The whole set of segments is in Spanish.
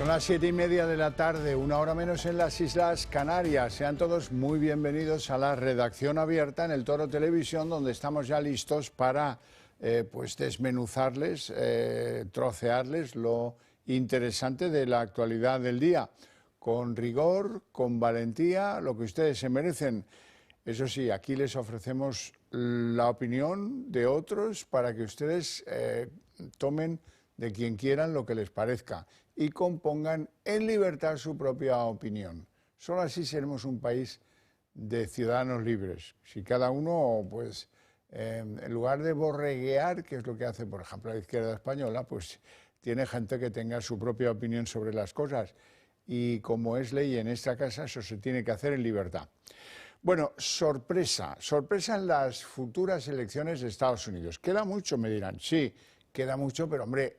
Son las 7:30 de la tarde, una hora menos en las Islas Canarias. Sean todos muy bienvenidos a la redacción abierta en el Toro Televisión, donde estamos ya listos para pues desmenuzarles, trocearles lo interesante de la actualidad del día. Con rigor, con valentía, lo que ustedes se merecen. Eso sí, aquí les ofrecemos la opinión de otros para que ustedes tomen de quien quieran lo que les parezca y compongan en libertad su propia opinión. Solo así seremos un país de ciudadanos libres. Si cada uno, pues, en lugar de borreguear, que es lo que hace, por ejemplo, la izquierda española, pues tiene gente que tenga su propia opinión sobre las cosas. Y como es ley en esta casa, eso se tiene que hacer en libertad. Bueno, sorpresa en las futuras elecciones de Estados Unidos. ¿Queda mucho? Me dirán. Sí, queda mucho, pero hombre,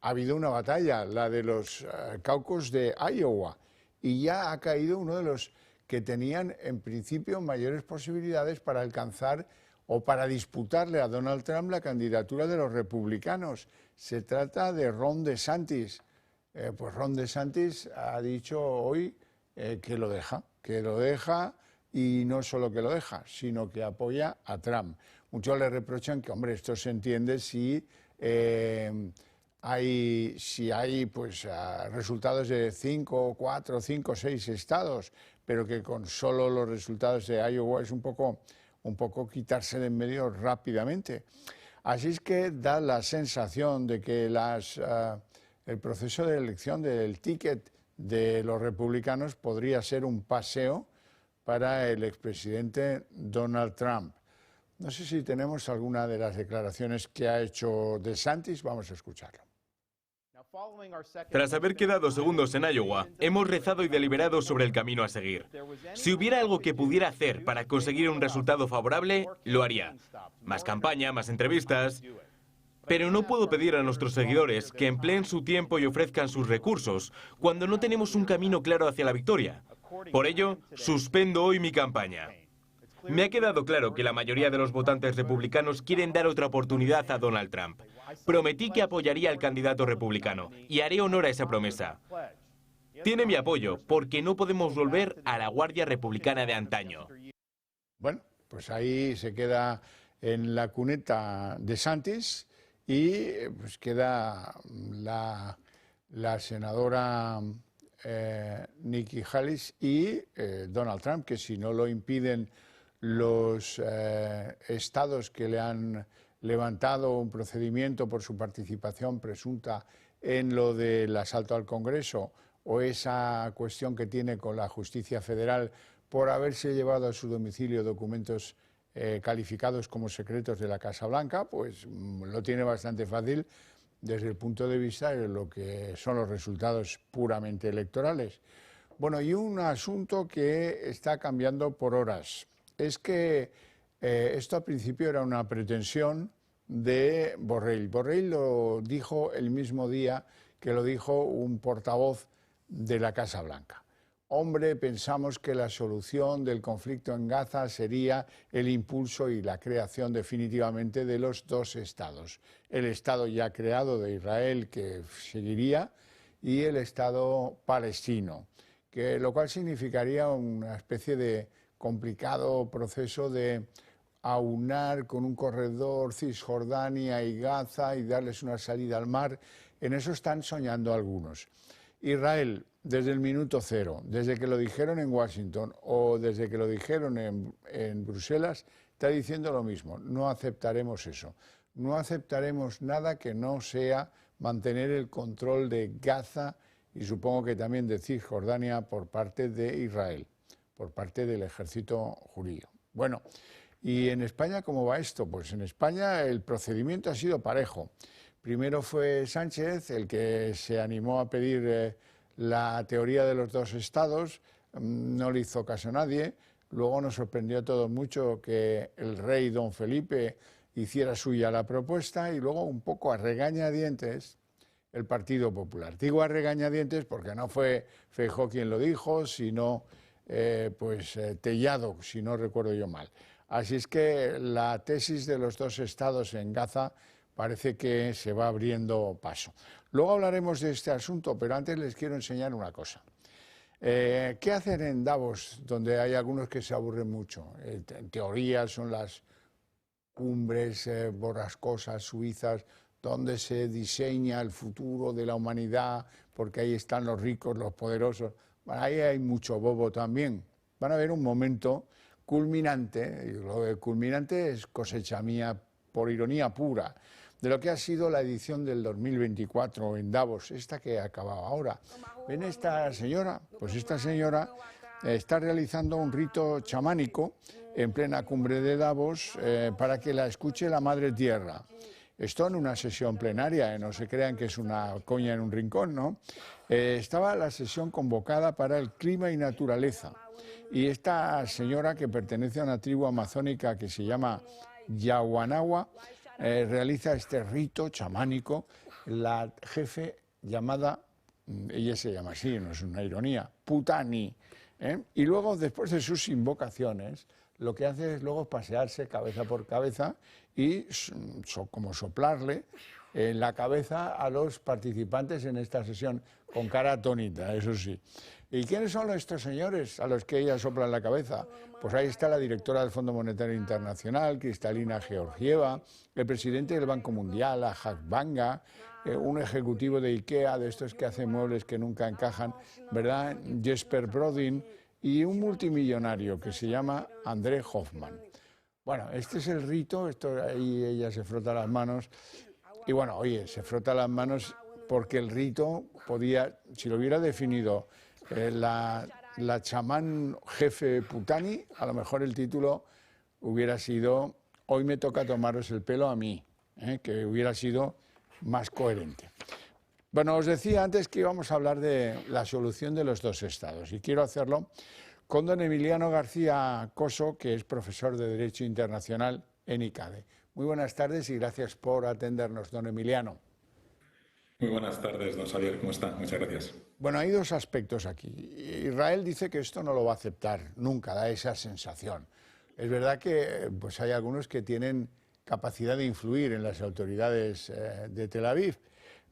ha habido una batalla, la de los caucus de Iowa, y ya ha caído uno de los que tenían en principio mayores posibilidades para alcanzar o para disputarle a Donald Trump la candidatura de los republicanos. Se trata de Ron DeSantis. Pues Ron DeSantis ha dicho hoy que lo deja y no solo que lo deja, sino que apoya a Trump. Muchos le reprochan que, hombre, esto se entiende si hay pues, resultados de 5, 4, 5, 6 estados, pero que con solo los resultados de Iowa es un poco quitarse de en medio rápidamente. Así es que da la sensación de que el proceso de elección del ticket de los republicanos podría ser un paseo para el expresidente Donald Trump. No sé si tenemos alguna de las declaraciones que ha hecho DeSantis, vamos a escucharlo. Tras haber quedado segundos en Iowa, hemos rezado y deliberado sobre el camino a seguir. Si hubiera algo que pudiera hacer para conseguir un resultado favorable, lo haría. Más campaña, más entrevistas. Pero no puedo pedir a nuestros seguidores que empleen su tiempo y ofrezcan sus recursos cuando no tenemos un camino claro hacia la victoria. Por ello, suspendo hoy mi campaña. Me ha quedado claro que la mayoría de los votantes republicanos quieren dar otra oportunidad a Donald Trump. Prometí que apoyaría al candidato republicano y haré honor a esa promesa. Tiene mi apoyo porque no podemos volver a la guardia republicana de antaño. Bueno, pues ahí se queda en la cuneta DeSantis y pues queda la senadora Nikki Haley y Donald Trump, que si no lo impiden los estados que le han levantado un procedimiento por su participación presunta en lo del asalto al Congreso o esa cuestión que tiene con la justicia federal por haberse llevado a su domicilio documentos calificados como secretos de la Casa Blanca, pues lo tiene bastante fácil desde el punto de vista de lo que son los resultados puramente electorales. Bueno, y un asunto que está cambiando por horas es que esto al principio era una pretensión de Borrell. Borrell lo dijo el mismo día que lo dijo un portavoz de la Casa Blanca. Hombre, pensamos que la solución del conflicto en Gaza sería el impulso y la creación definitivamente de los dos estados. El estado ya creado de Israel, que seguiría, y el estado palestino, lo cual significaría una especie de complicado proceso de aunar con un corredor Cisjordania y Gaza y darles una salida al mar. En eso están soñando algunos. Israel, desde el minuto cero, desde que lo dijeron en Washington o desde que lo dijeron en Bruselas, está diciendo lo mismo. No aceptaremos eso. No aceptaremos nada que no sea mantener el control de Gaza y supongo que también de Cisjordania por parte de Israel, por parte del ejército judío. Bueno, ¿y en España cómo va esto? Pues en España el procedimiento ha sido parejo. Primero fue Sánchez el que se animó a pedir la teoría de los dos estados, no le hizo caso a nadie. Luego nos sorprendió a todos mucho que el rey don Felipe hiciera suya la propuesta y luego un poco a regañadientes el Partido Popular. Digo a regañadientes porque no fue Feijóo quien lo dijo, sino Tellado, si no recuerdo yo mal. Así es que la tesis de los dos estados en Gaza parece que se va abriendo paso. Luego hablaremos de este asunto, pero antes les quiero enseñar una cosa. ¿Qué hacen en Davos, donde hay algunos que se aburren mucho? En teoría son las cumbres borrascosas suizas, donde se diseña el futuro de la humanidad, porque ahí están los ricos, los poderosos. Bueno, ahí hay mucho bobo también. Van a ver un momento culminante, y lo de culminante es cosecha mía por ironía pura, de lo que ha sido la edición del 2024 en Davos, esta que ha acabado ahora. ¿Ven esta señora? Pues esta señora está realizando un rito chamánico en plena cumbre de Davos para que la escuche la Madre Tierra. Esto en una sesión plenaria, no se crean que es una coña en un rincón, ¿no? Estaba la sesión convocada para el clima y naturaleza. Y esta señora, que pertenece a una tribu amazónica que se llama Yaguanagua, realiza este rito chamánico. La jefe llamada, ella se llama así, no es una ironía, Putani. Y luego, después de sus invocaciones, lo que hace es luego pasearse cabeza por cabeza y como soplarle en la cabeza a los participantes en esta sesión, con cara atónita, eso sí. ¿Y quiénes son estos señores a los que ella sopla en la cabeza? Pues ahí está la directora del Fondo Monetario Internacional, Kristalina Georgieva, el presidente del Banco Mundial, Ajak Banga, un ejecutivo de IKEA, de estos que hacen muebles que nunca encajan, ¿verdad? Jesper Brodin, y un multimillonario que se llama André Hoffman. Bueno, este es el rito, ahí ella se frota las manos, y bueno, oye, se frota las manos porque el rito podía, si lo hubiera definido la chamán jefe Putani, a lo mejor el título hubiera sido "Hoy me toca tomaros el pelo a mí", que hubiera sido más coherente. Bueno, os decía antes que íbamos a hablar de la solución de los dos estados y quiero hacerlo con don Emiliano García Coso, que es profesor de Derecho Internacional en ICADE. Muy buenas tardes y gracias por atendernos, don Emiliano. Muy buenas tardes, don Xavier, ¿cómo está? Muchas gracias. Bueno, hay dos aspectos aquí. Israel dice que esto no lo va a aceptar nunca, da esa sensación. Es verdad que pues hay algunos que tienen capacidad de influir en las autoridades de Tel Aviv.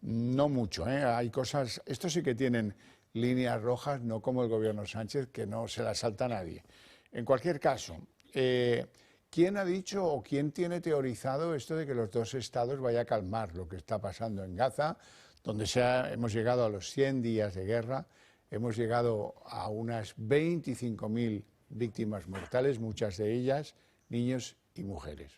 No mucho, hay cosas, estos sí que tienen líneas rojas, no como el gobierno Sánchez, que no se las salta a nadie. En cualquier caso, ¿quién ha dicho o quién tiene teorizado esto de que los dos estados vaya a calmar lo que está pasando en Gaza, donde hemos llegado a los 100 días de guerra, hemos llegado a unas 25.000 víctimas mortales, muchas de ellas niños y mujeres?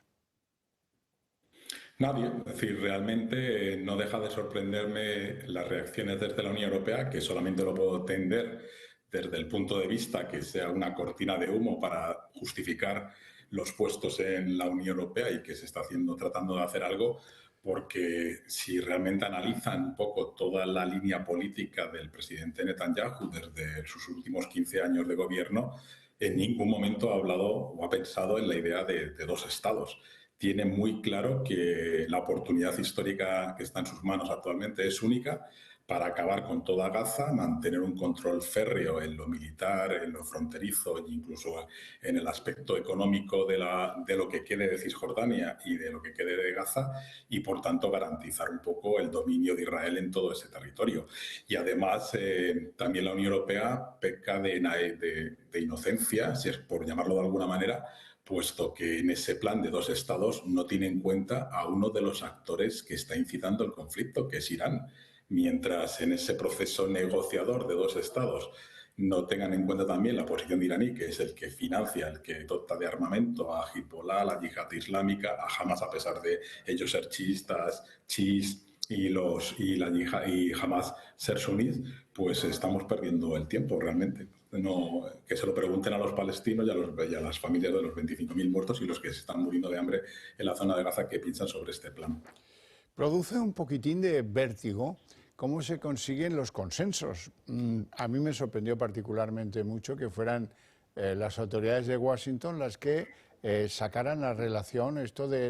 Nadie, es decir, realmente no deja de sorprenderme las reacciones desde la Unión Europea, que solamente lo puedo entender desde el punto de vista que sea una cortina de humo para justificar los puestos en la Unión Europea y que se está tratando de hacer algo, porque si realmente analizan un poco toda la línea política del presidente Netanyahu desde sus últimos 15 años de gobierno, en ningún momento ha hablado o ha pensado en la idea de dos estados. Tiene muy claro que la oportunidad histórica que está en sus manos actualmente es única para acabar con toda Gaza, mantener un control férreo en lo militar, en lo fronterizo e incluso en el aspecto económico de lo que quede de Cisjordania y de lo que quede de Gaza y, por tanto, garantizar un poco el dominio de Israel en todo ese territorio. Y, además, también la Unión Europea peca de inocencia, si es por llamarlo de alguna manera, puesto que en ese plan de dos estados no tiene en cuenta a uno de los actores que está incitando el conflicto, que es Irán. Mientras en ese proceso negociador de dos estados no tengan en cuenta también la posición iraní, que es el que financia, el que dota de armamento a Hezbollah, a la yihad islámica, a Hamas, a pesar de ellos ser chiistas, y Hamas ser sunís, pues estamos perdiendo el tiempo realmente. No, que se lo pregunten a los palestinos y a las familias de los 25.000 muertos y los que se están muriendo de hambre en la zona de Gaza, qué piensan sobre este plan. Produce un poquitín de vértigo cómo se consiguen los consensos. A mí me sorprendió particularmente mucho que fueran las autoridades de Washington las que sacaran la relación esto de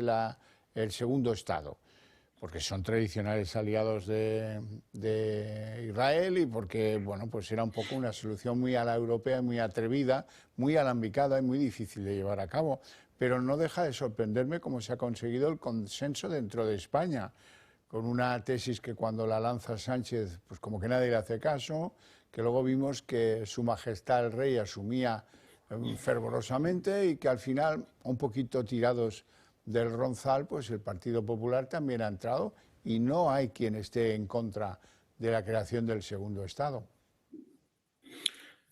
el segundo Estado, porque son tradicionales aliados de Israel y porque, bueno, pues era un poco una solución muy a la europea, muy atrevida, muy alambicada y muy difícil de llevar a cabo. pero no deja de sorprenderme cómo se ha conseguido el consenso dentro de España, con una tesis que cuando la lanza Sánchez, pues como que nadie le hace caso, que luego vimos que Su Majestad el Rey asumía fervorosamente y que al final, un poquito tirados del ronzal, pues el Partido Popular también ha entrado y no hay quien esté en contra de la creación del segundo Estado.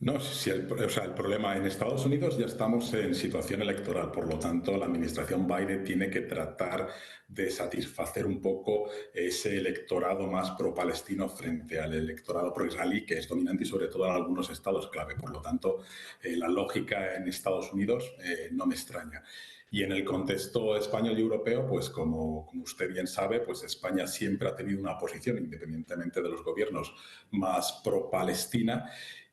No, si el problema en Estados Unidos ya estamos en situación electoral, por lo tanto la administración Biden tiene que tratar de satisfacer un poco ese electorado más pro-palestino frente al electorado pro-israelí, que es dominante y sobre todo en algunos estados clave. Por lo tanto, la lógica en Estados Unidos no me extraña. Y en el contexto español y europeo, pues como usted bien sabe, pues España siempre ha tenido una posición, independientemente de los gobiernos, más pro-Palestina.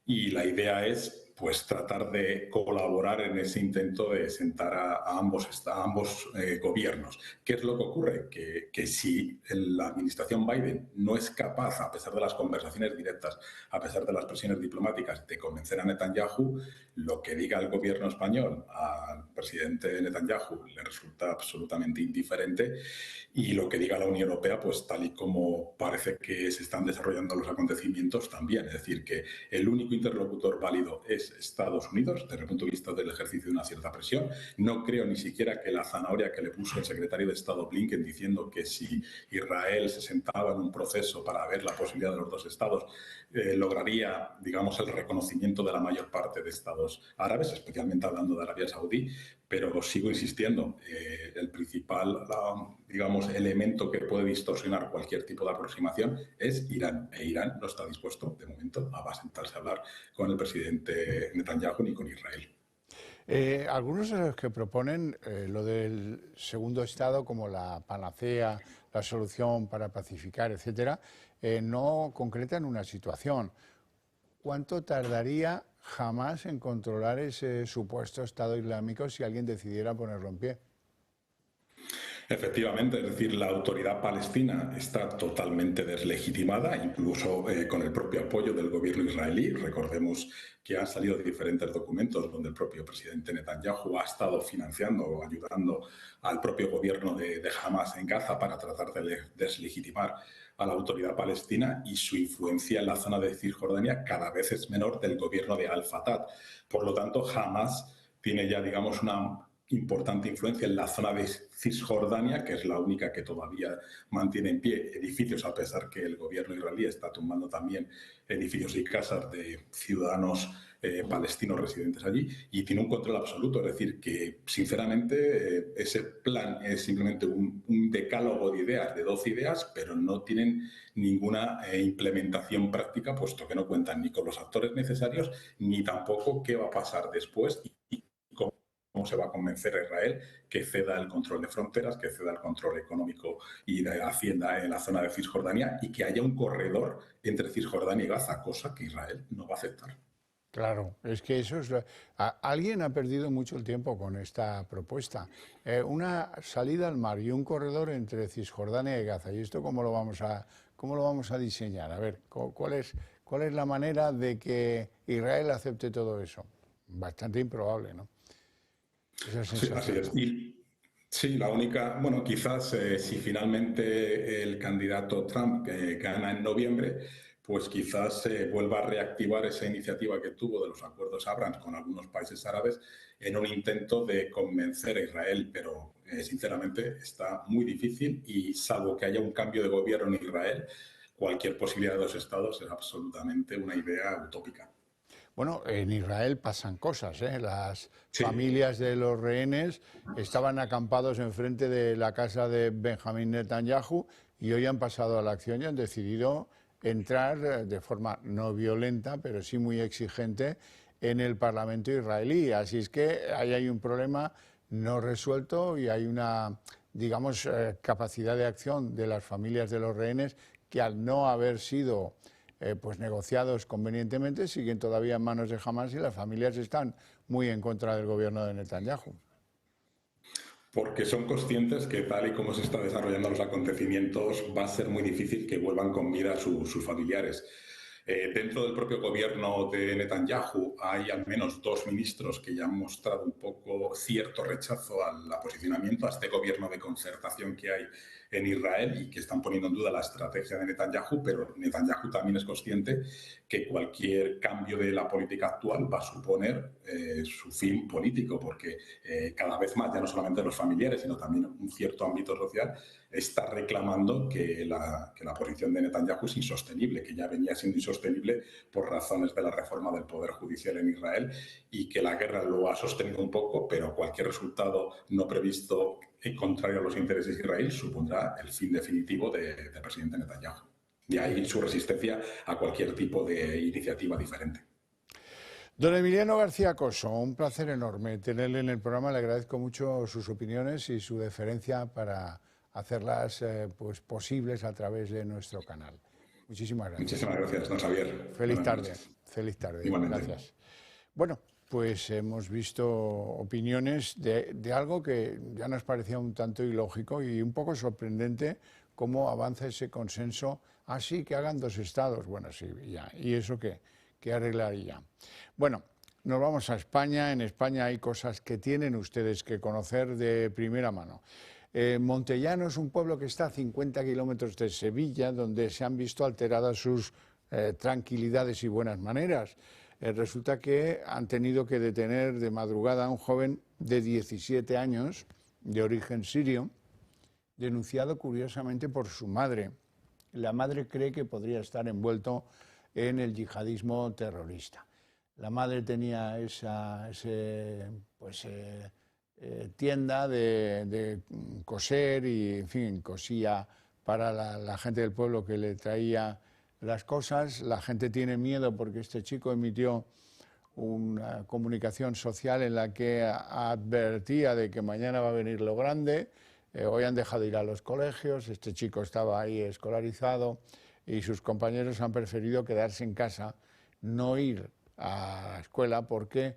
Y la idea es pues tratar de colaborar en ese intento de sentar a ambos gobiernos. ¿Qué es lo que ocurre? Que si la administración Biden no es capaz, a pesar de las conversaciones directas, a pesar de las presiones diplomáticas, de convencer a Netanyahu, lo que diga el gobierno español al presidente Netanyahu le resulta absolutamente indiferente, y lo que diga la Unión Europea, pues tal y como parece que se están desarrollando los acontecimientos también. Es decir, que el único interlocutor válido es Estados Unidos, desde el punto de vista del ejercicio de una cierta presión. No creo ni siquiera que la zanahoria que le puso el secretario de Estado Blinken diciendo que si Israel se sentaba en un proceso para ver la posibilidad de los dos estados, lograría, digamos, el reconocimiento de la mayor parte de estados árabes, especialmente hablando de Arabia Saudí. Pero sigo insistiendo, el principal, digamos, elemento que puede distorsionar cualquier tipo de aproximación es Irán. E Irán no está dispuesto, de momento, a sentarse a hablar con el presidente Netanyahu ni con Israel. Algunos de los que proponen lo del segundo Estado como la panacea, la solución para pacificar, etcétera, no concretan una situación. ¿Cuánto tardaría Hamás en controlar ese supuesto Estado Islámico si alguien decidiera ponerlo en pie? Efectivamente, es decir, la autoridad palestina está totalmente deslegitimada, incluso con el propio apoyo del gobierno israelí. Recordemos que han salido diferentes documentos donde el propio presidente Netanyahu ha estado financiando o ayudando al propio gobierno de Hamás en Gaza para tratar de deslegitimar a la autoridad palestina, y su influencia en la zona de Cisjordania cada vez es menor del gobierno de Al-Fatah. Por lo tanto, Hamás tiene ya, digamos, una importante influencia en la zona de Cisjordania, que es la única que todavía mantiene en pie edificios, a pesar que el gobierno israelí está tumbando también edificios y casas de ciudadanos palestinos residentes allí, y tiene un control absoluto. Es decir, que sinceramente ese plan es simplemente un decálogo de ideas, de 12 ideas, pero no tienen ninguna implementación práctica, puesto que no cuentan ni con los actores necesarios, ni tampoco qué va a pasar después y cómo se va a convencer a Israel que ceda el control de fronteras, que ceda el control económico y de hacienda en la zona de Cisjordania, y que haya un corredor entre Cisjordania y Gaza, cosa que Israel no va a aceptar. Claro, es que eso es... Alguien ha perdido mucho el tiempo con esta propuesta. Una salida al mar y un corredor entre Cisjordania y Gaza. ¿Y esto cómo lo vamos a diseñar? A ver, ¿cuál es la manera de que Israel acepte todo eso? Bastante improbable, ¿no? Sí, así es. Sí, la única, bueno, quizás si finalmente el candidato Trump gana en noviembre, pues quizás vuelva a reactivar esa iniciativa que tuvo de los acuerdos Abraham con algunos países árabes en un intento de convencer a Israel, pero sinceramente está muy difícil, y salvo que haya un cambio de gobierno en Israel, cualquier posibilidad de dos estados es absolutamente una idea utópica. Bueno, en Israel pasan cosas, ¿eh? Las Sí. familias de los rehenes estaban acampados enfrente de la casa de Benjamín Netanyahu y hoy han pasado a la acción y han decidido entrar de forma no violenta, pero sí muy exigente, en el Parlamento israelí. Así es que ahí hay un problema no resuelto y hay una, digamos, capacidad de acción de las familias de los rehenes que, al no haber sido pues negociados convenientemente, siguen todavía en manos de Hamás, y las familias están muy en contra del gobierno de Netanyahu. Porque son conscientes que, tal y como se están desarrollando los acontecimientos, va a ser muy difícil que vuelvan con vida sus familiares. Dentro del propio gobierno de Netanyahu hay al menos 2 ministros que ya han mostrado un poco cierto rechazo al posicionamiento, a este gobierno de concertación que hay en Israel y que están poniendo en duda la estrategia de Netanyahu, pero Netanyahu también es consciente que cualquier cambio de la política actual va a suponer su fin político, porque cada vez más, ya no solamente los familiares, sino también un cierto ámbito social, está reclamando que la posición de Netanyahu es insostenible, que ya venía siendo insostenible por razones de la reforma del Poder Judicial en Israel y que la guerra lo ha sostenido un poco, pero cualquier resultado no previsto contrario a los intereses de Israel supondrá el fin definitivo del presidente Netanyahu. De ahí su resistencia a cualquier tipo de iniciativa diferente. Don Emiliano García Coso, un placer enorme tenerle en el programa. Le agradezco mucho sus opiniones y su deferencia para hacerlas pues, posibles a través de nuestro canal. Muchísimas gracias. Muchísimas gracias, don Javier. Feliz tarde. Feliz tarde. Igualmente. Gracias. Bueno, pues hemos visto opiniones de algo que ya nos parecía un tanto ilógico y un poco sorprendente cómo avanza ese consenso. Así que hagan 2 estados. Bueno, sí, ya. ¿Y eso qué? ¿Qué arreglaría? Bueno, nos vamos a España. En España hay cosas que tienen ustedes que conocer de primera mano. Montellano es un pueblo que está a 50 kilómetros de Sevilla, donde se han visto alteradas sus tranquilidades y buenas maneras. Resulta que han tenido que detener de madrugada a un joven de 17 años, de origen sirio, denunciado curiosamente por su madre. La madre cree que podría estar envuelto en el yihadismo terrorista. La madre tenía esa tienda de coser y, en fin, cosía para la gente del pueblo que le traía las cosas. La gente tiene miedo porque este chico emitió una comunicación social en la que advertía de que mañana va a venir lo grande. Hoy han dejado de ir a los colegios, este chico estaba ahí escolarizado y sus compañeros han preferido quedarse en casa, no ir a la escuela porque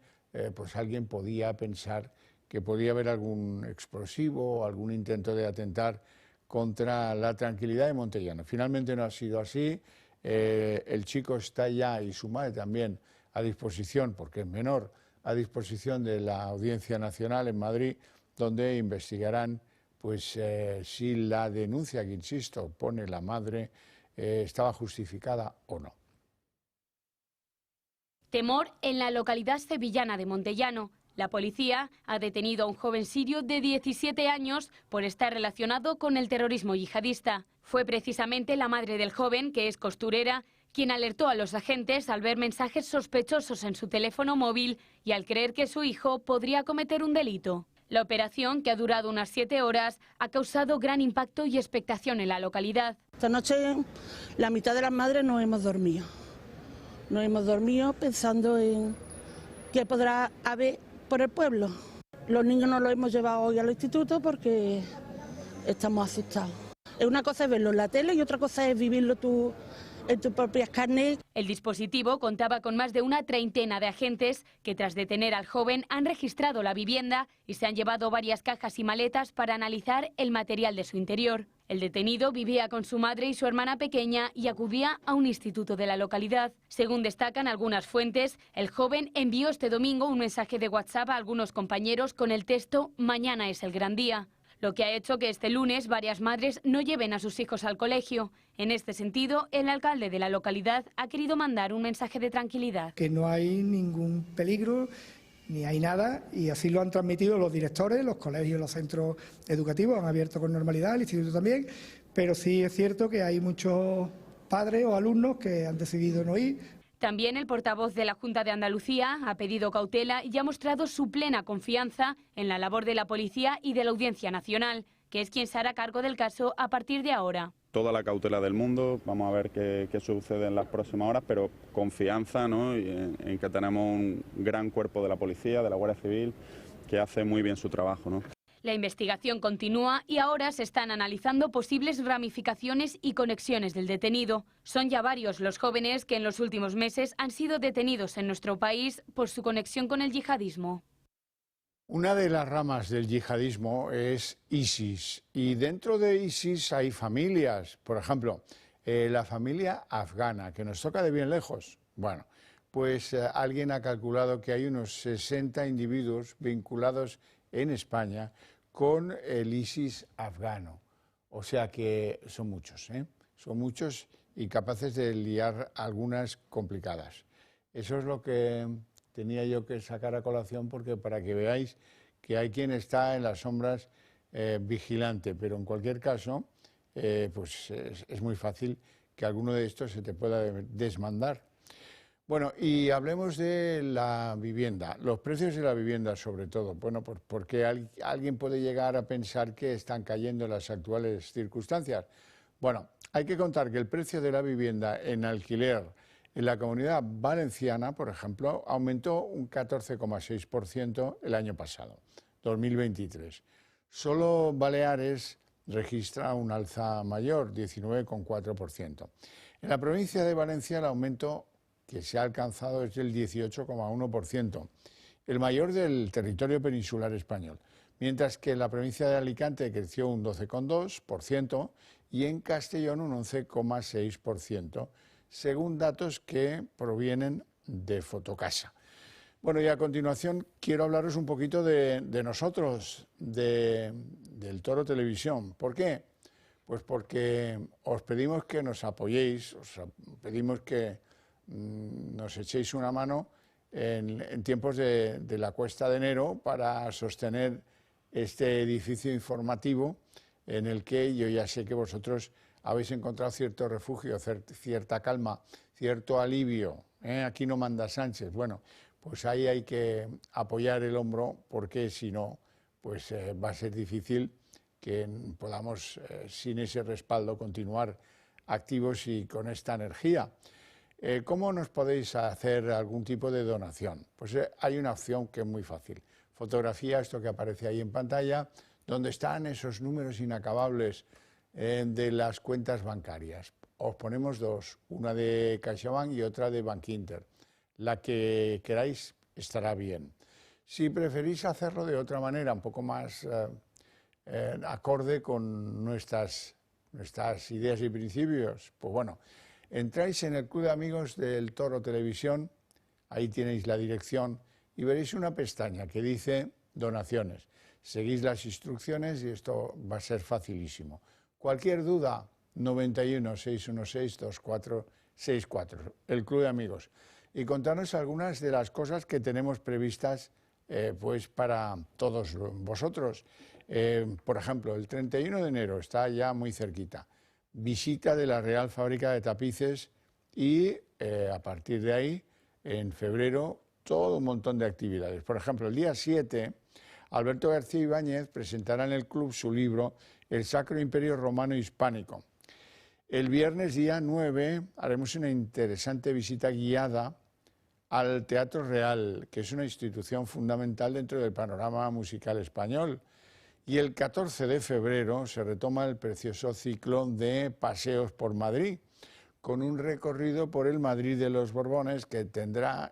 pues alguien podía pensar que podía haber algún explosivo o algún intento de atentar contra la tranquilidad de Montellano. Finalmente no ha sido así. El chico está ya, y su madre también, a disposición, porque es menor, a disposición de la Audiencia Nacional en Madrid, donde investigarán pues si la denuncia que, insisto, pone la madre estaba justificada o no. Temor en la localidad sevillana de Montellano. La policía ha detenido a un joven sirio de 17 años por estar relacionado con el terrorismo yihadista. Fue precisamente la madre del joven, que es costurera, quien alertó a los agentes al ver mensajes sospechosos en su teléfono móvil y al creer que su hijo podría cometer un delito. La operación, que ha durado unas 7 horas, ha causado gran impacto y expectación en la localidad. Esta noche la mitad de las madres no hemos dormido. No hemos dormido pensando en qué podrá haber por el pueblo. Los niños no los hemos llevado hoy al instituto porque estamos asustados. Una cosa es verlo en la tele y otra cosa es vivirlo tú en tus propias carnes. El dispositivo contaba con más de una treintena de agentes que, tras detener al joven, han registrado la vivienda y se han llevado varias cajas y maletas para analizar el material de su interior. El detenido vivía con su madre y su hermana pequeña y acudía a un instituto de la localidad. Según destacan algunas fuentes, el joven envió este domingo un mensaje de WhatsApp a algunos compañeros con el texto «Mañana es el gran día», lo que ha hecho que este lunes varias madres no lleven a sus hijos al colegio. En este sentido, el alcalde de la localidad ha querido mandar un mensaje de tranquilidad. Que no hay ningún peligro, ni hay nada, y así lo han transmitido los directores, los colegios, los centros educativos, han abierto con normalidad, el instituto también, pero sí es cierto que hay muchos padres o alumnos que han decidido no ir. También el portavoz de la Junta de Andalucía ha pedido cautela y ha mostrado su plena confianza en la labor de la policía y de la Audiencia Nacional, que es quien se hará cargo del caso a partir de ahora. Toda la cautela del mundo, vamos a ver qué sucede en las próximas horas, pero confianza, ¿no?, en que tenemos un gran cuerpo de la policía, de la Guardia Civil, que hace muy bien su trabajo, ¿no? La investigación continúa y ahora se están analizando posibles ramificaciones y conexiones del detenido. Son ya varios los jóvenes que en los últimos meses han sido detenidos en nuestro país por su conexión con el yihadismo. Una de las ramas del yihadismo es ISIS y dentro de ISIS hay familias. Por ejemplo, La familia afgana, que nos toca de bien lejos. Bueno, pues alguien ha calculado que hay unos 60 individuos vinculados en España con el ISIS afgano. O sea que son muchos, ¿eh? Son muchos y capaces de liar algunas complicadas. Eso es lo que tenía yo que sacar a colación, porque para que veáis que hay quien está en las sombras vigilante, pero en cualquier caso pues es muy fácil que alguno de estos se te pueda desmandar. Bueno, y hablemos de la vivienda, los precios de la vivienda sobre todo. Bueno, porque alguien puede llegar a pensar que están cayendo en las actuales circunstancias. Bueno, hay que contar que el precio de la vivienda en alquiler en la Comunidad Valenciana, por ejemplo, aumentó un 14,6% el año pasado, 2023. Solo Baleares registra un alza mayor, 19,4%. En la provincia de Valencia el aumento que se ha alcanzado es del 18,1%, el mayor del territorio peninsular español, mientras que en la provincia de Alicante creció un 12,2% y en Castellón un 11,6%, según datos que provienen de Fotocasa. Bueno, y a continuación quiero hablaros un poquito de nosotros, del Toro Televisión. ¿Por qué? Pues porque os pedimos que nos apoyéis, os pedimos que nos echéis una mano en tiempos de la cuesta de enero para sostener este edificio informativo en el que yo ya sé que vosotros habéis encontrado cierto refugio, cierta calma, cierto alivio. Aquí no manda Sánchez. Bueno, pues ahí hay que apoyar el hombro, porque si no, pues va a ser difícil que podamos, sin ese respaldo, continuar activos y con esta energía. ¿Cómo nos podéis hacer algún tipo de donación? Pues hay una opción que es muy fácil. Fotografía, esto que aparece ahí en pantalla, donde están esos números inacabables de las cuentas bancarias. Os ponemos dos, una de CaixaBank y otra de Bankinter. La que queráis estará bien. Si preferís hacerlo de otra manera, un poco más acorde con nuestras ideas y principios, pues bueno, entráis en el Club de Amigos del Toro Televisión, ahí tenéis la dirección y veréis una pestaña que dice donaciones. Seguís las instrucciones y esto va a ser facilísimo. Cualquier duda, 91 616 2464, el Club de Amigos. Y contarnos algunas de las cosas que tenemos previstas pues para todos vosotros. Por ejemplo, el 31 de enero está ya muy cerquita. Visita de la Real Fábrica de Tapices y a partir de ahí, en febrero, todo un montón de actividades. Por ejemplo, el día 7, Alberto García Ibáñez presentará en el club su libro El Sacro Imperio Romano Hispánico. El viernes día 9 haremos una interesante visita guiada al Teatro Real, que es una institución fundamental dentro del panorama musical español. Y el 14 de febrero se retoma el precioso ciclo de paseos por Madrid, con un recorrido por el Madrid de los Borbones que tendrá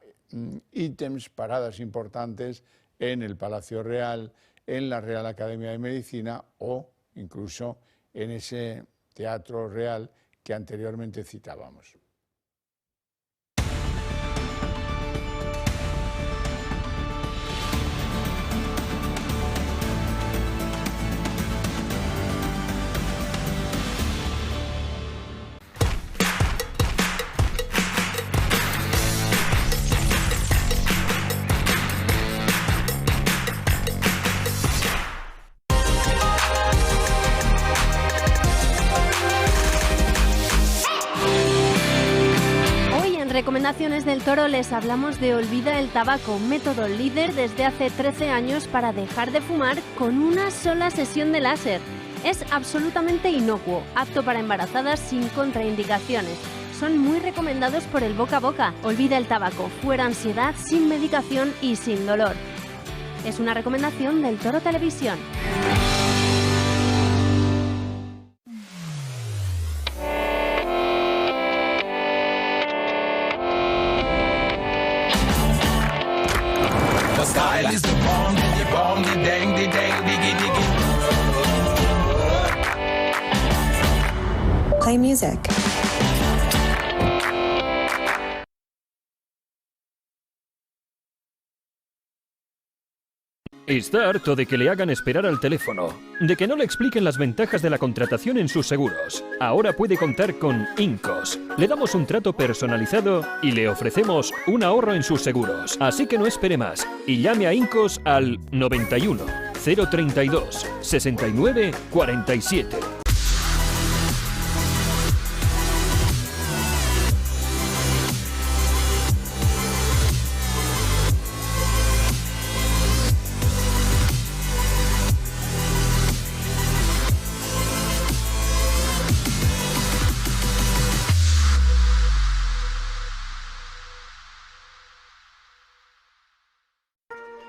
ítems, paradas importantes en el Palacio Real, en la Real Academia de Medicina o incluso en ese Teatro Real que anteriormente citábamos. Recomendaciones del Toro les hablamos de Olvida el Tabaco, método líder desde hace 13 años para dejar de fumar con una sola sesión de láser. Es absolutamente inocuo, apto para embarazadas sin contraindicaciones. Son muy recomendados por el boca a boca. Olvida el Tabaco, fuera ansiedad, sin medicación y sin dolor. Es una recomendación del Toro Televisión. Play music. Está harto de que le hagan esperar al teléfono, de que no le expliquen las ventajas de la contratación en sus seguros. Ahora puede contar con Incos. Le damos un trato personalizado y le ofrecemos un ahorro en sus seguros. Así que no espere más y llame a Incos al 91 032 69 47.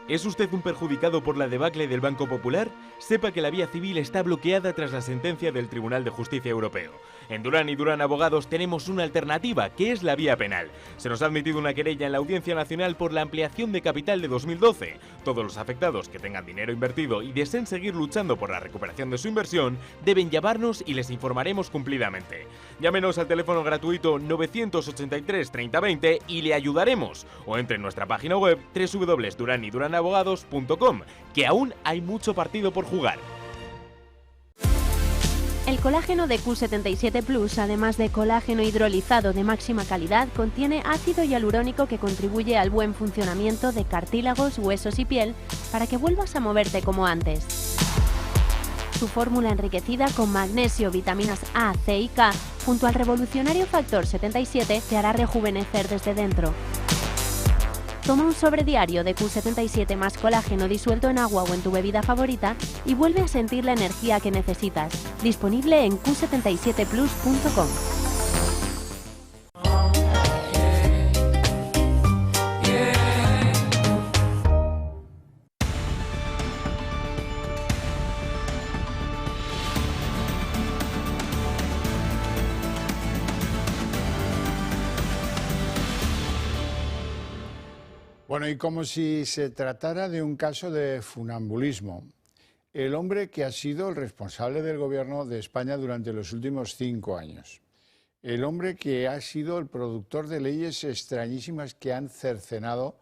¿Es usted un perjudicado por la debacle del Banco Popular? Sepa que la vía civil está bloqueada tras la sentencia del Tribunal de Justicia Europeo. En Durán y Durán Abogados tenemos una alternativa, que es la vía penal. Se nos ha admitido una querella en la Audiencia Nacional por la ampliación de capital de 2012. Todos los afectados que tengan dinero invertido y deseen seguir luchando por la recuperación de su inversión deben llamarnos y les informaremos cumplidamente. Llámenos al teléfono gratuito 983 3020 y le ayudaremos. O entre en nuestra página web www.duranyduranAbogados.com, que aún hay mucho partido por jugar. El colágeno de Q77 Plus, además de colágeno hidrolizado de máxima calidad, contiene ácido hialurónico que contribuye al buen funcionamiento de cartílagos, huesos y piel para que vuelvas a moverte como antes. Su fórmula enriquecida con magnesio, vitaminas A, C y K, junto al revolucionario factor 77, te hará rejuvenecer desde dentro. Toma un sobre diario de Q77 más colágeno disuelto en agua o en tu bebida favorita y vuelve a sentir la energía que necesitas. Disponible en q77plus.com. Bueno, y como si se tratara de un caso de funambulismo, el hombre que ha sido el responsable del gobierno de España durante los últimos 5 años, el hombre que ha sido el productor de leyes extrañísimas que han cercenado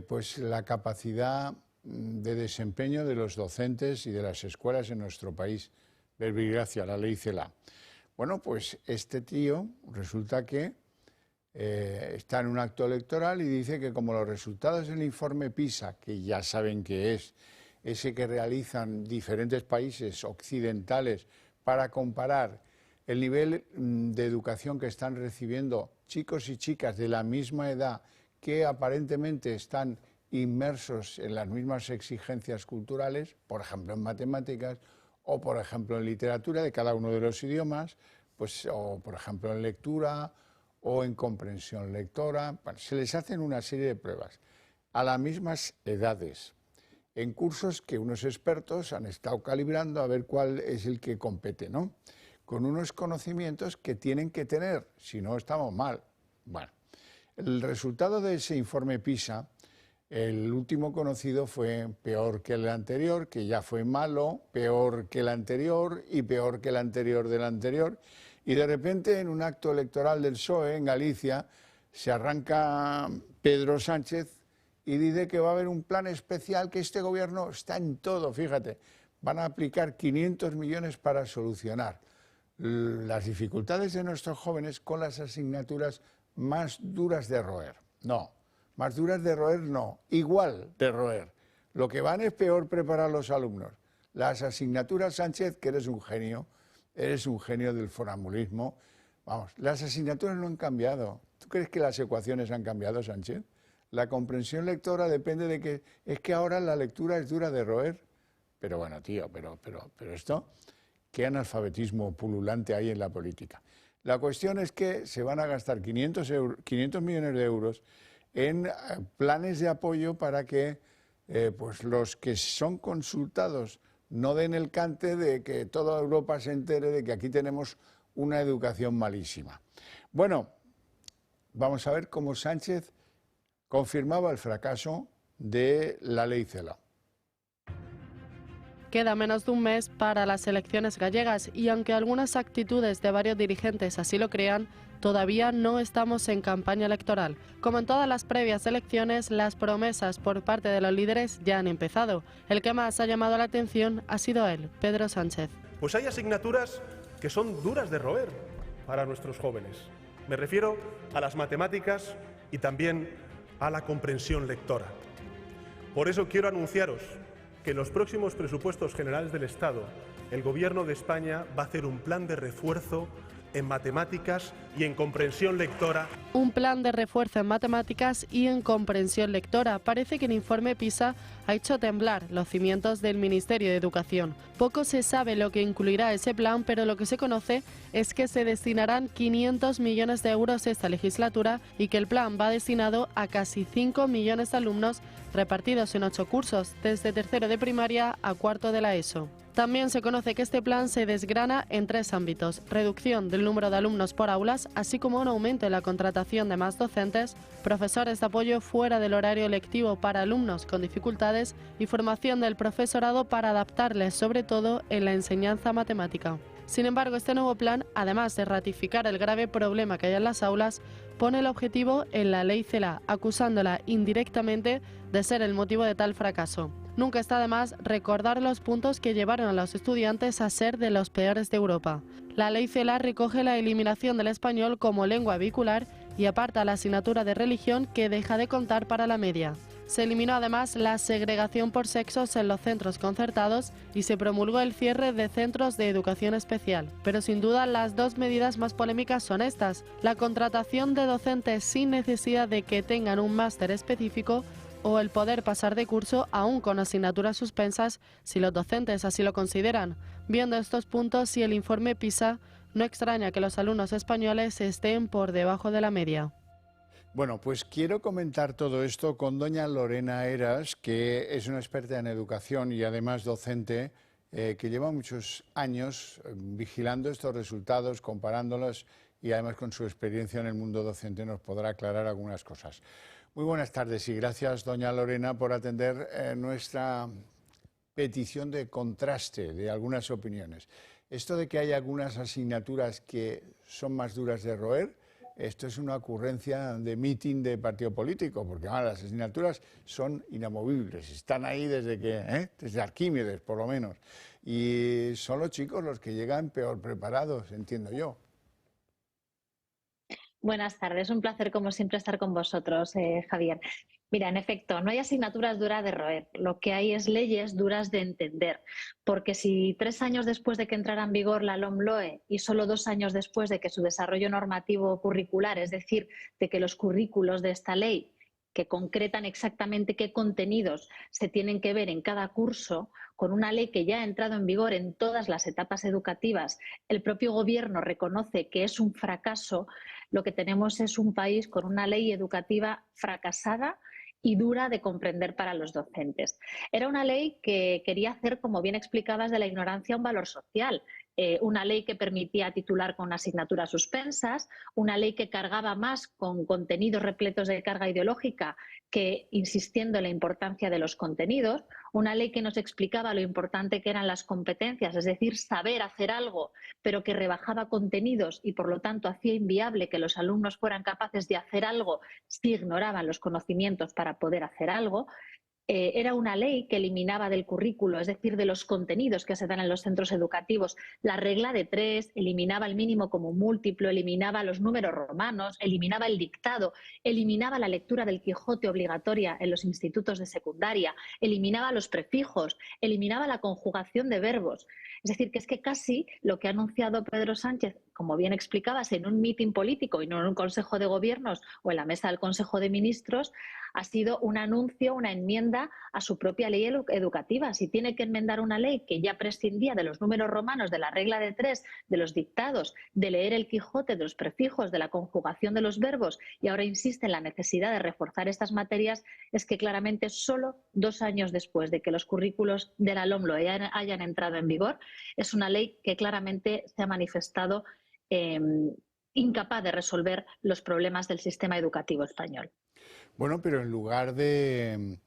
pues la capacidad de desempeño de los docentes y de las escuelas en nuestro país, verbigracia, la ley CELA. Bueno, pues este tío resulta que está en un acto electoral y dice que como los resultados del informe PISA, que ya saben que es ese que realizan diferentes países occidentales para comparar el nivel de educación que están recibiendo chicos y chicas de la misma edad que aparentemente están inmersos en las mismas exigencias culturales, por ejemplo en matemáticas o por ejemplo en literatura de cada uno de los idiomas, pues, o por ejemplo en lectura o en comprensión lectora. Bueno, se les hacen una serie de pruebas a las mismas edades, en cursos que unos expertos han estado calibrando a ver cuál es el que compete, ¿no? Con unos conocimientos que tienen que tener, si no estamos mal. Bueno, el resultado de ese informe PISA, el último conocido, fue peor que el anterior, que ya fue malo, peor que el anterior y peor que el anterior del anterior. Y de repente, en un acto electoral del PSOE en Galicia, se arranca Pedro Sánchez y dice que va a haber un plan especial, que este gobierno está en todo, fíjate, van a aplicar 500 millones para solucionar las dificultades de nuestros jóvenes con las asignaturas más duras de roer. No, más duras de roer no, igual de roer. Lo que van es peor preparar a los alumnos. Las asignaturas, Sánchez, que eres un genio del funambulismo. Vamos, las asignaturas no han cambiado. ¿Tú crees que las ecuaciones han cambiado, Sánchez? La comprensión lectora depende de que... Es que ahora la lectura es dura de roer. Pero bueno, tío, pero esto... ¿Qué analfabetismo pululante hay en la política? La cuestión es que se van a gastar 500 millones de euros en planes de apoyo para que pues los que son consultados no den el cante de que toda Europa se entere de que aquí tenemos una educación malísima. Bueno, vamos a ver cómo Sánchez confirmaba el fracaso de la ley CELA. Queda menos de un mes para las elecciones gallegas y aunque algunas actitudes de varios dirigentes así lo crean, todavía no estamos en campaña electoral. Como en todas las previas elecciones, las promesas por parte de los líderes ya han empezado. El que más ha llamado la atención ha sido él, Pedro Sánchez. Pues hay asignaturas que son duras de roer para nuestros jóvenes. Me refiero a las matemáticas y también a la comprensión lectora. Por eso quiero anunciaros que en los próximos presupuestos generales del Estado, el Gobierno de España va a hacer un plan de refuerzo en matemáticas y en comprensión lectora. Un plan de refuerzo en matemáticas y en comprensión lectora. Parece que el informe PISA ha hecho temblar los cimientos del Ministerio de Educación. Poco se sabe lo que incluirá ese plan, pero lo que se conoce es que se destinarán 500 millones de euros esta legislatura y que el plan va destinado a casi 5 millones de alumnos repartidos en 8 cursos, desde tercero de primaria a cuarto de la ESO. También se conoce que este plan se desgrana en 3 ámbitos: reducción del número de alumnos por aulas, así como un aumento en la contratación de más docentes, profesores de apoyo fuera del horario lectivo para alumnos con dificultades y formación del profesorado para adaptarles sobre todo en la enseñanza matemática. Sin embargo, este nuevo plan, además de ratificar el grave problema que hay en las aulas, pone el objetivo en la ley CELA, acusándola indirectamente de ser el motivo de tal fracaso. Nunca está de más recordar los puntos que llevaron a los estudiantes a ser de los peores de Europa. La ley CELA recoge la eliminación del español como lengua vehicular y aparta la asignatura de religión, que deja de contar para la media. Se eliminó además la segregación por sexos en los centros concertados y se promulgó el cierre de centros de educación especial. Pero sin duda las 2 medidas más polémicas son estas: la contratación de docentes sin necesidad de que tengan un máster específico, o el poder pasar de curso aún con asignaturas suspensas si los docentes así lo consideran. Viendo estos puntos y el informe PISA, no extraña que los alumnos españoles estén por debajo de la media. Bueno, pues quiero comentar todo esto con doña Lorena Heras, que es una experta en educación y además docente, que lleva muchos años vigilando estos resultados, comparándolos, y además con su experiencia en el mundo docente nos podrá aclarar algunas cosas. Muy buenas tardes y gracias, doña Lorena, por atender nuestra petición de contraste de algunas opiniones. Esto de que hay algunas asignaturas que son más duras de roer, esto es una ocurrencia de mitin de partido político, porque las asignaturas son inamovibles, están ahí desde Arquímedes, por lo menos, y son los chicos los que llegan peor preparados, entiendo yo. Buenas tardes, un placer como siempre estar con vosotros, Javier. Mira, en efecto, no hay asignaturas duras de roer, lo que hay es leyes duras de entender, porque si 3 años después de que entrara en vigor la LOMLOE y solo 2 años después de que su desarrollo normativo curricular, es decir, de que los currículos de esta ley que concretan exactamente qué contenidos se tienen que ver en cada curso, con una ley que ya ha entrado en vigor en todas las etapas educativas, el propio Gobierno reconoce que es un fracaso, lo que tenemos es un país con una ley educativa fracasada y dura de comprender para los docentes. Era una ley que quería hacer, como bien explicabas, de la ignorancia un valor social. Una ley que permitía titular con asignaturas suspensas, una ley que cargaba más con contenidos repletos de carga ideológica que insistiendo en la importancia de los contenidos, una ley que nos explicaba lo importante que eran las competencias, es decir, saber hacer algo, pero que rebajaba contenidos y por lo tanto hacía inviable que los alumnos fueran capaces de hacer algo si ignoraban los conocimientos para poder hacer algo. Era una ley que eliminaba del currículo, es decir, de los contenidos que se dan en los centros educativos, la regla de 3, eliminaba el mínimo común múltiplo, eliminaba los números romanos, eliminaba el dictado, eliminaba la lectura del Quijote obligatoria en los institutos de secundaria, eliminaba los prefijos, eliminaba la conjugación de verbos. Es decir, que es que casi lo que ha anunciado Pedro Sánchez, como bien explicabas, en un mitin político y no en un Consejo de Gobiernos o en la mesa del Consejo de Ministros, ha sido un anuncio, una enmienda a su propia ley educativa. Si tiene que enmendar una ley que ya prescindía de los números romanos, de la regla de 3, de los dictados, de leer el Quijote, de los prefijos, de la conjugación de los verbos, y ahora insiste en la necesidad de reforzar estas materias, es que claramente solo 2 años después de que los currículos de la LOMLOE hayan entrado en vigor, es una ley que claramente se ha manifestado incapaz de resolver los problemas del sistema educativo español. Bueno, pero en lugar de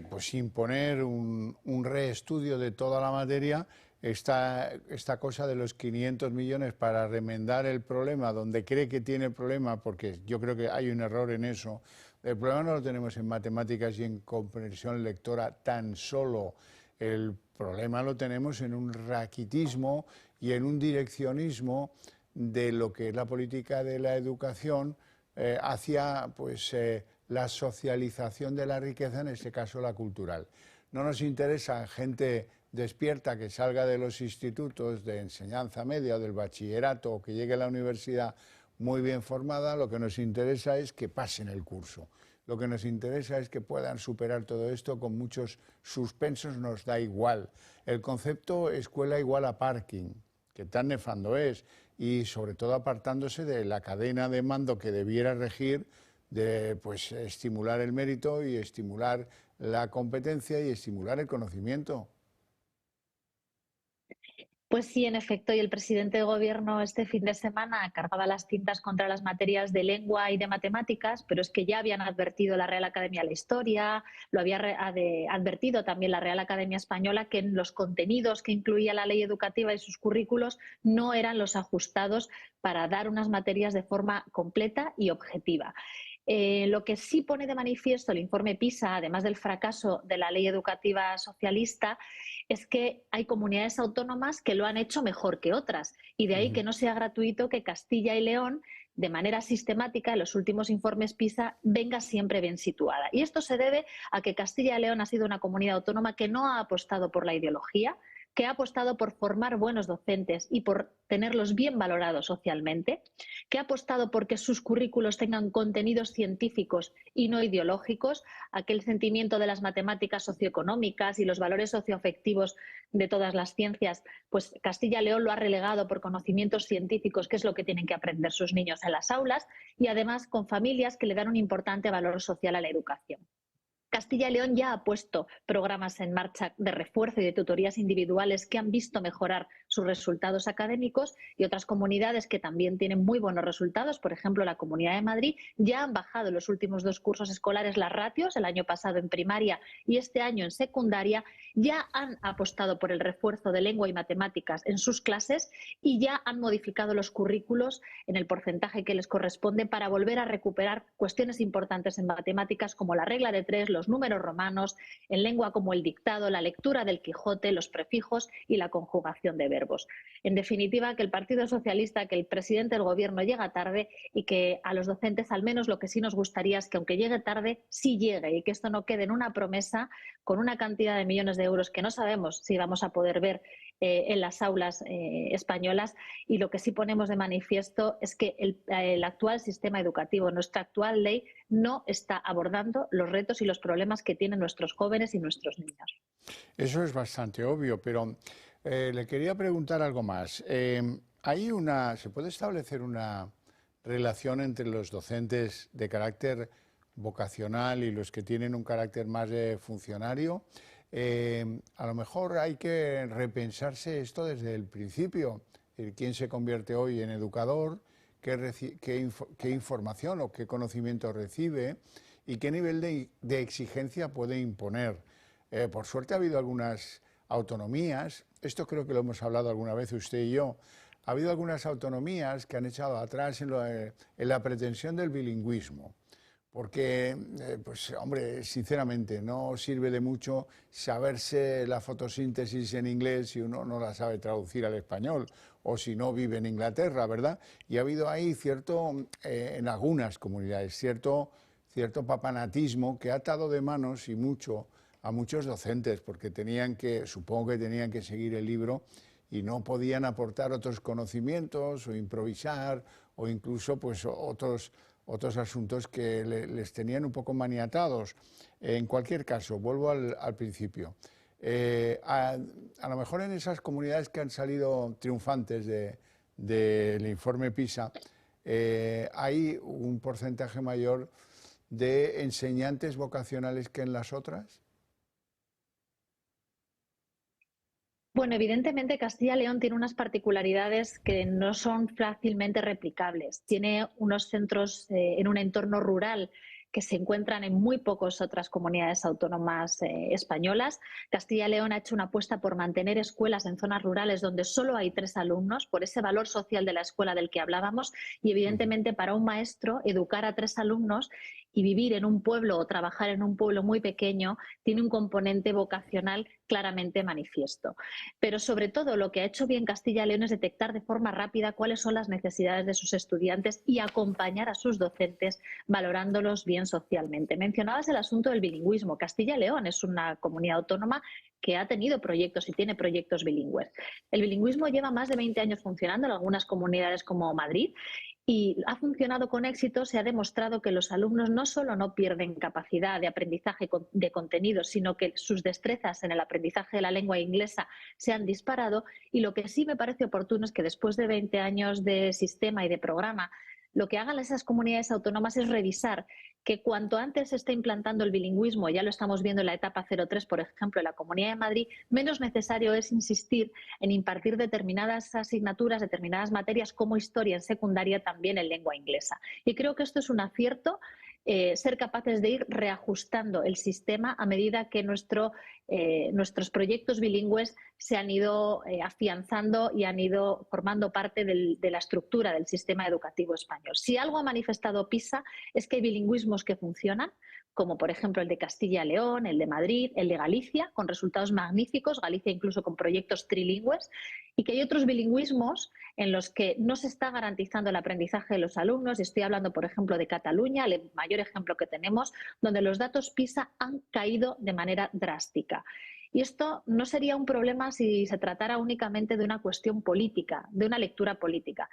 pues imponer un reestudio de toda la materia. Esta cosa de los 500 millones para remendar el problema donde cree que tiene el problema, porque yo creo que hay un error en eso. El problema no lo tenemos en matemáticas y en comprensión lectora tan solo. El problema lo tenemos en un raquitismo y en un direccionismo de lo que es la política de la educación hacia pues, la socialización de la riqueza, en este caso la cultural. No nos interesa gente despierta que salga de los institutos de enseñanza media o del bachillerato o que llegue a la universidad muy bien formada. Lo que nos interesa es que pasen el curso. Lo que nos interesa es que puedan superar todo esto con muchos suspensos, nos da igual. El concepto escuela igual a parking, que tan nefando es, y sobre todo apartándose de la cadena de mando que debiera regir de pues, estimular el mérito y estimular la competencia y estimular el conocimiento. Pues sí, en efecto, y el presidente de Gobierno este fin de semana cargaba las tintas contra las materias de lengua y de matemáticas, pero es que ya habían advertido la Real Academia de la Historia, lo había advertido también la Real Academia Española, que en los contenidos que incluía la ley educativa y sus currículos no eran los ajustados para dar unas materias de forma completa y objetiva. Lo que sí pone de manifiesto el informe PISA, además del fracaso de la ley educativa socialista, es que hay comunidades autónomas que lo han hecho mejor que otras, y de ahí que no sea gratuito que Castilla y León, de manera sistemática, en los últimos informes PISA, venga siempre bien situada. Y esto se debe a que Castilla y León ha sido una comunidad autónoma que no ha apostado por la ideología, que ha apostado por formar buenos docentes y por tenerlos bien valorados socialmente, que ha apostado por que sus currículos tengan contenidos científicos y no ideológicos, aquel sentimiento de las matemáticas socioeconómicas y los valores socioafectivos de todas las ciencias, pues Castilla y León lo ha relegado por conocimientos científicos, que es lo que tienen que aprender sus niños en las aulas, y además con familias que le dan un importante valor social a la educación. Castilla y León ya ha puesto programas en marcha de refuerzo y de tutorías individuales que han visto mejorar sus resultados académicos, y otras comunidades que también tienen muy buenos resultados, por ejemplo la Comunidad de Madrid, ya han bajado en los últimos 2 cursos escolares las ratios, el año pasado en primaria y este año en secundaria, ya han apostado por el refuerzo de lengua y matemáticas en sus clases y ya han modificado los currículos en el porcentaje que les corresponde para volver a recuperar cuestiones importantes en matemáticas como la regla de 3, los números romanos, en lengua como el dictado, la lectura del Quijote, los prefijos y la conjugación de verbos. En definitiva, que el Partido Socialista, que el presidente del Gobierno llega tarde, y que a los docentes al menos lo que sí nos gustaría es que aunque llegue tarde, sí llegue, y que esto no quede en una promesa con una cantidad de millones de euros que no sabemos si vamos a poder ver en las aulas españolas. Y lo que sí ponemos de manifiesto es que el actual sistema educativo, nuestra actual ley, no está abordando los retos y los problemas que tienen nuestros jóvenes y nuestros niños. Eso es bastante obvio, pero le quería preguntar algo más. ¿Se puede establecer una relación entre los docentes de carácter vocacional y los que tienen un carácter más funcionario? A lo mejor hay que repensarse esto desde el principio. ¿Quién se convierte hoy en educador? ¿Qué información o qué conocimiento recibe? ¿Y qué nivel de exigencia puede imponer? Por suerte ha habido algunas autonomías, esto creo que lo hemos hablado alguna vez usted y yo, ha habido algunas autonomías que han echado atrás en la pretensión del bilingüismo. Porque, pues hombre, sinceramente, no sirve de mucho saberse la fotosíntesis en inglés si uno no la sabe traducir al español, o si no vive en Inglaterra, ¿verdad? Y ha habido ahí en algunas comunidades, cierto papanatismo que ha atado de manos y mucho a muchos docentes, porque supongo que tenían que seguir el libro y no podían aportar otros conocimientos o improvisar, o incluso pues otros asuntos que les tenían un poco maniatados. En cualquier caso, vuelvo al principio. A lo mejor en esas comunidades que han salido triunfantes del informe PISA, hay un porcentaje mayor de enseñantes vocacionales que en las otras. Bueno, evidentemente Castilla y León tiene unas particularidades que no son fácilmente replicables. Tiene unos centros en un entorno rural que se encuentran en muy pocas otras comunidades autónomas españolas. Castilla y León ha hecho una apuesta por mantener escuelas en zonas rurales donde solo hay 3 alumnos, por ese valor social de la escuela del que hablábamos, y evidentemente para un maestro educar a 3 alumnos y vivir en un pueblo o trabajar en un pueblo muy pequeño tiene un componente vocacional claramente manifiesto. Pero sobre todo lo que ha hecho bien Castilla y León es detectar de forma rápida cuáles son las necesidades de sus estudiantes y acompañar a sus docentes valorándolos bien socialmente. Mencionabas el asunto del bilingüismo. Castilla y León es una comunidad autónoma que ha tenido proyectos y tiene proyectos bilingües. El bilingüismo lleva más de 20 años funcionando en algunas comunidades como Madrid y ha funcionado con éxito. Se ha demostrado que los alumnos no solo no pierden capacidad de aprendizaje de contenidos, sino que sus destrezas en el aprendizaje de la lengua inglesa se han disparado. Y lo que sí me parece oportuno es que después de 20 años de sistema y de programa, lo que hagan esas comunidades autónomas es revisar que cuanto antes se esté implantando el bilingüismo, ya lo estamos viendo en la etapa 03, por ejemplo, en la Comunidad de Madrid, menos necesario es insistir en impartir determinadas asignaturas, determinadas materias como historia en secundaria, también en lengua inglesa. Y creo que esto es un acierto, ser capaces de ir reajustando el sistema a medida que nuestros proyectos bilingües se han ido afianzando y han ido formando parte de la estructura del sistema educativo español. Si algo ha manifestado PISA es que hay bilingüismos que funcionan, como por ejemplo el de Castilla y León, el de Madrid, el de Galicia, con resultados magníficos, Galicia incluso con proyectos trilingües, y que hay otros bilingüismos en los que no se está garantizando el aprendizaje de los alumnos, y estoy hablando por ejemplo de Cataluña, el mayor ejemplo que tenemos, donde los datos PISA han caído de manera drástica. Y esto no sería un problema si se tratara únicamente de una cuestión política, de una lectura política.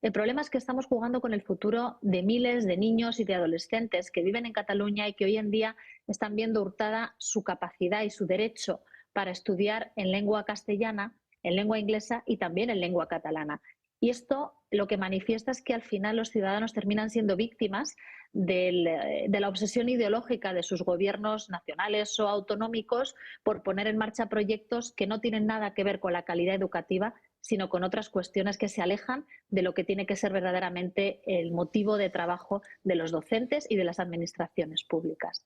El problema es que estamos jugando con el futuro de miles de niños y de adolescentes que viven en Cataluña y que hoy en día están viendo hurtada su capacidad y su derecho para estudiar en lengua castellana, en lengua inglesa y también en lengua catalana. Y esto lo que manifiesta es que al final los ciudadanos terminan siendo víctimas de la obsesión ideológica de sus gobiernos nacionales o autonómicos por poner en marcha proyectos que no tienen nada que ver con la calidad educativa, sino con otras cuestiones que se alejan de lo que tiene que ser verdaderamente el motivo de trabajo de los docentes y de las administraciones públicas.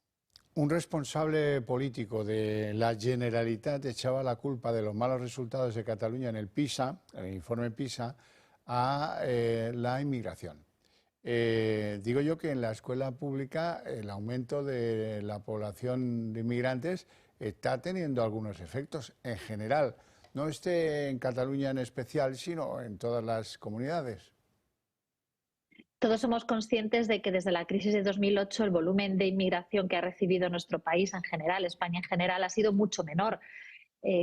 Un responsable político de la Generalitat echaba la culpa de los malos resultados de Cataluña en el PISA, el informe PISA, a la inmigración. Digo yo que en la escuela pública el aumento de la población de inmigrantes está teniendo algunos efectos en general, no en Cataluña en especial, sino en todas las comunidades. Todos somos conscientes de que desde la crisis de 2008 el volumen de inmigración que ha recibido nuestro país en general, España en general, ha sido mucho menor.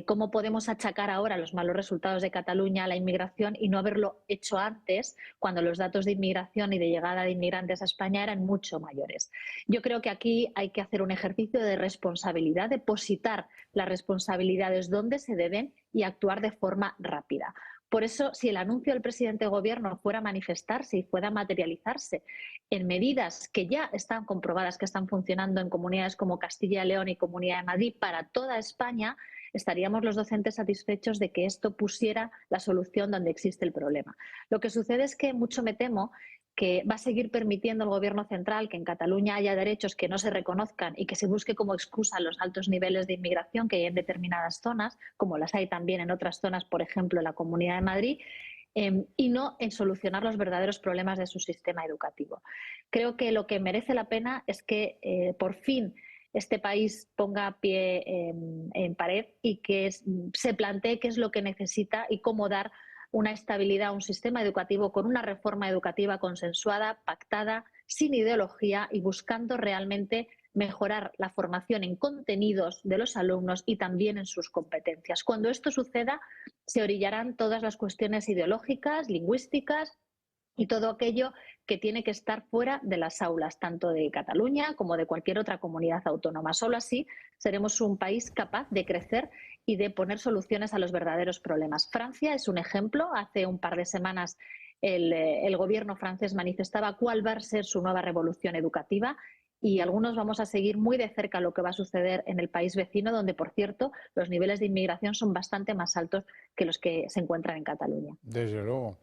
¿Cómo podemos achacar ahora los malos resultados de Cataluña a la inmigración y no haberlo hecho antes, cuando los datos de inmigración y de llegada de inmigrantes a España eran mucho mayores? Yo creo que aquí hay que hacer un ejercicio de responsabilidad, depositar las responsabilidades donde se deben y actuar de forma rápida. Por eso, si el anuncio del presidente de Gobierno fuera a manifestarse y fuera a materializarse en medidas que ya están comprobadas que están funcionando en comunidades como Castilla y León y Comunidad de Madrid para toda España, estaríamos los docentes satisfechos de que esto pusiera la solución donde existe el problema. Lo que sucede es que mucho me temo que va a seguir permitiendo el Gobierno central que en Cataluña haya derechos que no se reconozcan y que se busque como excusa los altos niveles de inmigración que hay en determinadas zonas, como las hay también en otras zonas, por ejemplo, en la Comunidad de Madrid, y no en solucionar los verdaderos problemas de su sistema educativo. Creo que lo que merece la pena es que por fin este país ponga pie en pared y que se plantee qué es lo que necesita y cómo dar una estabilidad a un sistema educativo con una reforma educativa consensuada, pactada, sin ideología y buscando realmente mejorar la formación en contenidos de los alumnos y también en sus competencias. Cuando esto suceda, se orillarán todas las cuestiones ideológicas, lingüísticas y todo aquello que tiene que estar fuera de las aulas, tanto de Cataluña como de cualquier otra comunidad autónoma. Solo así seremos un país capaz de crecer y de poner soluciones a los verdaderos problemas. Francia es un ejemplo. Hace un par de semanas el gobierno francés manifestaba cuál va a ser su nueva revolución educativa y algunos vamos a seguir muy de cerca lo que va a suceder en el país vecino, donde, por cierto, los niveles de inmigración son bastante más altos que los que se encuentran en Cataluña. Desde luego.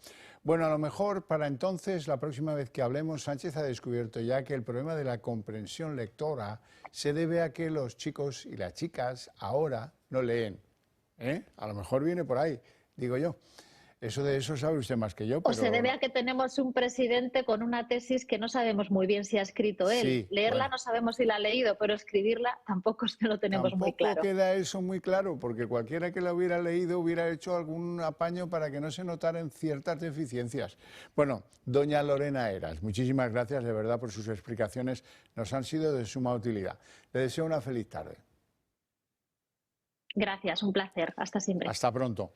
Bueno, a lo mejor para entonces, la próxima vez que hablemos, Sánchez ha descubierto ya que el problema de la comprensión lectora se debe a que los chicos y las chicas ahora no leen. A lo mejor viene por ahí, digo yo. De eso sabe usted más que yo. Pero... O se debe a que tenemos un presidente con una tesis que no sabemos muy bien si ha escrito él. Sí, Leerla bueno. No sabemos si la ha leído, pero escribirla tampoco lo tenemos muy claro. Tampoco queda eso muy claro, porque cualquiera que la hubiera leído hubiera hecho algún apaño para que no se notaran ciertas deficiencias. Bueno, doña Lorena Heras, muchísimas gracias de verdad por sus explicaciones, nos han sido de suma utilidad. Le deseo una feliz tarde. Gracias, un placer. Hasta siempre. Hasta pronto.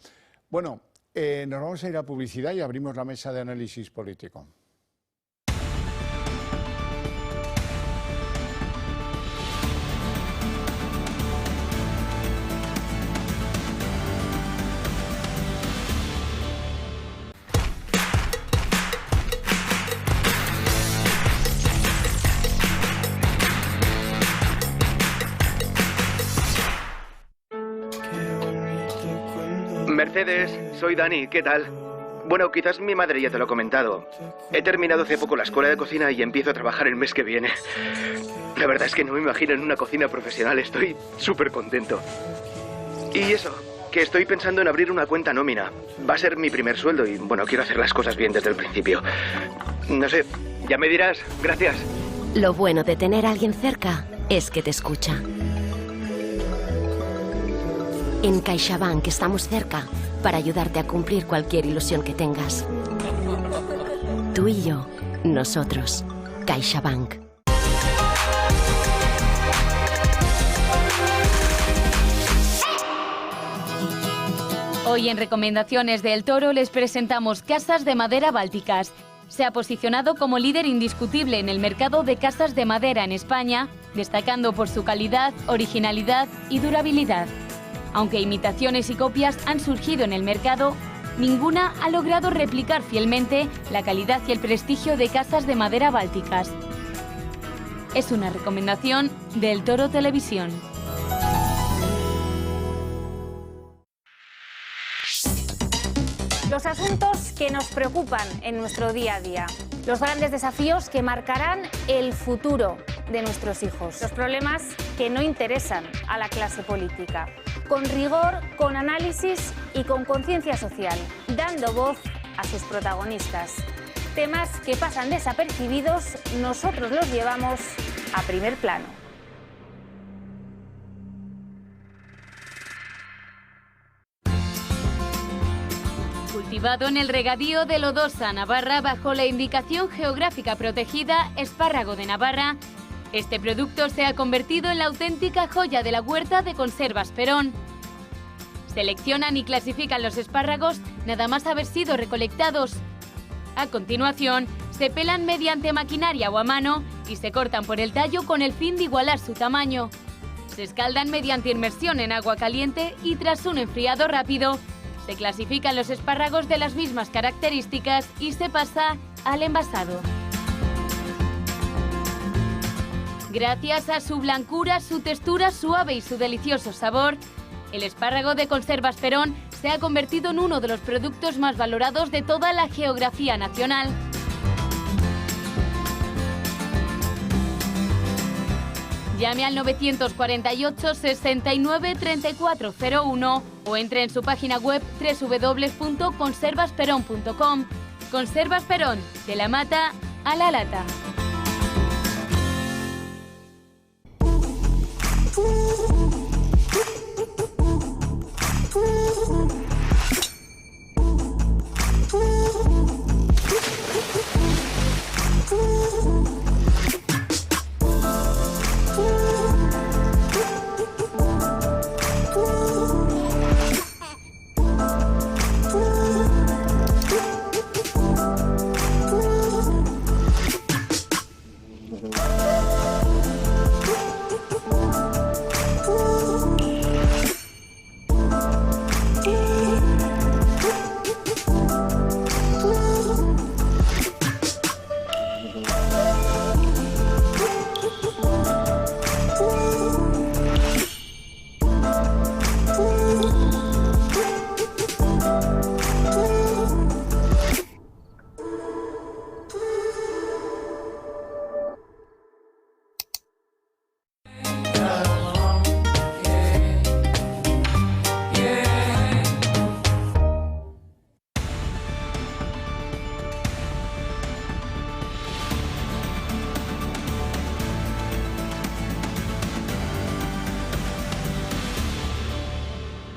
Bueno, nos vamos a ir a publicidad y abrimos la mesa de análisis político. Mercedes, soy Dani, ¿qué tal? Bueno, quizás mi madre ya te lo ha comentado. He terminado hace poco la escuela de cocina y empiezo a trabajar el mes que viene. La verdad es que no me imagino en una cocina profesional, estoy súper contento. Y eso, que estoy pensando en abrir una cuenta nómina. Va a ser mi primer sueldo y, bueno, quiero hacer las cosas bien desde el principio. No sé, ya me dirás, gracias. Lo bueno de tener a alguien cerca es que te escucha. En CaixaBank estamos cerca para ayudarte a cumplir cualquier ilusión que tengas. Tú y yo, nosotros, CaixaBank. Hoy en Recomendaciones del Toro les presentamos Casas de Madera Bálticas. Se ha posicionado como líder indiscutible en el mercado de casas de madera en España, destacando por su calidad, originalidad y durabilidad. Aunque imitaciones y copias han surgido en el mercado, ninguna ha logrado replicar fielmente la calidad y el prestigio de Casas de Madera Bálticas. Es una recomendación del Toro Televisión. Los asuntos que nos preocupan en nuestro día a día, los grandes desafíos que marcarán el futuro de nuestros hijos, los problemas que no interesan a la clase política. Con rigor, con análisis y con conciencia social, dando voz a sus protagonistas. Temas que pasan desapercibidos, nosotros los llevamos a primer plano. Cultivado en el regadío de Lodosa, Navarra, bajo la indicación geográfica protegida Espárrago de Navarra, este producto se ha convertido en la auténtica joya de la huerta de Conservas Perón. Seleccionan y clasifican los espárragos nada más haber sido recolectados. A continuación, se pelan mediante maquinaria o a mano y se cortan por el tallo con el fin de igualar su tamaño. Se escaldan mediante inmersión en agua caliente y tras un enfriado rápido, se clasifican los espárragos de las mismas características y se pasa al envasado. Gracias a su blancura, su textura suave y su delicioso sabor, el espárrago de Conservas Perón se ha convertido en uno de los productos más valorados de toda la geografía nacional. Llame al 948 69 3401 o entre en su página web www.conservasperón.com. Conservas Perón, de la mata a la lata.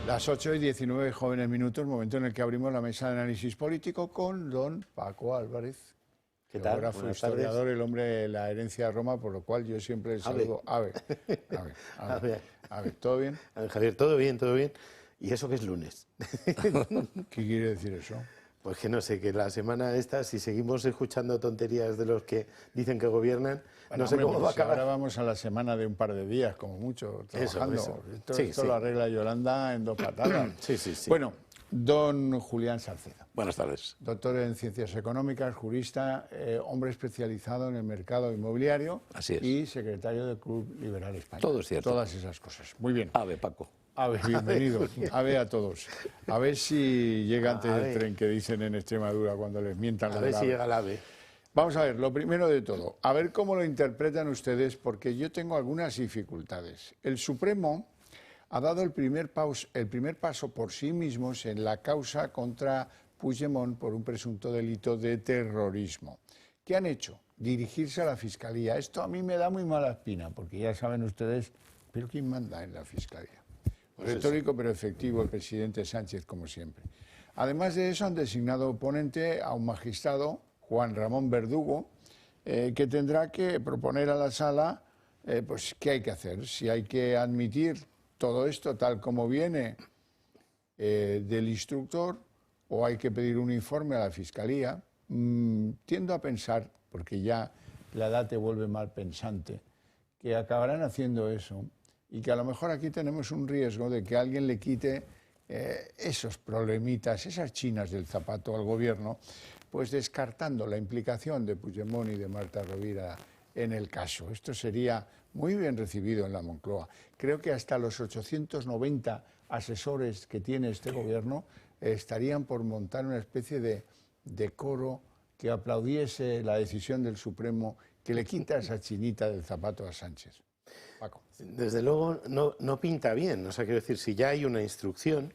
Las 8:19, jóvenes minutos, momento en el que abrimos la mesa de análisis político con don Paco Álvarez. ¿Qué tal? Geógrafo, Buenas historiador, tardes. el hombre de la herencia de Roma, por lo cual yo siempre saludo. Ave. ¿Todo bien? A ver, Javier, todo bien, todo bien. ¿Y eso que es lunes? ¿Qué quiere decir eso? Pues que no sé, que la semana esta, si seguimos escuchando tonterías de los que dicen que gobiernan, Bueno, no sé hombre, cómo pues va a acabar. Ahora vamos a la semana de un par de días, como mucho, trabajando. Eso. Esto, Sí, esto sí. lo arregla Yolanda en 2 patadas. Sí. Bueno, don Julián Salcedo. Buenas tardes. Doctor en Ciencias Económicas, jurista, hombre especializado en el mercado inmobiliario. Así es. Y secretario del Club Liberal Español. Todo es cierto. Todas esas cosas. Muy bien. Ave, Paco. Ave, bienvenido. Ave a todos. A ver si llega antes Ave. del tren que dicen en Extremadura cuando les mientan. A lo ver del si ave. llega el ave. Vamos a ver, lo primero de todo, a ver cómo lo interpretan ustedes, porque yo tengo algunas dificultades. El Supremo ha dado el primer paso por sí mismos en la causa contra Puigdemont por un presunto delito de terrorismo. ¿Qué han hecho? Dirigirse a la Fiscalía. Esto a mí me da muy mala espina, porque ya saben ustedes, ¿pero quién manda en la Fiscalía? Retórico pero efectivo el presidente Sánchez, como siempre. Además de eso, han designado oponente a un magistrado, Juan Ramón Verdugo, que tendrá que proponer a la sala pues, qué hay que hacer, si hay que admitir todo esto tal como viene del instructor o hay que pedir un informe a la Fiscalía. Tiendo a pensar, porque ya la edad te vuelve mal pensante, que acabarán haciendo eso y que a lo mejor aquí tenemos un riesgo de que alguien le quite esos problemitas, esas chinas del zapato al gobierno, pues descartando la implicación de Puigdemont y de Marta Rovira en el caso. Esto sería muy bien recibido en la Moncloa. Creo que hasta los 890 asesores que tiene este gobierno estarían por montar una especie de coro que aplaudiese la decisión del Supremo que le quita esa chinita del zapato a Sánchez. Paco. Desde luego no pinta bien. O sea, quiero decir, si ya hay una instrucción,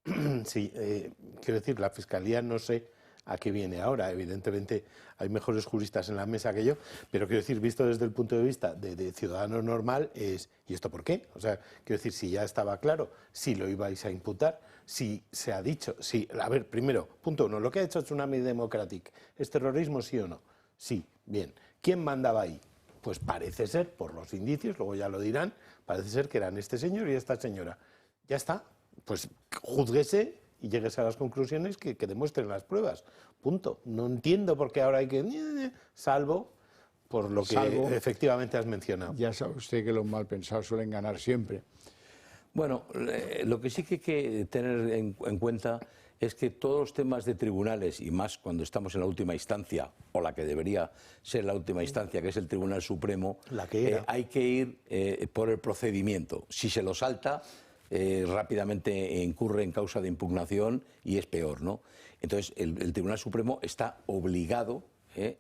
quiero decir, la Fiscalía no sé a qué viene ahora. Evidentemente hay mejores juristas en la mesa que yo, pero quiero decir, visto desde el punto de vista de ciudadano normal, es ¿y esto por qué? O sea, quiero decir, si ya estaba claro, si lo ibais a imputar, si se ha dicho, si, a ver, primero, punto 1, lo que ha hecho Tsunami Democratic, ¿es terrorismo sí o no? Sí, bien. ¿Quién mandaba ahí? Pues parece ser, por los indicios, luego ya lo dirán, parece ser que eran este señor y esta señora. Ya está, pues júzguese y llegues a las conclusiones que demuestren las pruebas. Punto. No entiendo por qué ahora hay que... Salvo por lo que efectivamente has mencionado. Ya sabe usted que los mal pensados suelen ganar siempre. Bueno, lo que sí que hay que tener en cuenta es que todos los temas de tribunales, y más cuando estamos en la última instancia, o la que debería ser la última instancia, que es el Tribunal Supremo, hay que ir por el procedimiento. Si se lo salta, rápidamente incurre en causa de impugnación y es peor, ¿no? Entonces, el Tribunal Supremo está obligado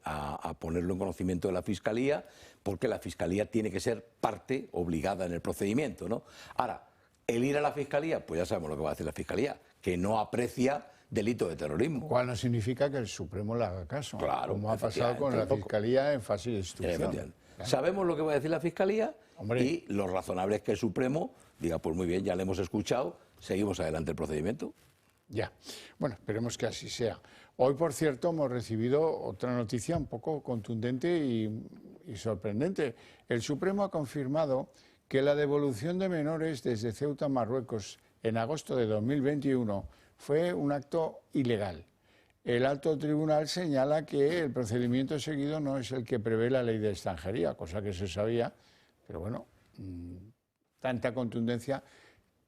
a ponerlo en conocimiento de la Fiscalía, porque la Fiscalía tiene que ser parte obligada en el procedimiento, ¿no? Ahora, el ir a la Fiscalía, pues ya sabemos lo que va a hacer la Fiscalía, que no aprecia delito de terrorismo. Cual no significa que el Supremo le haga caso, claro, como ha pasado con la Fiscalía en fase de instrucción. Claro. Sabemos lo que va a decir la Fiscalía. Hombre. Y lo razonable es que el Supremo diga, pues muy bien, ya le hemos escuchado, seguimos adelante el procedimiento. Ya. Bueno, esperemos que así sea. Hoy, por cierto, hemos recibido otra noticia un poco contundente y sorprendente. El Supremo ha confirmado que la devolución de menores desde Ceuta a Marruecos en agosto de 2021 fue un acto ilegal. El alto tribunal señala que el procedimiento seguido no es el que prevé la ley de extranjería, cosa que se sabía, pero bueno, tanta contundencia,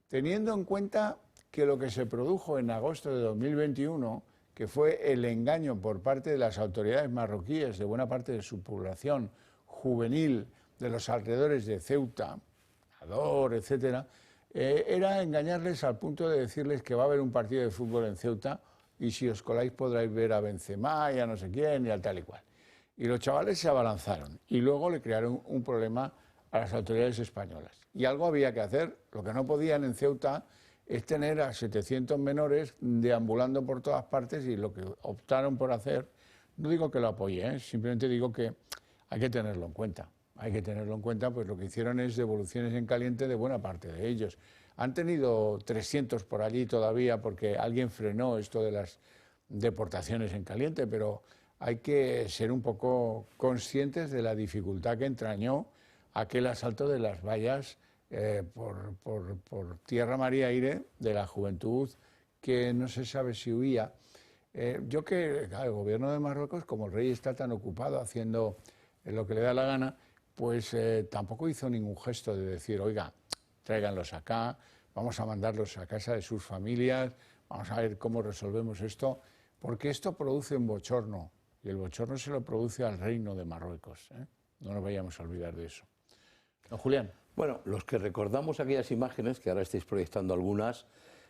teniendo en cuenta que lo que se produjo en agosto de 2021, que fue el engaño por parte de las autoridades marroquíes de buena parte de su población juvenil de los alrededores de Ceuta, Ador, etcétera, era engañarles al punto de decirles que va a haber un partido de fútbol en Ceuta y si os coláis podréis ver a Benzema y a no sé quién y al tal y cual. Y los chavales se abalanzaron y luego le crearon un problema a las autoridades españolas. Y algo había que hacer. Lo que no podían en Ceuta es tener a 700 menores deambulando por todas partes y lo que optaron por hacer, no digo que lo apoye, simplemente digo que hay que tenerlo en cuenta. Hay que tenerlo en cuenta, pues lo que hicieron es devoluciones en caliente de buena parte de ellos. Han tenido 300 por allí todavía porque alguien frenó esto de las deportaciones en caliente, pero hay que ser un poco conscientes de la dificultad que entrañó aquel asalto de las vallas por tierra, mar y aire de la juventud que no se sabe si huía. Yo que el gobierno de Marruecos, como el rey está tan ocupado haciendo lo que le da la gana, pues tampoco hizo ningún gesto de decir, oiga, tráiganlos acá, vamos a mandarlos a casa de sus familias, vamos a ver cómo resolvemos esto, porque esto produce un bochorno, y el bochorno se lo produce al reino de Marruecos, ¿eh? No nos vayamos a olvidar de eso. Don Julián. Bueno, los que recordamos aquellas imágenes, que ahora estáis proyectando algunas,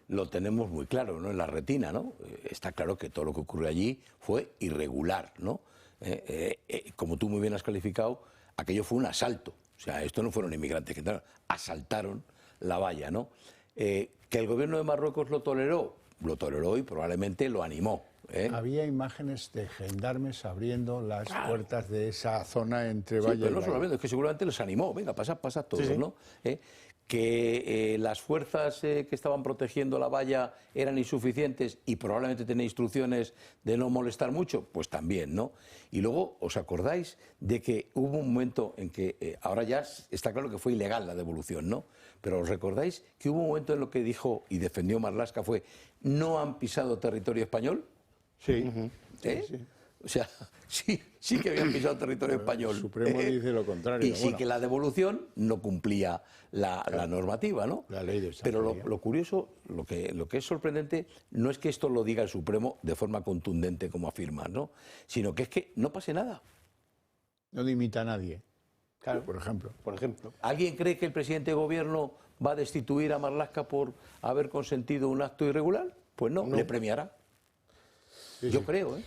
lo tenemos muy claro, ¿no? En la retina, ¿no? Está claro que todo lo que ocurrió allí fue irregular, ¿no? Como tú muy bien has calificado, aquello fue un asalto. O sea, esto no fueron inmigrantes que entraron, asaltaron la valla, ¿no? Que el gobierno de Marruecos lo toleró y probablemente lo animó. Había imágenes de gendarmes abriendo las puertas de esa zona entre valla y pero no valla. solamente, es que seguramente les animó, venga, pasad todos, Sí, sí. ¿no? Que las fuerzas que estaban protegiendo la valla eran insuficientes y probablemente tenéis instrucciones de no molestar mucho, pues también, ¿no? Y luego, ¿os acordáis de que hubo un momento en que, ahora ya está claro que fue ilegal la devolución, ¿no? Pero ¿os recordáis que hubo un momento en lo que dijo y defendió Marlaska fue, no han pisado territorio español? Sí. Sí. O sea, sí que habían pisado territorio español. El Supremo dice lo contrario. Y sí que la devolución no cumplía la normativa, ¿no? La ley de Pero lo curioso, lo que es sorprendente, no es que esto lo diga el Supremo de forma contundente como afirman, ¿no? Sino que es que no pase nada. No dimita a nadie. Claro. Por ejemplo. ¿Alguien cree que el presidente de gobierno va a destituir a Marlaska por haber consentido un acto irregular? Pues no. Le premiará. Yo creo, ¿eh?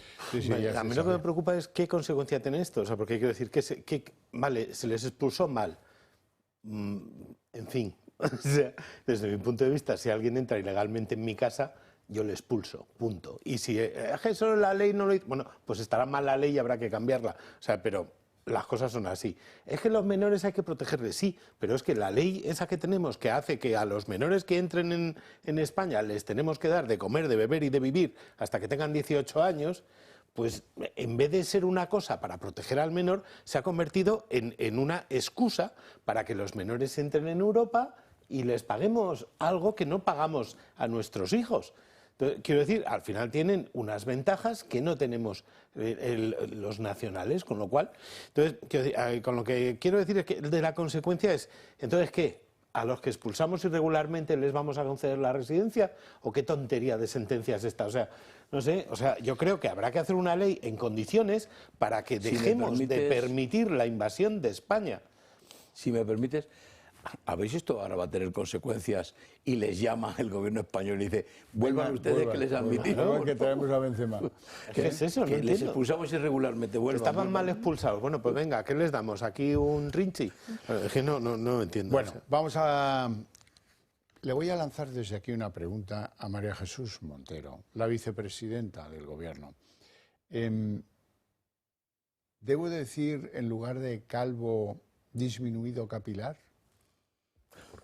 A mí lo que me preocupa es qué consecuencia tiene esto. O sea, porque quiero decir que vale, se les expulsó mal. En fin, o sea, desde mi punto de vista, si alguien entra ilegalmente en mi casa, yo le expulso, punto. Y si eso la ley no lo hizo, bueno, pues estará mal la ley y habrá que cambiarla. O sea, pero las cosas son así. Es que los menores hay que protegerles, sí, pero es que la ley esa que tenemos que hace que a los menores que entren en España les tenemos que dar de comer, de beber y de vivir hasta que tengan 18 años, pues en vez de ser una cosa para proteger al menor, se ha convertido en una excusa para que los menores entren en Europa y les paguemos algo que no pagamos a nuestros hijos. Entonces, quiero decir, al final tienen unas ventajas que no tenemos los nacionales, con lo cual, entonces, con lo que quiero decir es que de la consecuencia es, entonces, ¿qué? ¿A los que expulsamos irregularmente les vamos a conceder la residencia? ¿O qué tontería de sentencia es esta? O sea, no sé, o sea, yo creo que habrá que hacer una ley en condiciones para que dejemos de permitir la invasión de España. Si me permites, ¿habéis esto ahora va a tener consecuencias y les llama el gobierno español y dice, vuelvan ustedes que les admitimos? Que traemos a Benzema. ¿Qué es eso? Que les expulsamos irregularmente, vuelvan. Estaban mal expulsados. Bueno, pues venga, ¿qué les damos? ¿Aquí un rinchi? Es que no entiendo. Bueno, vamos a... Le voy a lanzar desde aquí una pregunta a María Jesús Montero, la vicepresidenta del Gobierno. ¿Debo decir, en lugar de calvo, disminuido capilar?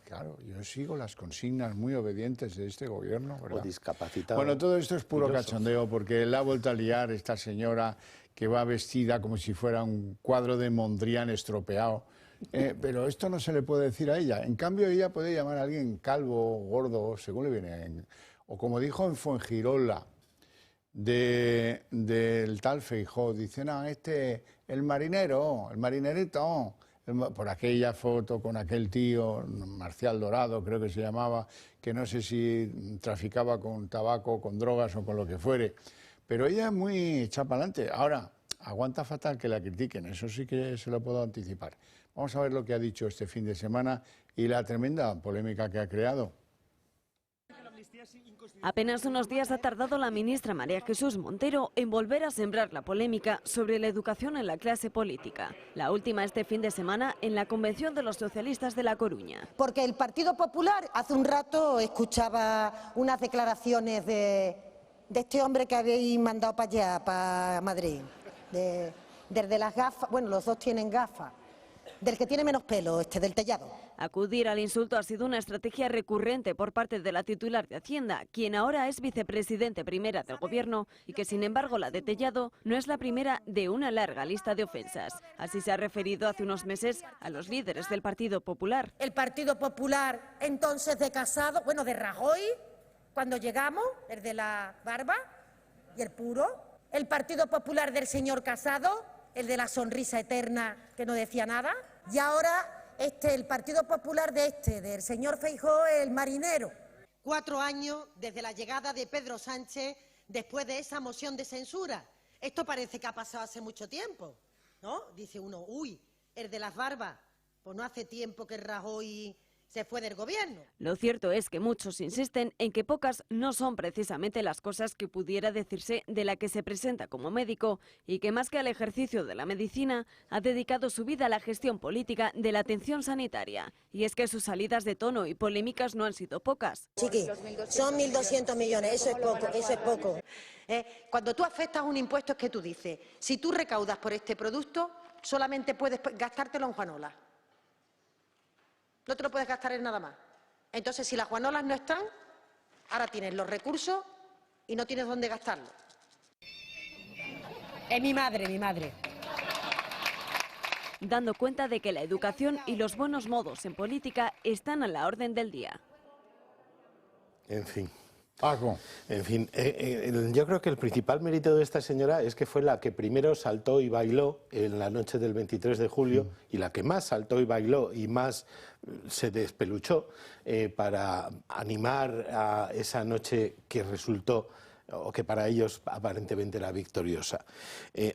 Claro, yo sigo las consignas muy obedientes de este gobierno, ¿verdad? O discapacitado. Bueno, todo esto es puro Filoso. cachondeo, porque la ha vuelto a liar esta señora que va vestida como si fuera un cuadro de Mondrian estropeado. Pero esto no se le puede decir a ella. En cambio, ella puede llamar a alguien calvo, gordo, según le viene. O como dijo en Fuengirola, del tal Feijóo, dice, no, el marinerito, por aquella foto con aquel tío, Marcial Dorado, creo que se llamaba, que no sé si traficaba con tabaco, con drogas o con lo que fuere. Pero ella es muy echada para adelante. Ahora, aguanta fatal que la critiquen, eso sí que se lo puedo anticipar. Vamos a ver lo que ha dicho este fin de semana y la tremenda polémica que ha creado. Apenas unos días ha tardado la ministra María Jesús Montero en volver a sembrar la polémica sobre la educación en la clase política. La última este fin de semana en la Convención de los Socialistas de La Coruña. Porque el Partido Popular, hace un rato escuchaba unas declaraciones de este hombre que habéis mandado para allá, para Madrid. Desde las gafas, bueno, los dos tienen gafas. Del que tiene menos pelo, del Tellado. Acudir al insulto ha sido una estrategia recurrente por parte de la titular de Hacienda, quien ahora es vicepresidente primera del Gobierno y que, sin embargo, la de Tellado no es la primera de una larga lista de ofensas. Así se ha referido hace unos meses a los líderes del Partido Popular. El Partido Popular, entonces de Casado, bueno, de Rajoy, cuando llegamos, el de la barba y el puro. El Partido Popular del señor Casado, el de la sonrisa eterna que no decía nada. Y ahora el Partido Popular del señor Feijóo, el marinero. 4 años desde la llegada de Pedro Sánchez, después de esa moción de censura. Esto parece que ha pasado hace mucho tiempo, ¿no? Dice uno, uy, el de las barbas, pues no hace tiempo que Rajoy se fue del Gobierno. Lo cierto es que muchos insisten en que pocas no son precisamente las cosas que pudiera decirse de la que se presenta como médico y que, más que al ejercicio de la medicina, ha dedicado su vida a la gestión política de la atención sanitaria. Y es que sus salidas de tono y polémicas no han sido pocas. Chiqui, son 1.200 millones, eso es poco, eso es poco. Cuando tú afectas un impuesto es que tú dices, si tú recaudas por este producto, solamente puedes gastártelo en Juanola. No te lo puedes gastar en nada más. Entonces, si las Juanolas no están, ahora tienes los recursos y no tienes dónde gastarlos. Es mi madre. Dando cuenta de que la educación y los buenos modos en política están a la orden del día. En fin. Paco. En fin, yo creo que el principal mérito de esta señora es que fue la que primero saltó y bailó en la noche del 23 de julio y la que más saltó y bailó y más se despeluchó para animar a esa noche que resultó, o que para ellos aparentemente era victoriosa.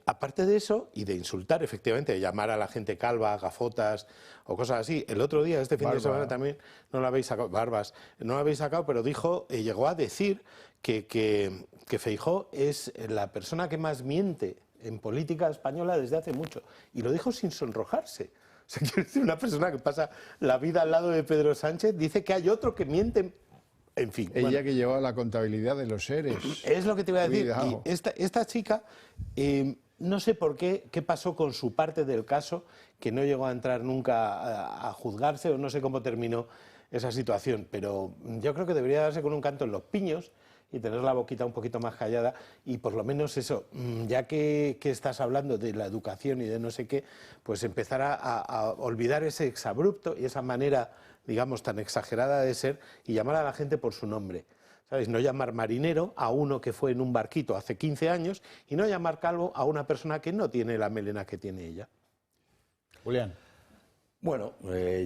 Aparte de eso, y de insultar, efectivamente, de llamar a la gente calva, gafotas o cosas así, el otro día, este fin de semana también, no lo habéis sacado, barbas, no lo habéis sacado, pero dijo, llegó a decir que Feijóo es la persona que más miente en política española desde hace mucho. Y lo dijo sin sonrojarse. O sea, quiero decir, una persona que pasa la vida al lado de Pedro Sánchez dice que hay otro que miente. En fin. Ella bueno, que llevaba la contabilidad de los seres. Es lo que te iba a decir. Cuidado. Y esta chica, no sé por qué pasó con su parte del caso, que no llegó a entrar nunca a juzgarse, o no sé cómo terminó esa situación, pero yo creo que debería darse con un canto en los piños y tener la boquita un poquito más callada y por lo menos eso, ya que estás hablando de la educación y de no sé qué, pues empezar a olvidar ese exabrupto y esa manera, digamos, tan exagerada de ser y llamar a la gente por su nombre. ¿Sabes? No llamar marinero a uno que fue en un barquito hace 15 años y no llamar calvo a una persona que no tiene la melena que tiene ella. Julián. Bueno,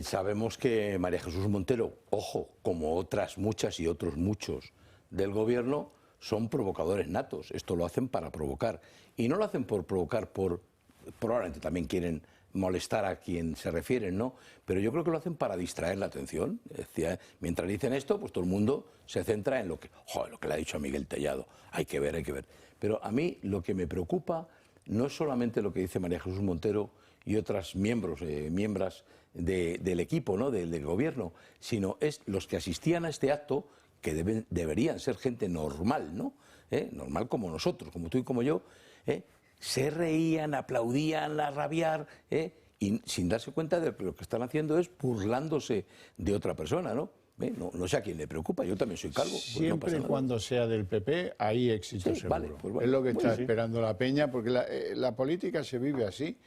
sabemos que María Jesús Montero, ojo, como otras muchas y otros muchos del Gobierno, son provocadores natos. Esto lo hacen para provocar. Y no lo hacen por provocar, probablemente también quieren molestar a quien se refieren, ¿no? Pero yo creo que lo hacen para distraer la atención. Decía, mientras dicen esto, pues todo el mundo se centra en lo que le ha dicho a Miguel Tellado. Hay que ver. Pero a mí lo que me preocupa no es solamente lo que dice María Jesús Montero y otras miembros del equipo, ¿no? del Gobierno, sino es los que asistían a este acto, que deberían ser gente normal, ¿no? Normal como nosotros, como tú y como yo, se reían, aplaudían, a rabiar, y sin darse cuenta de que lo que están haciendo es burlándose de otra persona, ¿no? No sé a quién le preocupa, yo también soy calvo. Siempre pues no cuando sea del PP, hay éxito sí, seguro. Vale, es lo que está esperando la Peña, porque la política se vive así,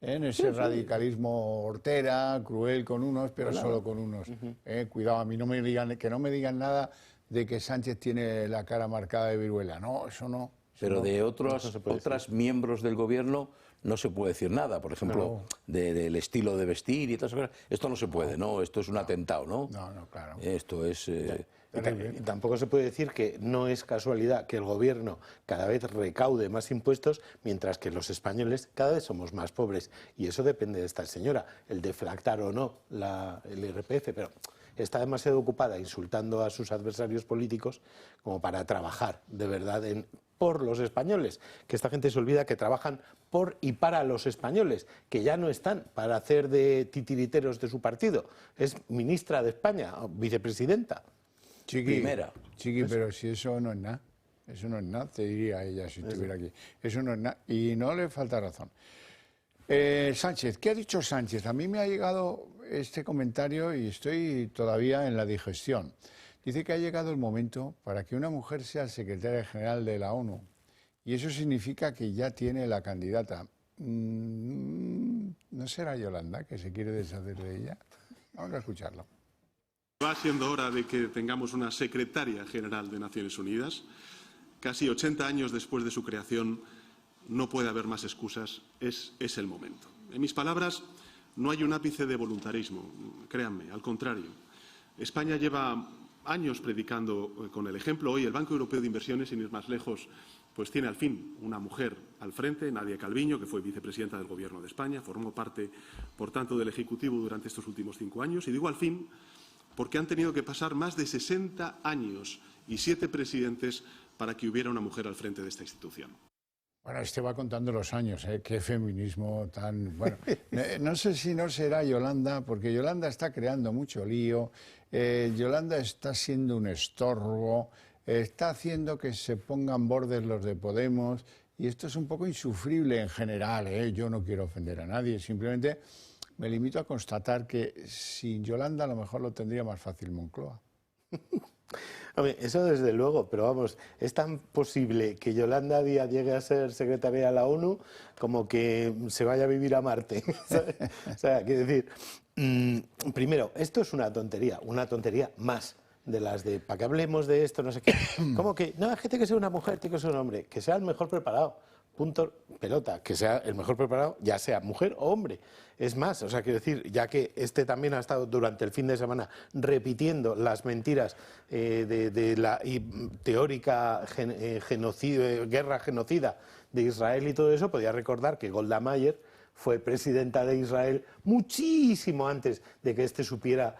en ese radicalismo hortera, cruel con unos, pero solo con unos. Cuidado, a mí que no me digan nada de que Sánchez tiene la cara marcada de viruela. No, eso no. Pero de otras miembros del Gobierno no se puede decir nada. Por ejemplo, del estilo de vestir y todas esas cosas. Esto no se puede, ¿no? Esto es un atentado, ¿no? No, claro. Esto es... Y tampoco se puede decir que no es casualidad que el Gobierno cada vez recaude más impuestos, mientras que los españoles cada vez somos más pobres. Y eso depende de esta señora, el deflactar o no el IRPF, pero está demasiado ocupada insultando a sus adversarios políticos como para trabajar de verdad por los españoles, que esta gente se olvida que trabajan por y para los españoles, que ya no están para hacer de titiriteros de su partido. Es ministra de España, vicepresidenta. Primera. Chiqui, pero si eso no es nada, eso no es nada, te diría ella si estuviera aquí. Eso no es nada, y no le falta razón. Sánchez, ¿qué ha dicho Sánchez? A mí me ha llegado este comentario y estoy todavía en la digestión. Dice que ha llegado el momento para que una mujer sea secretaria general de la ONU. Y eso significa que ya tiene la candidata. ¿No será Yolanda que se quiere deshacer de ella? Vamos a escucharlo. Va siendo hora de que tengamos una secretaria general de Naciones Unidas. Casi 80 años después de su creación, no puede haber más excusas. Es el momento. En mis palabras, no hay un ápice de voluntarismo. Créanme, al contrario. España lleva años predicando con el ejemplo. Hoy el Banco Europeo de Inversiones, sin ir más lejos, pues tiene al fin una mujer al frente, Nadia Calviño, que fue vicepresidenta del Gobierno de España, formó parte, por tanto, del Ejecutivo durante estos últimos 5 años. Y digo al fin porque han tenido que pasar más de 60 años y 7 presidentes para que hubiera una mujer al frente de esta institución. Bueno, va contando los años, ¿eh? Qué feminismo tan... Bueno, no sé si no será Yolanda, porque Yolanda está creando mucho lío, Yolanda está siendo un estorbo, está haciendo que se pongan bordes los de Podemos, y esto es un poco insufrible en general, ¿eh? Yo no quiero ofender a nadie, simplemente me limito a constatar que sin Yolanda a lo mejor lo tendría más fácil Moncloa. Hombre, eso desde luego, pero vamos, es tan posible que Yolanda Díaz llegue a ser secretaria de la ONU como que se vaya a vivir a Marte. O sea, quiero decir, primero, esto es una tontería más de las de, para que hablemos de esto, no sé qué. Como que, no, es que tiene que ser una mujer, tiene que ser un hombre, que sea el mejor preparado. Punto, pelota, que sea el mejor preparado, ya sea mujer o hombre. Es más, o sea, quiero decir, ya que este también ha estado durante el fin de semana repitiendo las mentiras de la teórica guerra genocida de Israel y todo eso, podía recordar que Golda Meir fue presidenta de Israel muchísimo antes de que éste supiera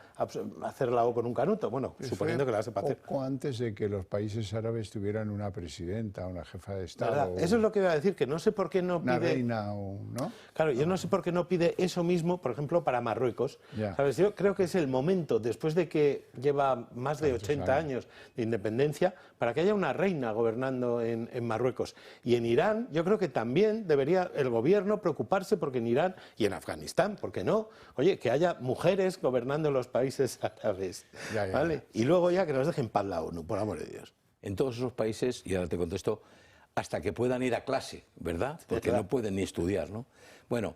hacer la O con un canuto. Bueno, suponiendo que la sepa hacer. Poco antes de que los países árabes tuvieran una presidenta, una jefa de Estado. Eso es lo que iba a decir, que no sé por qué no pide... Una reina, ¿no? Claro, yo no sé por qué no pide eso mismo, por ejemplo, para Marruecos. ¿Sabes? Yo creo que es el momento, después de que lleva más de 80 años de independencia, para que haya una reina gobernando en Marruecos. Y en Irán, yo creo que también debería el gobierno preocuparse porque en Irán y en Afganistán, ¿por qué no? Oye, que haya mujeres gobernando los países árabes, ¿vale? Y luego ya que nos dejen en paz la ONU, por amor de Dios. En todos esos países, y ahora te contesto, hasta que puedan ir a clase, ¿verdad? Porque no pueden ni estudiar, ¿no? Bueno,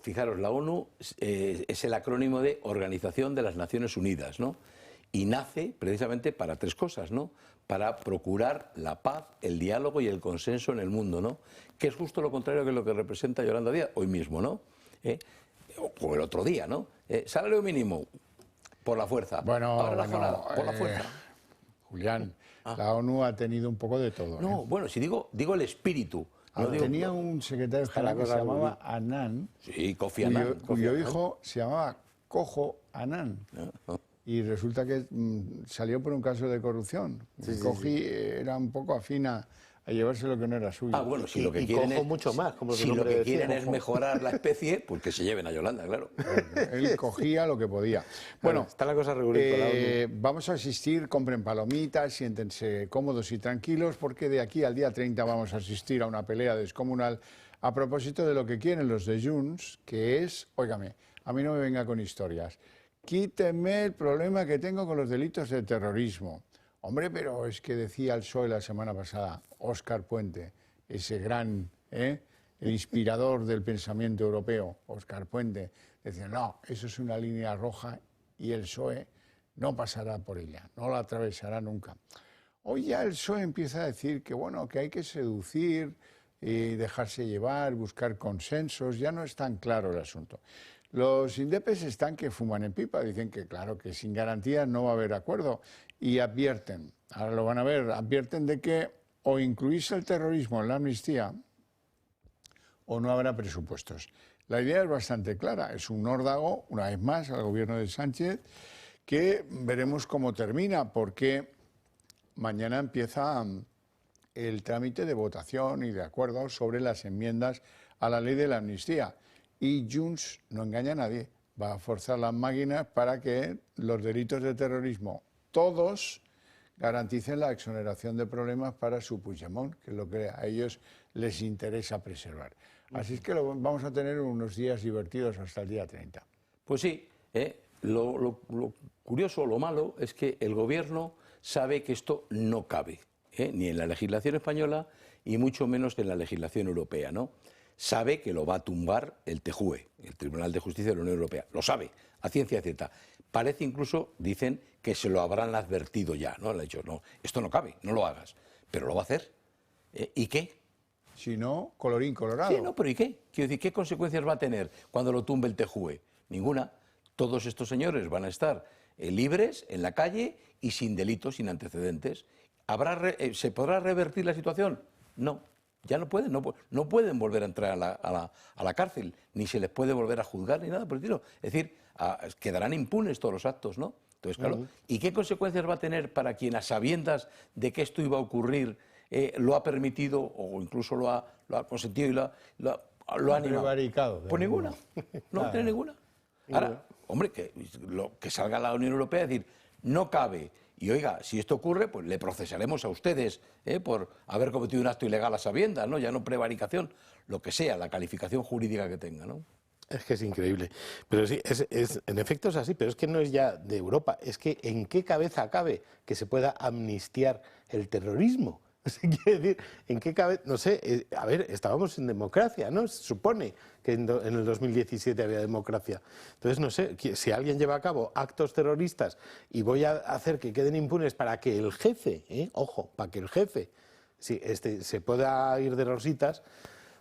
fijaros, la ONU es el acrónimo de Organización de las Naciones Unidas, ¿no? Y nace precisamente para 3 cosas, ¿no? Para procurar la paz, el diálogo y el consenso en el mundo, ¿no? Que es justo lo contrario que lo que representa Yolanda Díaz hoy mismo, ¿no? O el otro día, ¿no? Salario mínimo, por la fuerza. Bueno, ahora la jornada, por la fuerza. Julián, la ONU ha tenido un poco de todo. No, bueno, si digo el espíritu. No digo, tenía un secretario general que se llamaba Annan. Sí, Kofi Annan. Cuyo hijo se llamaba Kojo Annan. Y resulta que salió por un caso de corrupción. Kofi era un poco afín a llevarse lo que no era suyo. Bueno, si lo que quieren es mucho más, como si lo que quieren es mejorar la especie, pues que se lleven a Yolanda, claro. Él cogía lo que podía. Bueno, está la cosa regulita. Vamos a asistir, compren palomitas, siéntense cómodos y tranquilos, porque de aquí al día 30 vamos a asistir a una pelea descomunal a propósito de lo que quieren los de Junts, que es, óigame, a mí no me venga con historias, quíteme el problema que tengo con los delitos de terrorismo. Hombre, pero es que decía el PSOE la semana pasada, Óscar Puente, ese gran, el inspirador del pensamiento europeo, Óscar Puente, decía, no, eso es una línea roja y el PSOE no pasará por ella, no la atravesará nunca. Hoy ya el PSOE empieza a decir que, bueno, que hay que seducir y dejarse llevar, buscar consensos, ya no es tan claro el asunto. Los indepes están que fuman en pipa, dicen que claro, que sin garantías no va a haber acuerdo y advierten, ahora lo van a ver, advierten de que o incluís el terrorismo en la amnistía o no habrá presupuestos. La idea es bastante clara, es un órdago, una vez más, al gobierno de Sánchez, que veremos cómo termina, porque mañana empieza el trámite de votación y de acuerdo sobre las enmiendas a la ley de la amnistía. Y Junts no engaña a nadie, va a forzar las máquinas para que los delitos de terrorismo, todos, garanticen la exoneración de problemas para su Puigdemont, que es lo que a ellos les interesa preservar. Así es que vamos a tener unos días divertidos hasta el día 30. Pues sí, lo curioso, lo malo, es que el Gobierno sabe que esto no cabe, ni en la legislación española y mucho menos en la legislación europea, ¿no? Sabe que lo va a tumbar el TJUE, el Tribunal de Justicia de la Unión Europea. Lo sabe, a ciencia cierta. Parece incluso, dicen, que se lo habrán advertido ya, ¿no? Le han dicho, no, esto no cabe, no lo hagas. Pero lo va a hacer. ¿Y qué? Si no, colorín colorado. Sí, no, pero ¿y qué? Quiero decir, ¿qué consecuencias va a tener cuando lo tumbe el TJUE? Ninguna. Todos estos señores van a estar libres en la calle y sin delitos, sin antecedentes. ¿Se podrá revertir la situación? No, ya no pueden, no pueden volver a entrar a la cárcel, ni se les puede volver a juzgar ni nada por el estilo. Es decir, quedarán impunes todos los actos, ¿no? Entonces, claro, ¿y qué consecuencias va a tener para quien a sabiendas de que esto iba a ocurrir lo ha permitido o incluso lo ha consentido y lo ha animado? Prevaricado. Pues ninguna, no tiene ninguna. Ahora, hombre, que salga la Unión Europea a decir, no cabe. Y oiga, si esto ocurre, pues le procesaremos a ustedes por haber cometido un acto ilegal a sabiendas, ¿no? Ya no prevaricación, lo que sea, la calificación jurídica que tenga, ¿no? Es que es increíble. Pero sí, en efecto es así, pero es que no es ya de Europa. Es que ¿en qué cabeza cabe que se pueda amnistiar el terrorismo? Quiere decir, ¿en qué cabe? No sé, a ver, estábamos en democracia, ¿no? Se supone que en el 2017 había democracia. Entonces, no sé, si alguien lleva a cabo actos terroristas y voy a hacer que queden impunes para que el jefe, ojo, para que el jefe se pueda ir de rositas,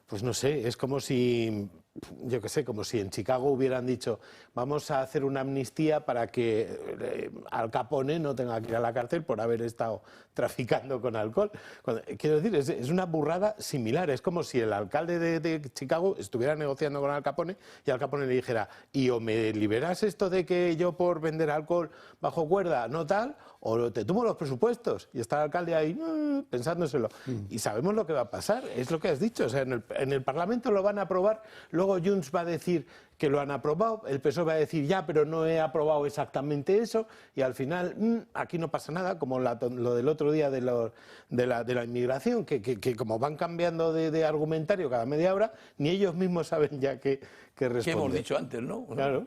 pues no sé, es como si, yo qué sé, como si en Chicago hubieran dicho, vamos a hacer una amnistía para que Al Capone no tenga que ir a la cárcel por haber estado traficando con alcohol. Quiero decir, es una burrada similar. Es como si el alcalde de Chicago estuviera negociando con Al Capone y Al Capone le dijera, y o me liberas esto de que yo por vender alcohol bajo cuerda, no tal, o te tumbo los presupuestos. Y está el alcalde ahí pensándoselo. Y sabemos lo que va a pasar, es lo que has dicho. O sea, en el Parlamento lo van a aprobar, luego Junts va a decir que lo han aprobado, el PSOE va a decir ya, pero no he aprobado exactamente eso, y al final aquí no pasa nada, como lo del otro día de la inmigración, que como van cambiando de argumentario cada media hora, ni ellos mismos saben ya qué responder. Que hemos dicho antes, ¿no? Claro.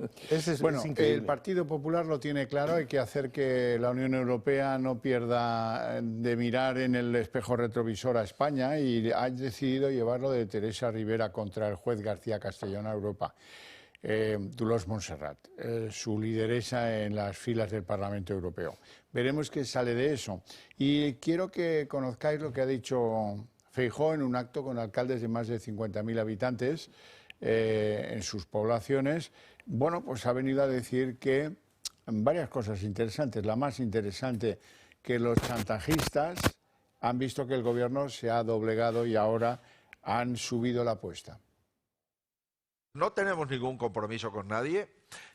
Bueno, el Partido Popular lo tiene claro, hay que hacer que la Unión Europea no pierda de mirar en el espejo retrovisor a España y ha decidido llevarlo de Teresa Rivera contra el juez García Castellón a Europa. Dolors Montserrat, su lideresa en las filas del Parlamento Europeo. Veremos qué sale de eso. Y quiero que conozcáis lo que ha dicho Feijóo en un acto con alcaldes de más de 50.000 habitantes en sus poblaciones. Bueno, pues ha venido a decir que varias cosas interesantes. La más interesante, que los chantajistas han visto que el gobierno se ha doblegado y ahora han subido la apuesta. No tenemos ningún compromiso con nadie,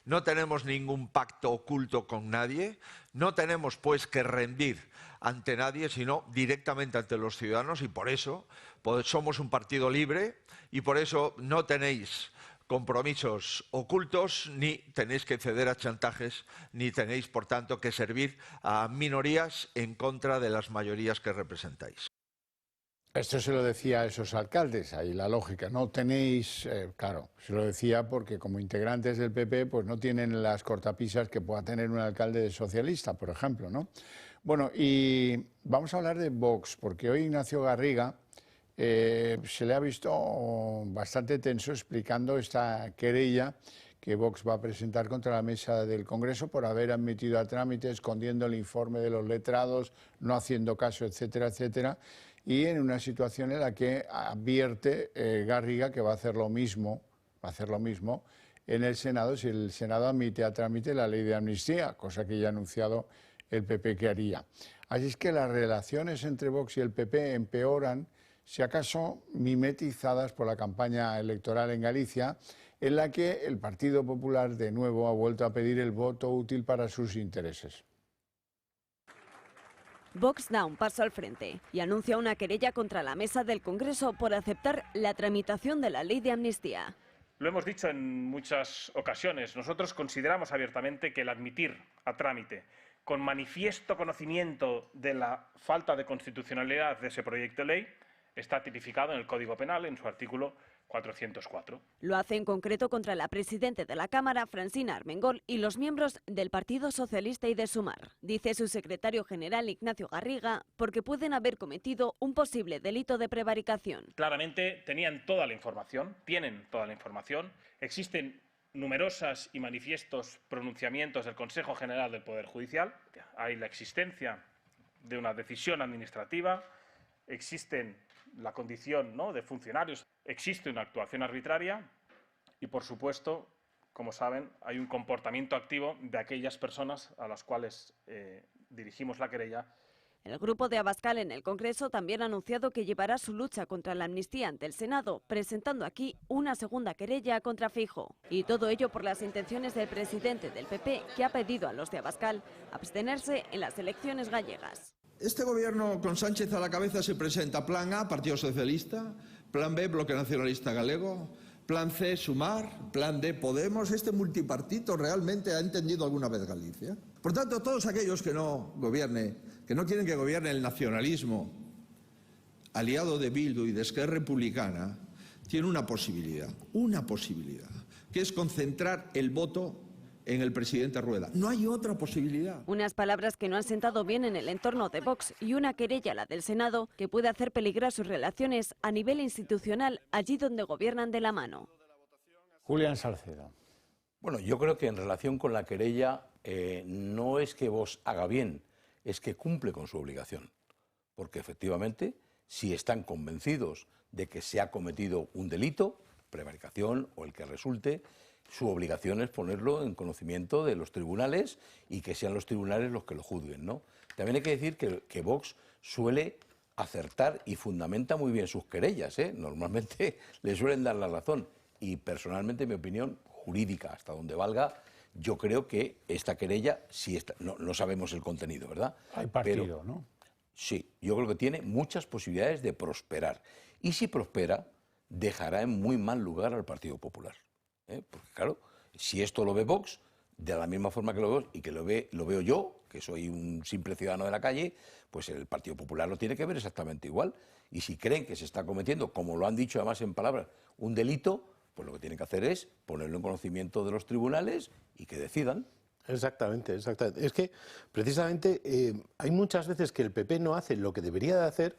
no tenemos ningún pacto oculto con nadie, no tenemos pues que rendir ante nadie, sino directamente ante los ciudadanos, y por eso somos un partido libre y por eso no tenéis compromisos ocultos, ni tenéis que ceder a chantajes, ni tenéis, por tanto, que servir a minorías en contra de las mayorías que representáis. Esto se lo decía a esos alcaldes, ahí la lógica. No tenéis, claro, se lo decía porque como integrantes del PP pues no tienen las cortapisas que pueda tener un alcalde socialista, por ejemplo, ¿no? Bueno, y vamos a hablar de Vox, porque hoy Ignacio Garriga se le ha visto bastante tenso explicando esta querella que Vox va a presentar contra la mesa del Congreso por haber admitido a trámite, escondiendo el informe de los letrados, no haciendo caso, etcétera, etcétera. Y en una situación en la que advierte Garriga que va a hacer lo mismo en el Senado si el Senado admite a trámite la ley de amnistía, cosa que ya ha anunciado el PP que haría. Así es que las relaciones entre Vox y el PP empeoran, si acaso mimetizadas por la campaña electoral en Galicia, en la que el Partido Popular de nuevo ha vuelto a pedir el voto útil para sus intereses. Vox da un paso al frente y anuncia una querella contra la mesa del Congreso por aceptar la tramitación de la ley de amnistía. Lo hemos dicho en muchas ocasiones, nosotros consideramos abiertamente que el admitir a trámite con manifiesto conocimiento de la falta de constitucionalidad de ese proyecto de ley está tipificado en el Código Penal, en su artículo 404. Lo hace en concreto contra la presidenta de la Cámara, Francina Armengol, y los miembros del Partido Socialista y de Sumar. Dice su secretario general, Ignacio Garriga, porque pueden haber cometido un posible delito de prevaricación. Claramente tenían toda la información, tienen toda la información. Existen numerosas y manifiestos pronunciamientos del Consejo General del Poder Judicial. Hay la existencia de una decisión administrativa, existen la condición, ¿no?, de funcionarios, existe una actuación arbitraria y, por supuesto, como saben, hay un comportamiento activo de aquellas personas a las cuales dirigimos la querella. El grupo de Abascal en el Congreso también ha anunciado que llevará su lucha contra la amnistía ante el Senado, presentando aquí una segunda querella contra Feijóo. Y todo ello por las intenciones del presidente del PP, que ha pedido a los de Abascal abstenerse en las elecciones gallegas. Este gobierno con Sánchez a la cabeza se presenta plan A, Partido Socialista, plan B, Bloque Nacionalista Galego, plan C, Sumar, plan D, Podemos. ¿Este multipartito realmente ha entendido alguna vez Galicia? Por tanto, todos aquellos que no quieren que gobierne el nacionalismo aliado de Bildu y de Esquerra Republicana, tienen una posibilidad, que es concentrar el voto en el presidente Rueda. No hay otra posibilidad. Unas palabras que no han sentado bien en el entorno de Vox y una querella, la del Senado, que puede hacer peligrar sus relaciones a nivel institucional allí donde gobiernan de la mano. Julián Salcedo. Bueno, yo creo que en relación con la querella no es que Vox haga bien, es que cumple con su obligación. Porque efectivamente, si están convencidos de que se ha cometido un delito, prevaricación o el que resulte, su obligación es ponerlo en conocimiento de los tribunales y que sean los tribunales los que lo juzguen, ¿no? También hay que decir que Vox suele acertar y fundamenta muy bien sus querellas, ¿eh? Normalmente le suelen dar la razón. Y personalmente, mi opinión jurídica, hasta donde valga, yo creo que esta querella, no sabemos el contenido, ¿verdad? Hay partido, ¿no? Sí, yo creo que tiene muchas posibilidades de prosperar. Y si prospera, dejará en muy mal lugar al Partido Popular. Porque claro, si esto lo ve Vox, de la misma forma que lo veo y que lo veo yo, que soy un simple ciudadano de la calle, pues el Partido Popular lo tiene que ver exactamente igual. Y si creen que se está cometiendo, como lo han dicho además en palabras, un delito, pues lo que tienen que hacer es ponerlo en conocimiento de los tribunales y que decidan. Exactamente. Es que precisamente hay muchas veces que el PP no hace lo que debería de hacer.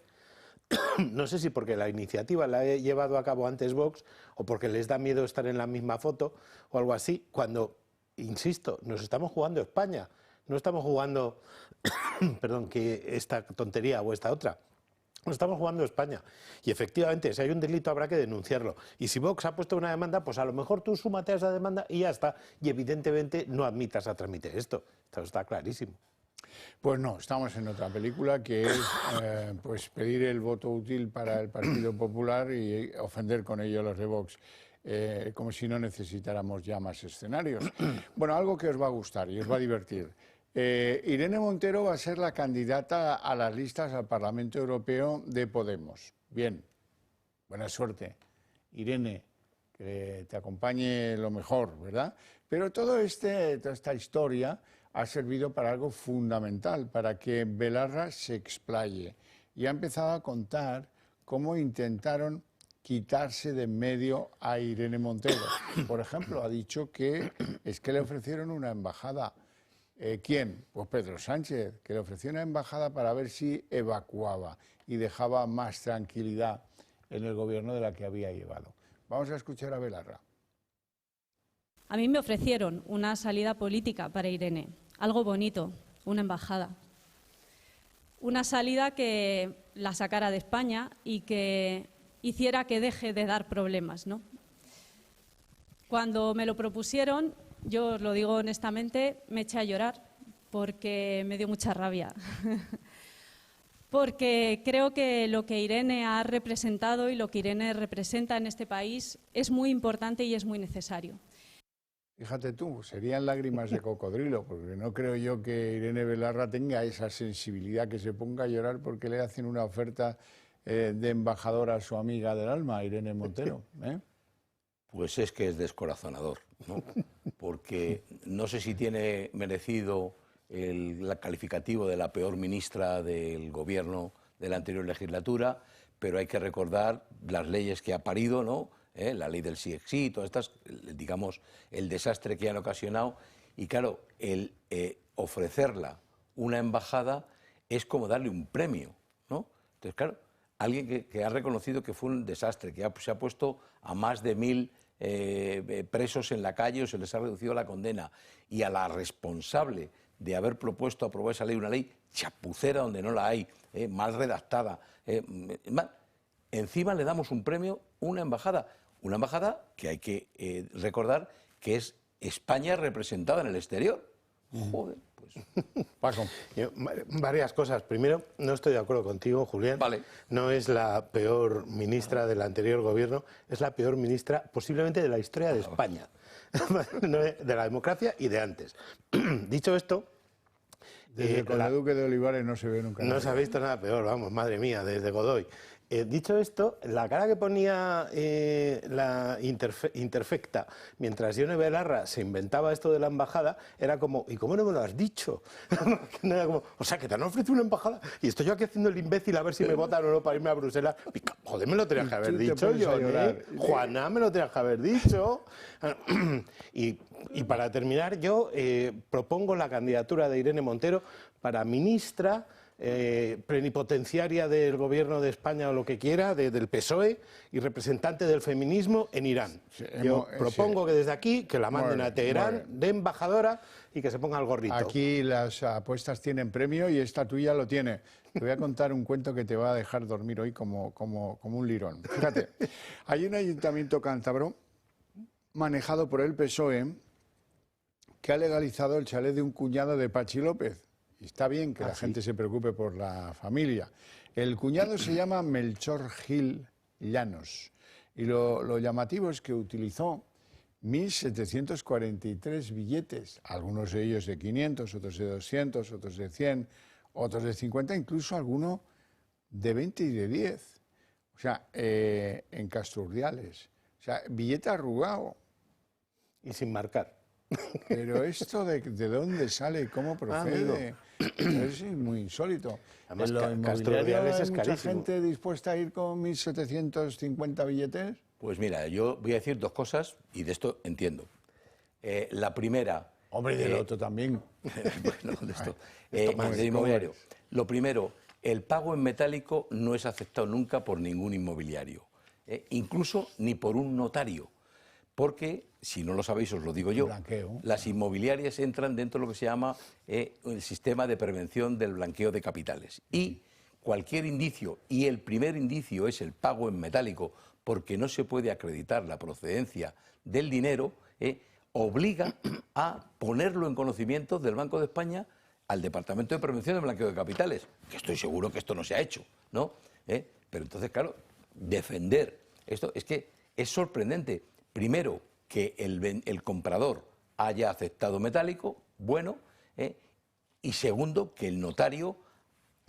No sé si porque la iniciativa la he llevado a cabo antes Vox o porque les da miedo estar en la misma foto o algo así, cuando, insisto, nos estamos jugando España, no estamos jugando, perdón, que esta tontería o esta otra. Nos estamos jugando España y efectivamente si hay un delito habrá que denunciarlo y si Vox ha puesto una demanda, pues a lo mejor tú súmate a esa demanda y ya está, y evidentemente no admitas a tramitar esto está clarísimo. Pues no, estamos en otra película que es pues pedir el voto útil para el Partido Popular y ofender con ello a los de Vox, como si no necesitáramos ya más escenarios. Bueno, algo que os va a gustar y os va a divertir. Irene Montero va a ser la candidata a las listas al Parlamento Europeo de Podemos. Bien, buena suerte. Irene, que te acompañe lo mejor, ¿verdad? Pero toda esta historia ha servido para algo fundamental, para que Belarra se explaye. Y ha empezado a contar cómo intentaron quitarse de en medio a Irene Montero. Por ejemplo, ha dicho que es que le ofrecieron una embajada. ¿Quién? Pues Pedro Sánchez, que le ofreció una embajada para ver si evacuaba y dejaba más tranquilidad en el gobierno de la que había llevado. Vamos a escuchar a Belarra. A mí me ofrecieron una salida política para Irene, algo bonito, una embajada. Una salida que la sacara de España y que hiciera que deje de dar problemas, ¿no? Cuando me lo propusieron, yo os lo digo honestamente, me eché a llorar porque me dio mucha rabia. Porque creo que lo que Irene ha representado y lo que Irene representa en este país es muy importante y es muy necesario. Fíjate tú, serían lágrimas de cocodrilo, porque no creo yo que Irene Belarra tenga esa sensibilidad que se ponga a llorar porque le hacen una oferta de embajadora a su amiga del alma, Irene Montero. Pues es que es descorazonador, ¿no? Porque no sé si tiene merecido el calificativo de la peor ministra del gobierno de la anterior legislatura, pero hay que recordar las leyes que ha parido, ¿no? la ley del sí, todas estas, digamos, el desastre que han ocasionado. Y claro, el ofrecerla una embajada es como darle un premio, ¿no? Entonces, claro, alguien que ha reconocido que fue un desastre, que se ha puesto a más de 1000 presos en la calle o se les ha reducido la condena, y a la responsable de haber propuesto aprobar esa ley, una ley chapucera donde no la hay, mal redactada, encima le damos un premio, una embajada que hay que recordar que es España representada en el exterior. Joder, pues... Paco. Varias cosas. Primero, no estoy de acuerdo contigo, Julián. Vale. No es la peor ministra del anterior gobierno, es la peor ministra posiblemente de la historia de España, de la democracia y de antes. Dicho esto... Desde con el Duque de Olivares no se ve nunca nada. No se ha visto nada peor, vamos, madre mía, desde Godoy. Dicho esto, la cara que ponía la Interfecta mientras Yone Belarra se inventaba esto de la embajada era como, ¿y cómo no me lo has dicho? No era como, o sea, que te han ofrecido una embajada y estoy yo aquí haciendo el imbécil a ver si me votan o no para irme a Bruselas. Joder, me lo tenías que haber dicho, Yone. Juana, me lo tenías que haber dicho. Y para terminar, yo propongo la candidatura de Irene Montero para ministra plenipotenciaria del gobierno de España o lo que quiera, del PSOE, y representante del feminismo en Irán. Yo propongo que desde aquí, que la manden a Teherán de embajadora y que se ponga el gorrito. Aquí las apuestas tienen premio y esta tuya lo tiene. Te voy a contar un cuento que te va a dejar dormir hoy como un lirón. Fíjate, hay un ayuntamiento cántabro manejado por el PSOE que ha legalizado el chalet de un cuñado de Pachi López. Y está bien que la gente se preocupe por la familia. El cuñado se llama Melchor Gil Llanos. Y lo llamativo es que utilizó 1.743 billetes, algunos de ellos de 500, otros de 200, otros de 100, otros de 50, incluso alguno de 20 y de 10. O sea, en Castro Urdiales. O sea, billete arrugado. Y sin marcar. Pero esto de dónde sale y cómo procede es muy insólito. Además, ¿En Castro Urdiales es mucha carísimo. gente dispuesta a ir con 1.750 billetes? Pues mira, yo voy a decir dos cosas y de esto entiendo. La primera... Hombre, y del otro también. Bueno, de esto. Del inmobiliario. Lo primero, el pago en metálico no es aceptado nunca por ningún inmobiliario, incluso ni por un notario. Porque, si no lo sabéis, os lo digo yo, las inmobiliarias entran dentro de lo que se llama el sistema de prevención del blanqueo de capitales. Y cualquier indicio, y el primer indicio es el pago en metálico, porque no se puede acreditar la procedencia del dinero, obliga a ponerlo en conocimiento del Banco de España al Departamento de Prevención del Blanqueo de Capitales, que estoy seguro que esto no se ha hecho, ¿no? Pero entonces, claro, defender esto es que es sorprendente. Primero, que el comprador haya aceptado metálico, bueno, y segundo, que el notario,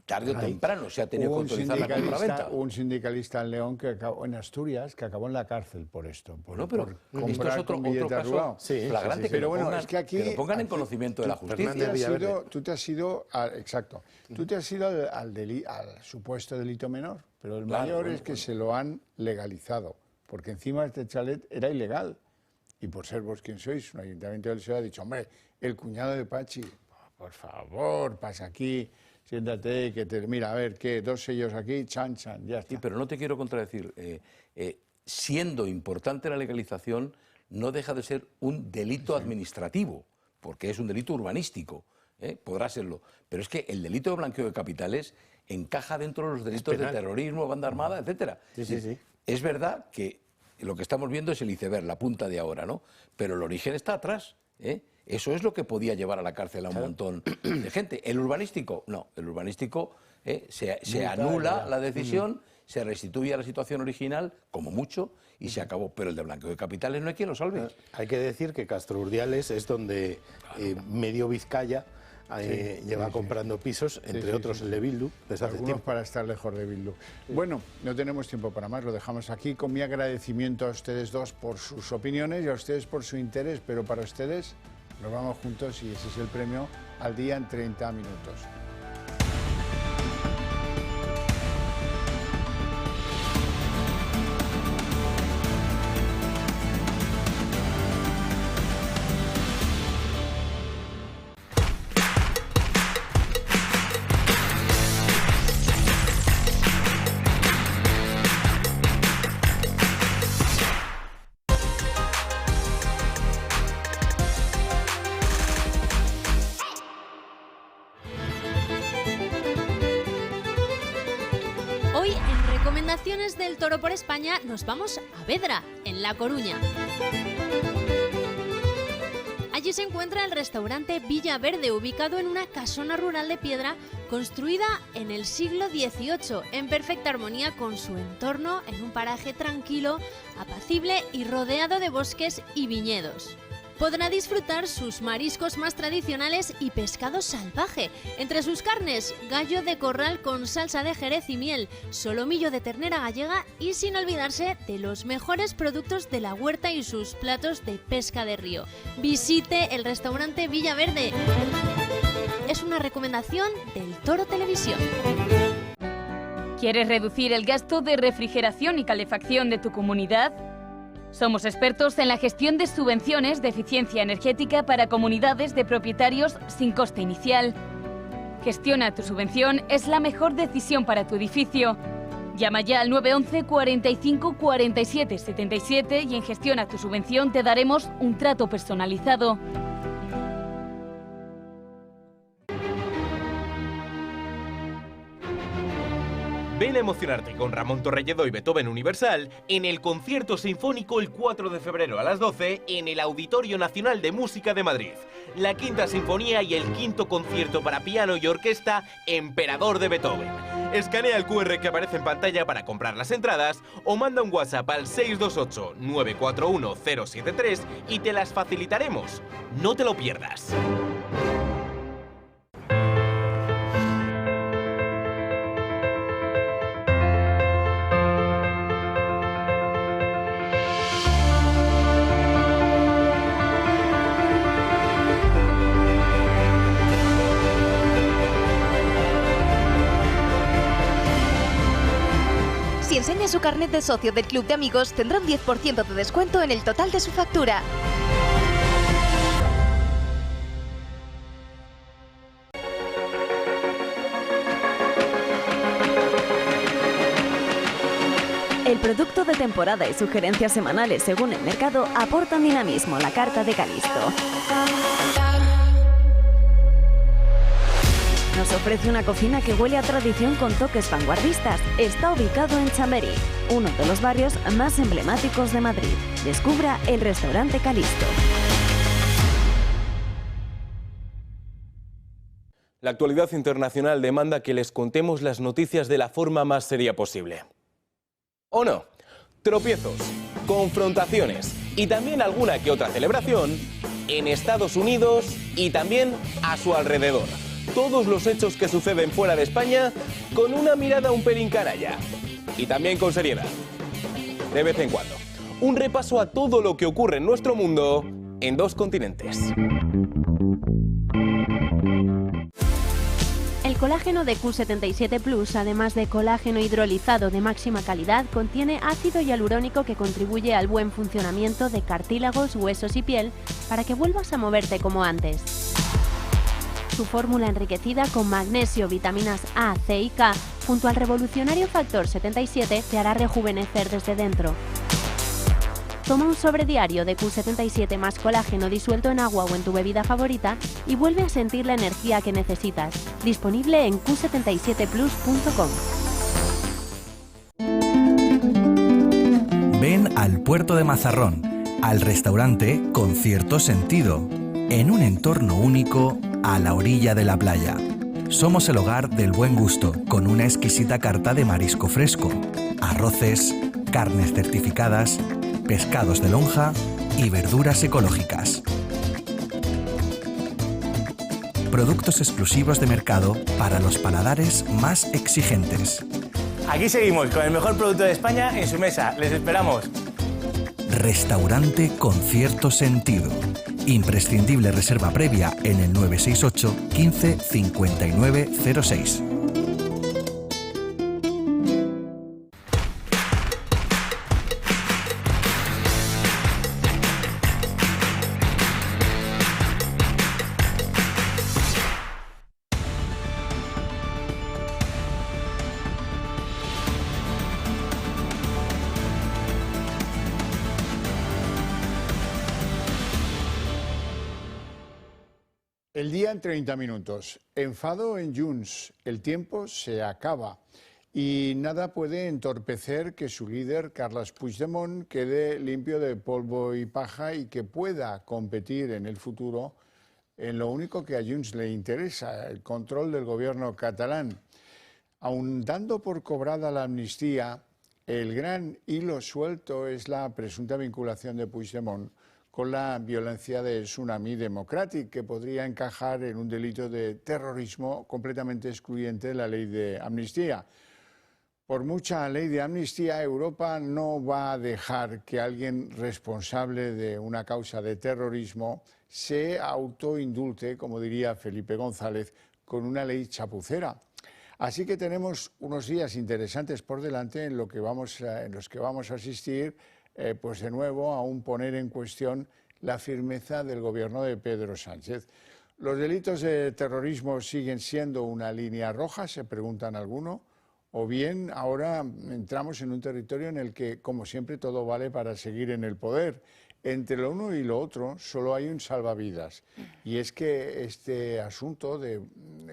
tarde o temprano, se ha tenido que autorizar la compraventa. Un sindicalista en León, en Asturias, que acabó en la cárcel por esto. No, pero esto es otro caso flagrante. Pero bueno, es que aquí... Que lo pongan en conocimiento de la justicia. Tú te has ido, exacto, tú te has ido al supuesto delito menor, pero el mayor es que se lo han legalizado. Porque encima este chalet era ilegal. Y por ser vos quien sois, un ayuntamiento del PSOE ha dicho, hombre, el cuñado de Pachi, por favor, pasa aquí, siéntate, mira, a ver, ¿qué? 2 sellos aquí, chan, ya está. Sí, pero no te quiero contradecir. Siendo importante la legalización, no deja de ser un delito administrativo, porque es un delito urbanístico, podrá serlo. Pero es que el delito de blanqueo de capitales encaja dentro de los delitos de terrorismo, banda armada, etcétera. Sí. Es verdad que lo que estamos viendo es el iceberg, la punta de ahora, ¿no? Pero el origen está atrás, Eso es lo que podía llevar a la cárcel a un montón de gente. El urbanístico, no. El urbanístico se anula la decisión, se restituye a la situación original, como mucho, y se acabó. Pero el de blanqueo de capitales no hay quien lo salve. Hay que decir que Castro Urdiales es donde medio Vizcaya lleva comprando pisos, entre otros el de Bildu, desde hace tiempo. Para estar lejos de Bildu. Bueno, no tenemos tiempo para más, lo dejamos aquí con mi agradecimiento a ustedes dos por sus opiniones y a ustedes por su interés, pero para ustedes nos vamos juntos y ese es el premio al día en 30 minutos. Naciones del Toro por España nos vamos a Vedra, en La Coruña. Allí se encuentra el restaurante Villa Verde, ubicado en una casona rural de piedra construida en el siglo XVIII, en perfecta armonía con su entorno, en un paraje tranquilo, apacible y rodeado de bosques y viñedos. Podrá disfrutar sus mariscos más tradicionales y pescado salvaje. Entre sus carnes, gallo de corral con salsa de jerez y miel, solomillo de ternera gallega y sin olvidarse de los mejores productos de la huerta y sus platos de pesca de río. Visite el restaurante Villa Verde. Es una recomendación del Toro Televisión. ¿Quieres reducir el gasto de refrigeración y calefacción de tu comunidad? Somos expertos en la gestión de subvenciones de eficiencia energética para comunidades de propietarios sin coste inicial. Gestiona tu subvención, es la mejor decisión para tu edificio. Llama ya al 911 45 47 77 y en Gestiona tu subvención te daremos un trato personalizado. Ven a emocionarte con Ramón Torrelledo y Beethoven Universal en el Concierto Sinfónico el 4 de febrero a las 12 en el Auditorio Nacional de Música de Madrid. La Quinta Sinfonía y el quinto concierto para piano y orquesta Emperador de Beethoven. Escanea el QR que aparece en pantalla para comprar las entradas o manda un WhatsApp al 628 941 073 y te las facilitaremos. No te lo pierdas. Si enseña su carnet de socio del Club de Amigos, tendrá un 10% de descuento en el total de su factura. El producto de temporada y sugerencias semanales según el mercado aportan dinamismo a la carta de Calisto. Nos ofrece una cocina que huele a tradición con toques vanguardistas. Está ubicado en Chamberí, uno de los barrios más emblemáticos de Madrid. Descubra el restaurante Calisto. La actualidad internacional demanda que les contemos las noticias de la forma más seria posible. ¿O no? Tropiezos, confrontaciones y también alguna que otra celebración en Estados Unidos y también a su alrededor. Todos los hechos que suceden fuera de España con una mirada un pelín canalla. Y también con seriedad. De vez en cuando. Un repaso a todo lo que ocurre en nuestro mundo en 2 continentes. El colágeno de Q77 Plus, además de colágeno hidrolizado de máxima calidad, contiene ácido hialurónico que contribuye al buen funcionamiento de cartílagos, huesos y piel para que vuelvas a moverte como antes. Su fórmula enriquecida con magnesio, vitaminas A, C y K, junto al revolucionario factor 77, te hará rejuvenecer desde dentro. Toma un sobre diario de Q77 más colágeno disuelto en agua o en tu bebida favorita y vuelve a sentir la energía que necesitas. Disponible en q77plus.com. Ven al puerto de Mazarrón, al restaurante Con Cierto Sentido, en un entorno único a la orilla de la playa. Somos el hogar del buen gusto, con una exquisita carta de marisco fresco, arroces, carnes certificadas, pescados de lonja y verduras ecológicas. Productos exclusivos de mercado para los paladares más exigentes. Aquí seguimos con el mejor producto de España en su mesa. Les esperamos. Restaurante Con Cierto Sentido. Imprescindible reserva previa en el 968 15 59 06. El día en 30 minutos. Enfado en Junts. El tiempo se acaba. Y nada puede entorpecer que su líder, Carles Puigdemont, quede limpio de polvo y paja y que pueda competir en el futuro en lo único que a Junts le interesa, el control del gobierno catalán. Aun dando por cobrada la amnistía, el gran hilo suelto es la presunta vinculación de Puigdemont con la violencia de Tsunami Democratic, que podría encajar en un delito de terrorismo completamente excluyente de la ley de amnistía. Por mucha ley de amnistía, Europa no va a dejar que alguien responsable de una causa de terrorismo se autoindulte, como diría Felipe González, con una ley chapucera. Así que tenemos unos días interesantes por delante en los que vamos a asistir, pues de nuevo, a un poner en cuestión la firmeza del gobierno de Pedro Sánchez. ¿Los delitos de terrorismo siguen siendo una línea roja?, se preguntan algunos. O bien ahora entramos en un territorio en el que, como siempre, todo vale para seguir en el poder. Entre lo uno y lo otro solo hay un salvavidas. Y es que este asunto del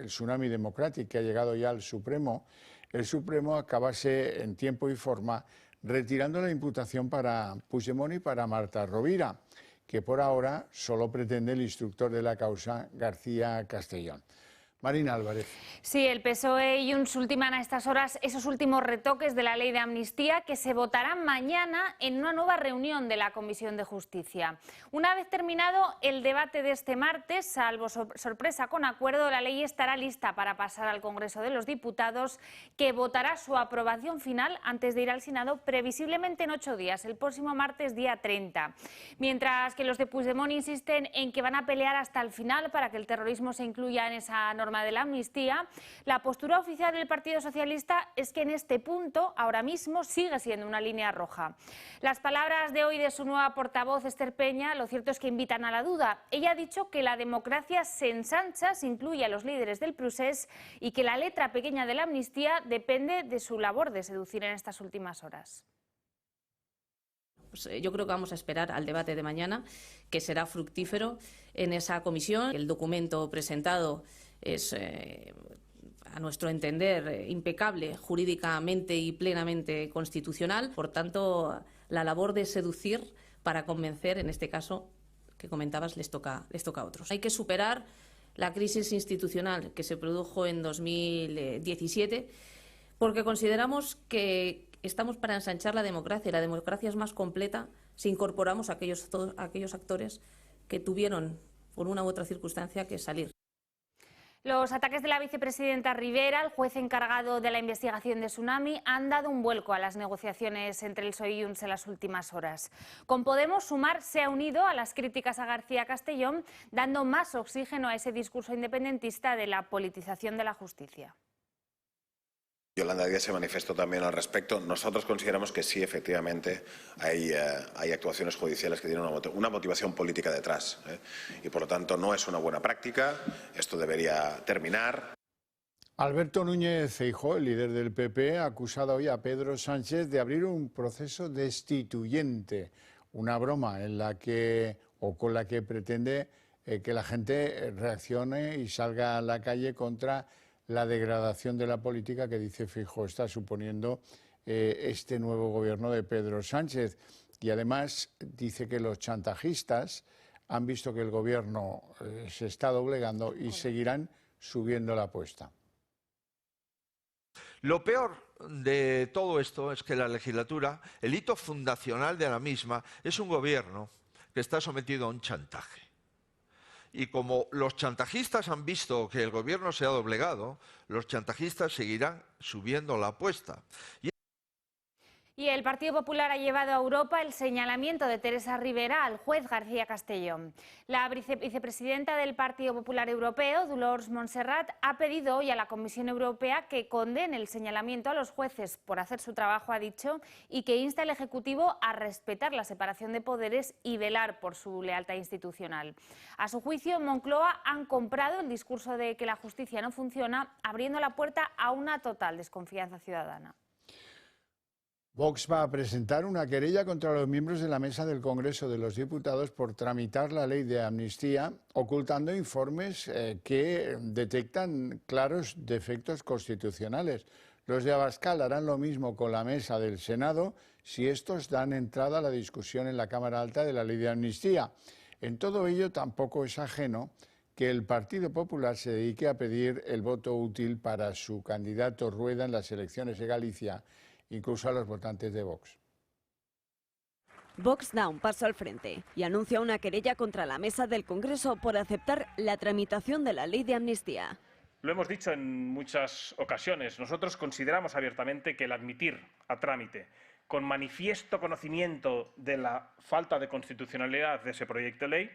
Tsunami Democratic que ha llegado ya al Supremo, el Supremo acabase en tiempo y forma retirando la imputación para Puigdemont y para Marta Rovira, que por ahora solo pretende el instructor de la causa, García Castellón. Marina Álvarez. Sí, el PSOE y Junts ultiman a estas horas esos últimos retoques de la ley de amnistía que se votarán mañana en una nueva reunión de la Comisión de Justicia. Una vez terminado el debate de este martes, salvo sorpresa con acuerdo, la ley estará lista para pasar al Congreso de los Diputados, que votará su aprobación final antes de ir al Senado, previsiblemente en 8 días, el próximo martes día 30. Mientras que los de Puigdemont insisten en que van a pelear hasta el final para que el terrorismo se incluya en esa norma de la amnistía, la postura oficial del Partido Socialista es que en este punto, ahora mismo, sigue siendo una línea roja. Las palabras de hoy de su nueva portavoz, Esther Peña, lo cierto es que invitan a la duda. Ella ha dicho que la democracia se ensancha, se incluye a los líderes del procés y que la letra pequeña de la amnistía depende de su labor de seducir en estas últimas horas. Pues yo creo que vamos a esperar al debate de mañana, que será fructífero en esa comisión. El documento presentado es, a nuestro entender, impecable jurídicamente y plenamente constitucional. Por tanto, la labor de seducir para convencer, en este caso que comentabas, les toca a otros. Hay que superar la crisis institucional que se produjo en 2017, porque consideramos que estamos para ensanchar la democracia, y la democracia es más completa si incorporamos a aquellos actores que tuvieron, por una u otra circunstancia, que salir. Los ataques de la vicepresidenta Rivera, el juez encargado de la investigación de Tsunami, han dado un vuelco a las negociaciones entre el PSOE y Junts en las últimas horas. Con Podemos, Sumar se ha unido a las críticas a García Castellón, dando más oxígeno a ese discurso independentista de la politización de la justicia. Yolanda Díaz se manifestó también al respecto. Nosotros consideramos que sí, efectivamente, hay actuaciones judiciales que tienen una motivación política detrás, y por lo tanto no es una buena práctica. Esto debería terminar. Alberto Núñez Feijóo, el líder del PP, ha acusado hoy a Pedro Sánchez de abrir un proceso destituyente, una broma en la que, o con la que pretende que la gente reaccione y salga a la calle contra la degradación de la política que, dice Feijóo, está suponiendo este nuevo gobierno de Pedro Sánchez. Y además dice que los chantajistas han visto que el gobierno se está doblegando y seguirán subiendo la apuesta. Lo peor de todo esto es que la legislatura, el hito fundacional de la misma, es un gobierno que está sometido a un chantaje. Y como los chantajistas han visto que el gobierno se ha doblegado, los chantajistas seguirán subiendo la apuesta. Y el Partido Popular ha llevado a Europa el señalamiento de Teresa Rivera al juez García Castellón. La vicepresidenta del Partido Popular Europeo, Dolors Montserrat, ha pedido hoy a la Comisión Europea que condene el señalamiento a los jueces por hacer su trabajo, ha dicho, y que insta al Ejecutivo a respetar la separación de poderes y velar por su lealtad institucional. A su juicio, en Moncloa han comprado el discurso de que la justicia no funciona, abriendo la puerta a una total desconfianza ciudadana. Vox va a presentar una querella contra los miembros de la mesa del Congreso de los Diputados por tramitar la ley de amnistía, ocultando informes que detectan claros defectos constitucionales. Los de Abascal harán lo mismo con la mesa del Senado si estos dan entrada a la discusión en la Cámara Alta de la ley de amnistía. En todo ello tampoco es ajeno que el Partido Popular se dedique a pedir el voto útil para su candidato Rueda en las elecciones de Galicia, incluso a los votantes de Vox. Vox da un paso al frente y anuncia una querella contra la mesa del Congreso por aceptar la tramitación de la ley de amnistía. Lo hemos dicho en muchas ocasiones. Nosotros consideramos abiertamente que el admitir a trámite con manifiesto conocimiento de la falta de constitucionalidad de ese proyecto de ley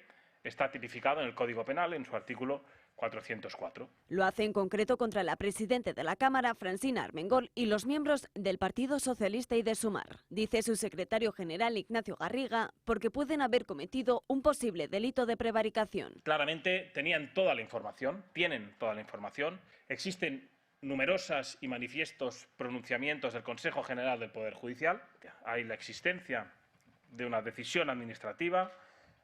está tipificado en el Código Penal en su artículo 404. Lo hace en concreto contra la presidenta de la Cámara, Francina Armengol, y los miembros del Partido Socialista y de Sumar. Dice su secretario general, Ignacio Garriga, porque pueden haber cometido un posible delito de prevaricación. Claramente tenían toda la información, tienen toda la información. Existen numerosas y manifiestos pronunciamientos del Consejo General del Poder Judicial. Hay la existencia de una decisión administrativa,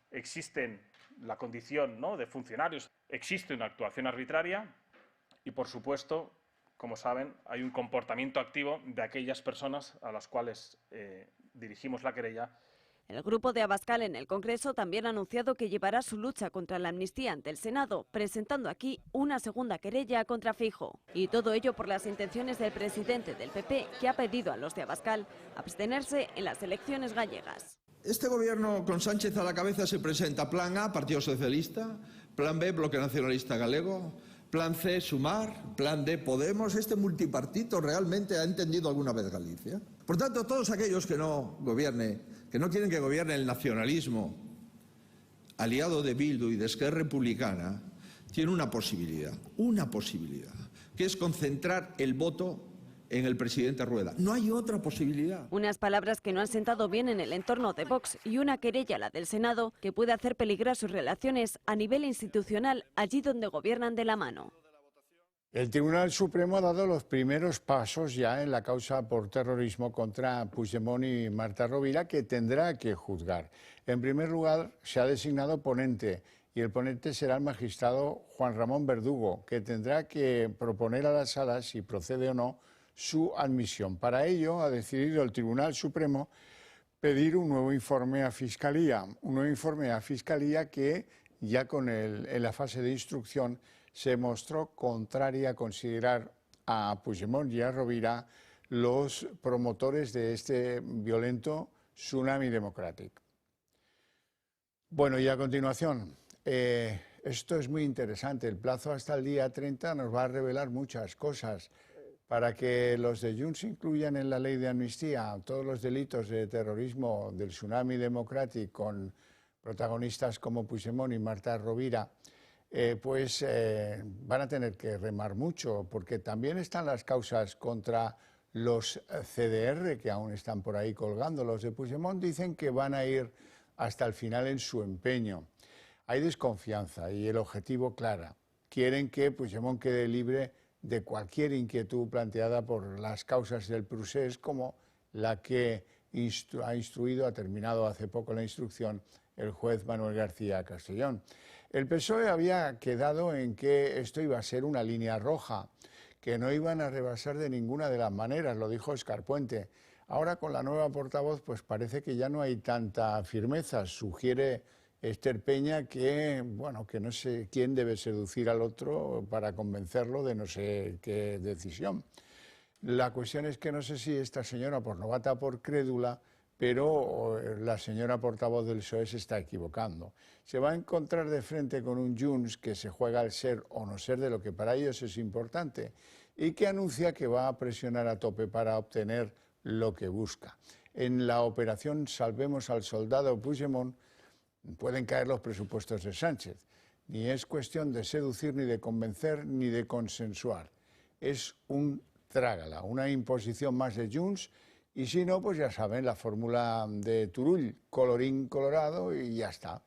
existen la condición, ¿no?, de funcionarios, existe una actuación arbitraria y, por supuesto, como saben, hay un comportamiento activo de aquellas personas a las cuales dirigimos la querella. El grupo de Abascal en el Congreso también ha anunciado que llevará su lucha contra la amnistía ante el Senado, presentando aquí una segunda querella contra Feijóo. Y todo ello por las intenciones del presidente del PP, que ha pedido a los de Abascal abstenerse en las elecciones gallegas. Este gobierno con Sánchez a la cabeza se presenta plan A, Partido Socialista, plan B, Bloque Nacionalista Galego, plan C, Sumar, plan D, Podemos. Este multipartito realmente ha entendido alguna vez Galicia. Por tanto, todos aquellos que no quieren que gobierne el nacionalismo aliado de Bildu y de Esquerra Republicana, tienen una posibilidad, que es concentrar el voto en el presidente Rueda. No hay otra posibilidad. Unas palabras que no han sentado bien en el entorno de Vox y una querella, la del Senado, que puede hacer peligrar sus relaciones a nivel institucional allí donde gobiernan de la mano. El Tribunal Supremo ha dado los primeros pasos ya en la causa por terrorismo contra Puigdemont y Marta Rovira, que tendrá que juzgar. En primer lugar, se ha designado ponente y el ponente será el magistrado Juan Ramón Verdugo, que tendrá que proponer a la sala si procede o no su admisión. Para ello ha decidido el Tribunal Supremo pedir un nuevo informe a Fiscalía, que ya en la fase de instrucción se mostró contraria a considerar a Puigdemont y a Rovira los promotores de este violento tsunami democrático. Bueno, y a continuación, esto es muy interesante, el plazo hasta el día 30 nos va a revelar muchas cosas. Para que los de Junts incluyan en la ley de amnistía todos los delitos de terrorismo del tsunami democrático con protagonistas como Puigdemont y Marta Rovira, van a tener que remar mucho, porque también están las causas contra los CDR, que aún están por ahí colgando. Los de Puigdemont dicen que van a ir hasta el final en su empeño. Hay desconfianza y el objetivo claro. Quieren que Puigdemont quede libre de cualquier inquietud planteada por las causas del procés, como la que ha terminado hace poco la instrucción el juez Manuel García Castellón. El PSOE había quedado en que esto iba a ser una línea roja, que no iban a rebasar de ninguna de las maneras, lo dijo Óscar Puente. Ahora con la nueva portavoz pues parece que ya no hay tanta firmeza. Sugiere Esther Peña que no sé quién debe seducir al otro para convencerlo de no sé qué decisión. La cuestión es que no sé si esta señora, por novata o por crédula, pero la señora portavoz del PSOE se está equivocando. Se va a encontrar de frente con un Junts que se juega al ser o no ser de lo que para ellos es importante y que anuncia que va a presionar a tope para obtener lo que busca. En la operación Salvemos al soldado Puigdemont pueden caer los presupuestos de Sánchez. Ni es cuestión de seducir, ni de convencer, ni de consensuar. Es un trágala, una imposición más de Junts, y si no, pues ya saben, la fórmula de Turull, colorín colorado y ya está.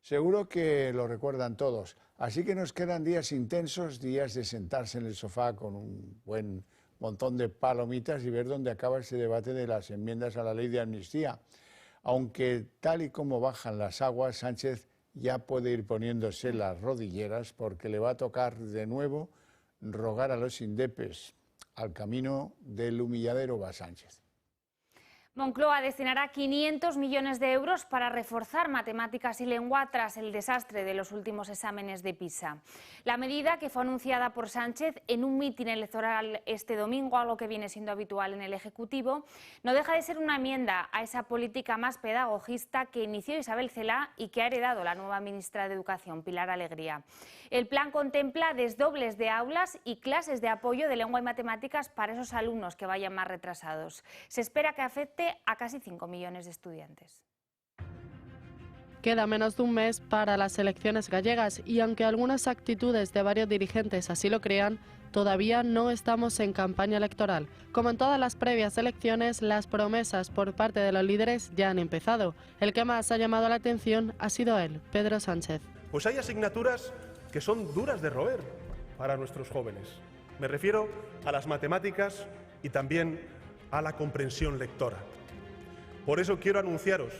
Seguro que lo recuerdan todos. Así que nos quedan días intensos, días de sentarse en el sofá con un buen montón de palomitas y ver dónde acaba ese debate de las enmiendas a la ley de amnistía. Aunque tal y como bajan las aguas, Sánchez ya puede ir poniéndose las rodilleras porque le va a tocar de nuevo rogar a los indepes al camino del humilladero va Sánchez. Moncloa destinará 500 millones de euros para reforzar matemáticas y lengua tras el desastre de los últimos exámenes de PISA. La medida, que fue anunciada por Sánchez en un mitin electoral este domingo, algo que viene siendo habitual en el Ejecutivo, no deja de ser una enmienda a esa política más pedagogista que inició Isabel Celaá y que ha heredado la nueva ministra de Educación, Pilar Alegría. El plan contempla desdobles de aulas y clases de apoyo de lengua y matemáticas para esos alumnos que vayan más retrasados. Se espera que afecte a casi 5 millones de estudiantes. Queda menos de un mes para las elecciones gallegas y aunque algunas actitudes de varios dirigentes así lo crean, todavía no estamos en campaña electoral. Como en todas las previas elecciones, las promesas por parte de los líderes ya han empezado. El que más ha llamado la atención ha sido él, Pedro Sánchez. Pues hay asignaturas que son duras de roer para nuestros jóvenes. Me refiero a las matemáticas y también a la comprensión lectora. Por eso quiero anunciaros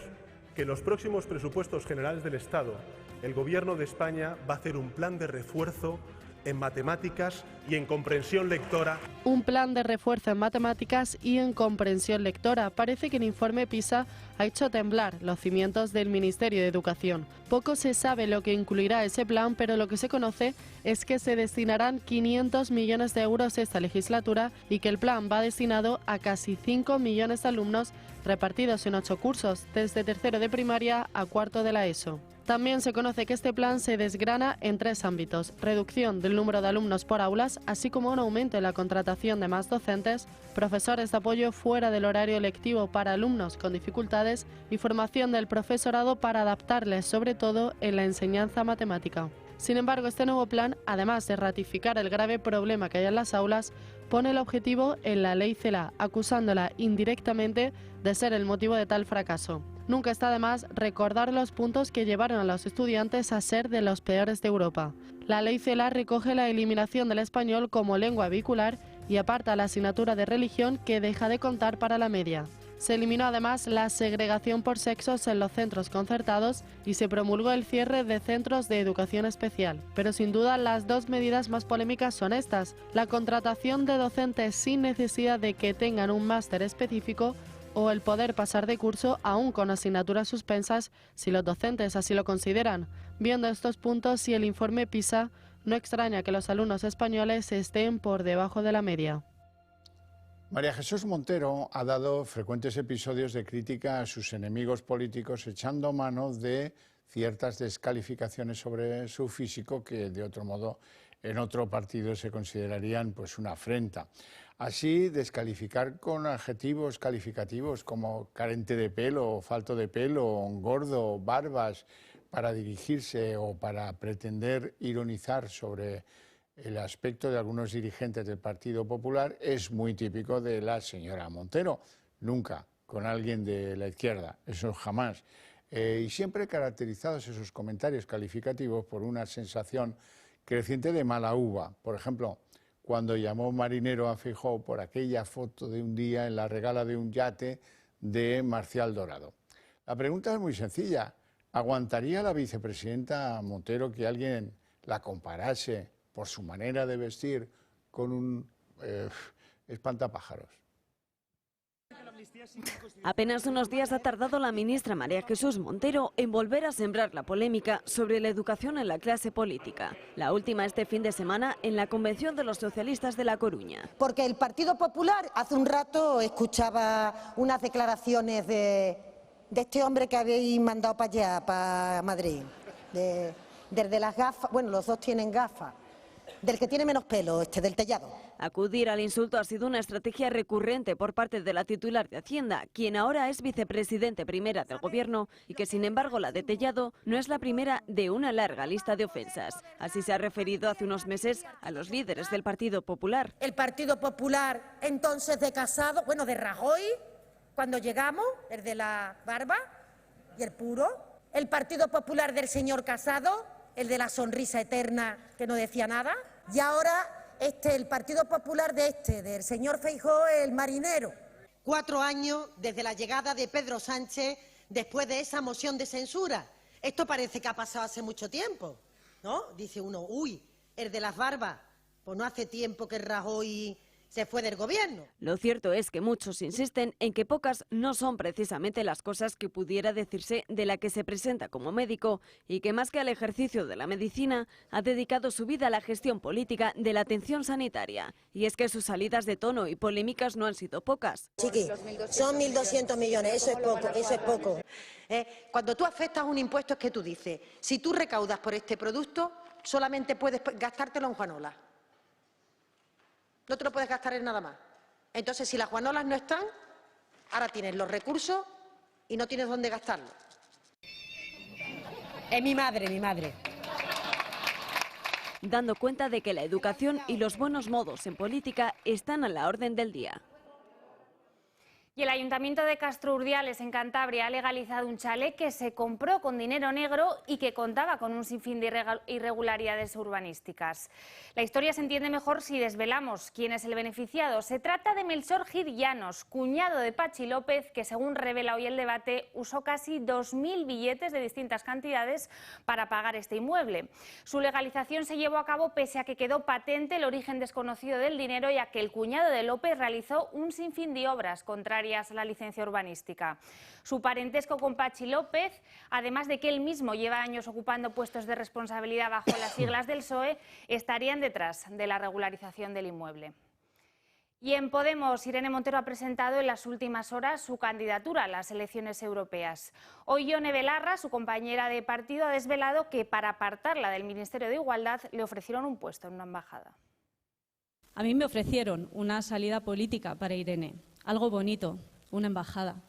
que en los próximos presupuestos generales del Estado, el Gobierno de España va a hacer un plan de refuerzo en matemáticas y en comprensión lectora. Un plan de refuerzo en matemáticas y en comprensión lectora. Parece que el informe PISA ha hecho temblar los cimientos del Ministerio de Educación. Poco se sabe lo que incluirá ese plan, pero lo que se conoce es que se destinarán 500 millones de euros esta legislatura y que el plan va destinado a casi 5 millones de alumnos repartidos en 8 cursos, desde tercero de primaria a cuarto de la ESO. También se conoce que este plan se desgrana en 3 ámbitos: reducción del número de alumnos por aulas, así como un aumento en la contratación de más docentes, profesores de apoyo fuera del horario lectivo para alumnos con dificultades y formación del profesorado para adaptarles, sobre todo en la enseñanza matemática. Sin embargo, este nuevo plan, además de ratificar el grave problema que hay en las aulas, pone el objetivo en la ley Celaá, acusándola indirectamente de ser el motivo de tal fracaso. Nunca está de más recordar los puntos que llevaron a los estudiantes a ser de los peores de Europa. La ley Celaá recoge la eliminación del español como lengua vehicular y aparta la asignatura de religión, que deja de contar para la media. Se eliminó además la segregación por sexos en los centros concertados y se promulgó el cierre de centros de educación especial. Pero sin duda las 2 medidas más polémicas son estas: la contratación de docentes sin necesidad de que tengan un máster específico, o el poder pasar de curso aún con asignaturas suspensas si los docentes así lo consideran. Viendo estos puntos y el informe PISA, no extraña que los alumnos españoles estén por debajo de la media. María Jesús Montero ha dado frecuentes episodios de crítica a sus enemigos políticos, echando mano de ciertas descalificaciones sobre su físico que de otro modo en otro partido se considerarían pues una afrenta. Así, descalificar con adjetivos calificativos como carente de pelo, falto de pelo, gordo, barbas, para dirigirse o para pretender ironizar sobre el aspecto de algunos dirigentes del Partido Popular es muy típico de la señora Montero. Nunca con alguien de la izquierda, eso jamás. Y siempre caracterizados esos comentarios calificativos por una sensación creciente de mala uva. Por ejemplo, cuando llamó marinero a Feijóo por aquella foto de un día en la regala de un yate de Marcial Dorado. La pregunta es muy sencilla. ¿Aguantaría la vicepresidenta Montero que alguien la comparase por su manera de vestir con un espantapájaros? Apenas unos días ha tardado la ministra María Jesús Montero en volver a sembrar la polémica sobre la educación en la clase política. La última este fin de semana en la Convención de los Socialistas de La Coruña. Porque el Partido Popular, hace un rato escuchaba unas declaraciones de este hombre que habéis mandado para allá, para Madrid, desde las gafas, bueno, los dos tienen gafas, del que tiene menos pelo, del Tellado. Acudir al insulto ha sido una estrategia recurrente por parte de la titular de Hacienda, quien ahora es vicepresidente primera del Gobierno y que, sin embargo, la de Tellado no es la primera de una larga lista de ofensas. Así se ha referido hace unos meses a los líderes del Partido Popular. El Partido Popular, entonces de Casado, bueno, de Rajoy, cuando llegamos, el de la barba y el puro. El Partido Popular del señor Casado, el de la sonrisa eterna que no decía nada. Y ahora el Partido Popular del señor Feijóo, el marinero. 4 años desde la llegada de Pedro Sánchez, después de esa moción de censura. Esto parece que ha pasado hace mucho tiempo, ¿no? Dice uno, uy, el de las barbas. Pues no hace tiempo que Rajoy se fue del gobierno. Lo cierto es que muchos insisten en que pocas no son precisamente las cosas que pudiera decirse de la que se presenta como médico y que más que al ejercicio de la medicina ha dedicado su vida a la gestión política de la atención sanitaria. Y es que sus salidas de tono y polémicas no han sido pocas. Chiqui, son 1.200 millones, eso es poco, eso es poco. Cuando tú afectas un impuesto es que tú dices, si tú recaudas por este producto, solamente puedes gastártelo en Juanola. No te lo puedes gastar en nada más. Entonces, si las Juanolas no están, ahora tienes los recursos y no tienes dónde gastarlos. Es mi madre, mi madre. Dando cuenta de que la educación y los buenos modos en política están a la orden del día. Y el Ayuntamiento de Castro Urdiales, en Cantabria, ha legalizado un chalet que se compró con dinero negro y que contaba con un sinfín de irregularidades urbanísticas. La historia se entiende mejor si desvelamos quién es el beneficiado. Se trata de Melchor Gil Llanos, cuñado de Pachi López, que, según revela hoy El Debate, usó casi 2.000 billetes de distintas cantidades para pagar este inmueble. Su legalización se llevó a cabo pese a que quedó patente el origen desconocido del dinero y a que el cuñado de López realizó un sinfín de obras contrarias a la licencia urbanística. Su parentesco con Pachi López, además de que él mismo lleva años ocupando puestos de responsabilidad bajo las siglas del PSOE, estarían detrás de la regularización del inmueble. Y en Podemos, Irene Montero ha presentado en las últimas horas su candidatura a las elecciones europeas. Hoy Ione Belarra, su compañera de partido, ha desvelado que para apartarla del Ministerio de Igualdad le ofrecieron un puesto en una embajada. A mí me ofrecieron una salida política para Irene, algo bonito, una embajada.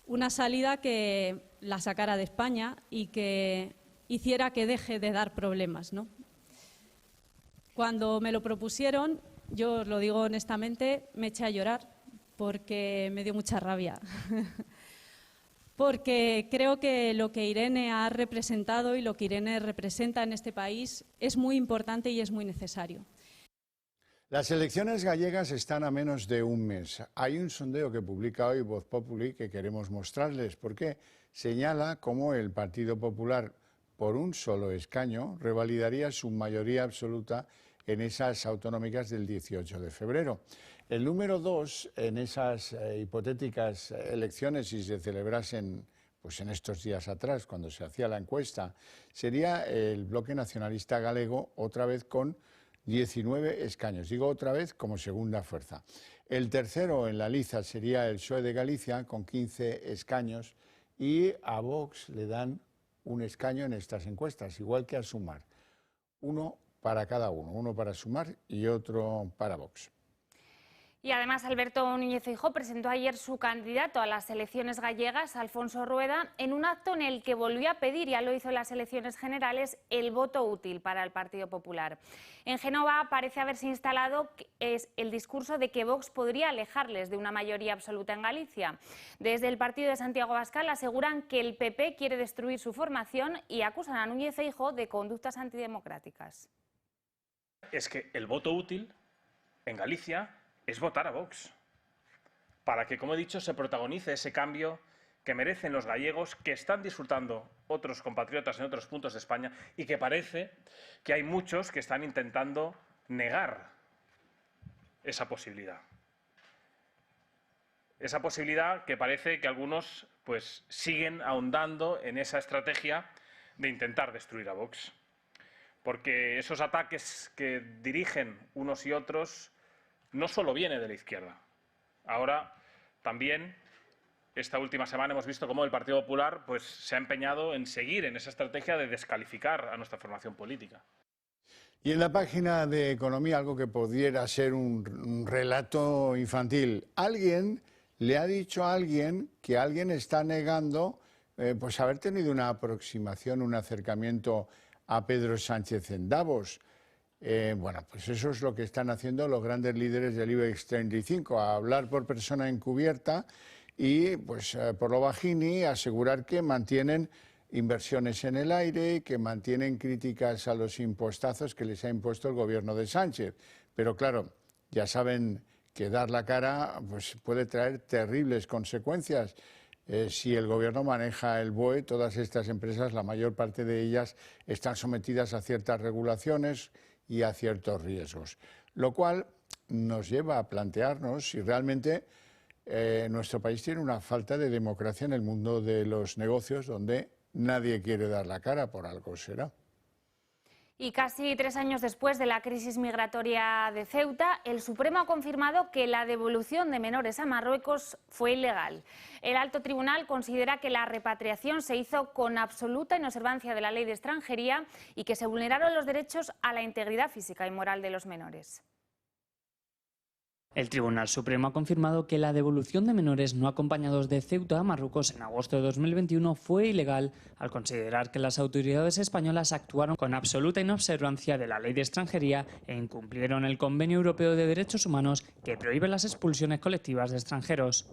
Una salida que la sacara de España y que hiciera que deje de dar problemas, ¿no? Cuando me lo propusieron, yo os lo digo honestamente, me eché a llorar porque me dio mucha rabia. Porque creo que lo que Irene ha representado y lo que Irene representa en este país es muy importante y es muy necesario. Las elecciones gallegas están a menos de un mes. Hay un sondeo que publica hoy Voz Populi que queremos mostrarles porque señala cómo el Partido Popular, por un solo escaño, revalidaría su mayoría absoluta en esas autonómicas del 18 de febrero. El número 2 en esas hipotéticas elecciones, si se celebrasen pues en estos días atrás, cuando se hacía la encuesta, sería el Bloque Nacionalista Galego, otra vez con 19 escaños. Digo otra vez como segunda fuerza. El tercero en la liza sería el PSOE de Galicia con 15 escaños y a Vox le dan un escaño en estas encuestas, igual que a Sumar. Uno para cada uno para Sumar y otro para Vox. Y además Alberto Núñez Feijóo presentó ayer su candidato a las elecciones gallegas, Alfonso Rueda, en un acto en el que volvió a pedir, ya lo hizo en las elecciones generales, el voto útil para el Partido Popular. En Génova parece haberse instalado el discurso de que Vox podría alejarles de una mayoría absoluta en Galicia. Desde el partido de Santiago Abascal aseguran que el PP quiere destruir su formación y acusan a Núñez Feijóo de conductas antidemocráticas. Es que el voto útil en Galicia es votar a Vox, para que, como he dicho, se protagonice ese cambio que merecen los gallegos, que están disfrutando otros compatriotas en otros puntos de España y que parece que hay muchos que están intentando negar esa posibilidad. Esa posibilidad que parece que algunos pues siguen ahondando en esa estrategia de intentar destruir a Vox. Porque esos ataques que dirigen unos y otros no solo viene de la izquierda. Ahora también, esta última semana hemos visto cómo el Partido Popular pues, se ha empeñado en seguir en esa estrategia de descalificar a nuestra formación política. Y en la página de Economía, algo que pudiera ser un relato infantil. Alguien le ha dicho a alguien que alguien está negando pues haber tenido una aproximación, un acercamiento a Pedro Sánchez en Davos. Bueno, pues eso es lo que están haciendo los grandes líderes del IBEX 35, a hablar por persona encubierta y, pues, por lo bajini, asegurar que mantienen inversiones en el aire, que mantienen críticas a los impostazos que les ha impuesto el gobierno de Sánchez. Pero claro, ya saben que dar la cara pues, puede traer terribles consecuencias. Si el gobierno maneja el BOE, todas estas empresas, la mayor parte de ellas, están sometidas a ciertas regulaciones y a ciertos riesgos. Lo cual nos lleva a plantearnos si realmente nuestro país tiene una falta de democracia en el mundo de los negocios, donde nadie quiere dar la cara, por algo será. Y casi 3 años después de la crisis migratoria de Ceuta, el Supremo ha confirmado que la devolución de menores a Marruecos fue ilegal. El alto tribunal considera que la repatriación se hizo con absoluta inobservancia de la ley de extranjería y que se vulneraron los derechos a la integridad física y moral de los menores. El Tribunal Supremo ha confirmado que la devolución de menores no acompañados de Ceuta a Marruecos en agosto de 2021 fue ilegal al considerar que las autoridades españolas actuaron con absoluta inobservancia de la ley de extranjería e incumplieron el Convenio Europeo de Derechos Humanos que prohíbe las expulsiones colectivas de extranjeros.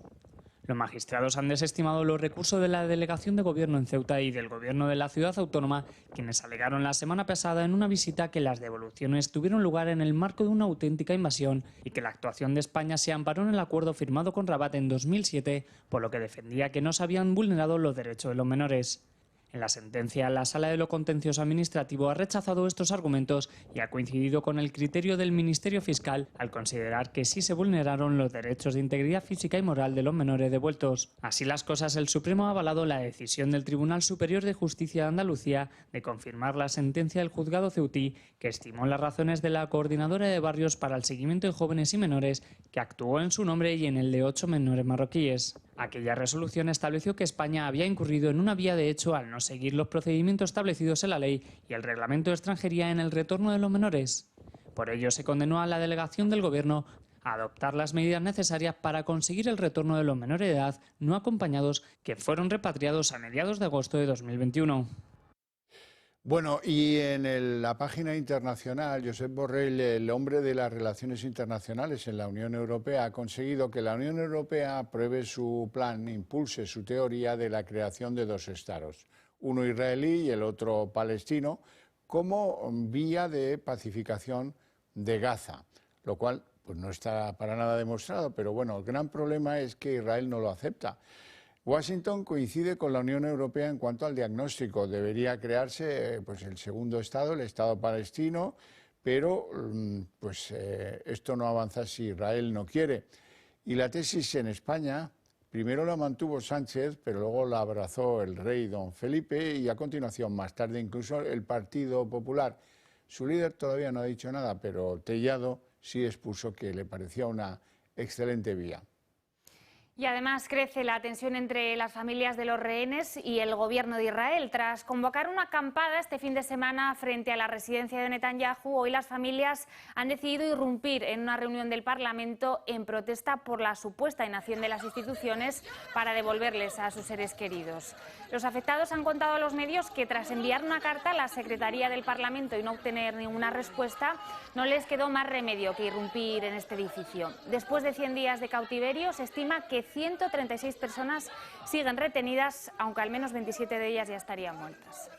Los magistrados han desestimado los recursos de la Delegación de Gobierno en Ceuta y del Gobierno de la ciudad autónoma, quienes alegaron la semana pasada en una visita que las devoluciones tuvieron lugar en el marco de una auténtica invasión y que la actuación de España se amparó en el acuerdo firmado con Rabat en 2007, por lo que defendía que no se habían vulnerado los derechos de los menores. En la sentencia, la Sala de lo Contencioso Administrativo ha rechazado estos argumentos y ha coincidido con el criterio del Ministerio Fiscal al considerar que sí se vulneraron los derechos de integridad física y moral de los menores devueltos. Así las cosas, el Supremo ha avalado la decisión del Tribunal Superior de Justicia de Andalucía de confirmar la sentencia del juzgado ceutí, que estimó las razones de la Coordinadora de Barrios para el Seguimiento de Jóvenes y Menores, que actuó en su nombre y en el de 8 menores marroquíes. Aquella resolución estableció que España había incurrido en una vía de hecho al no seguir los procedimientos establecidos en la ley y el reglamento de extranjería en el retorno de los menores. Por ello, se condenó a la delegación del Gobierno a adoptar las medidas necesarias para conseguir el retorno de los menores de edad no acompañados que fueron repatriados a mediados de agosto de 2021. Bueno, y en la página internacional, Josep Borrell, el hombre de las relaciones internacionales en la Unión Europea, ha conseguido que la Unión Europea apruebe su plan, impulse su teoría de la creación de 2 estados, uno israelí y el otro palestino, como vía de pacificación de Gaza, lo cual pues no está para nada demostrado, pero bueno, el gran problema es que Israel no lo acepta. Washington coincide con la Unión Europea en cuanto al diagnóstico. Debería crearse pues, el segundo Estado, el Estado palestino, pero esto no avanza si Israel no quiere. Y la tesis en España, primero la mantuvo Sánchez, pero luego la abrazó el rey don Felipe y a continuación, más tarde, incluso el Partido Popular. Su líder todavía no ha dicho nada, pero Tellado sí expuso que le parecía una excelente vía. Y además crece la tensión entre las familias de los rehenes y el gobierno de Israel. Tras convocar una acampada este fin de semana frente a la residencia de Netanyahu, hoy las familias han decidido irrumpir en una reunión del Parlamento en protesta por la supuesta inacción de las instituciones para devolverles a sus seres queridos. Los afectados han contado a los medios que tras enviar una carta a la Secretaría del Parlamento y no obtener ninguna respuesta, no les quedó más remedio que irrumpir en este edificio. Después de 100 días de cautiverio, se estima que 136 personas siguen retenidas, aunque al menos 27 de ellas ya estarían muertas.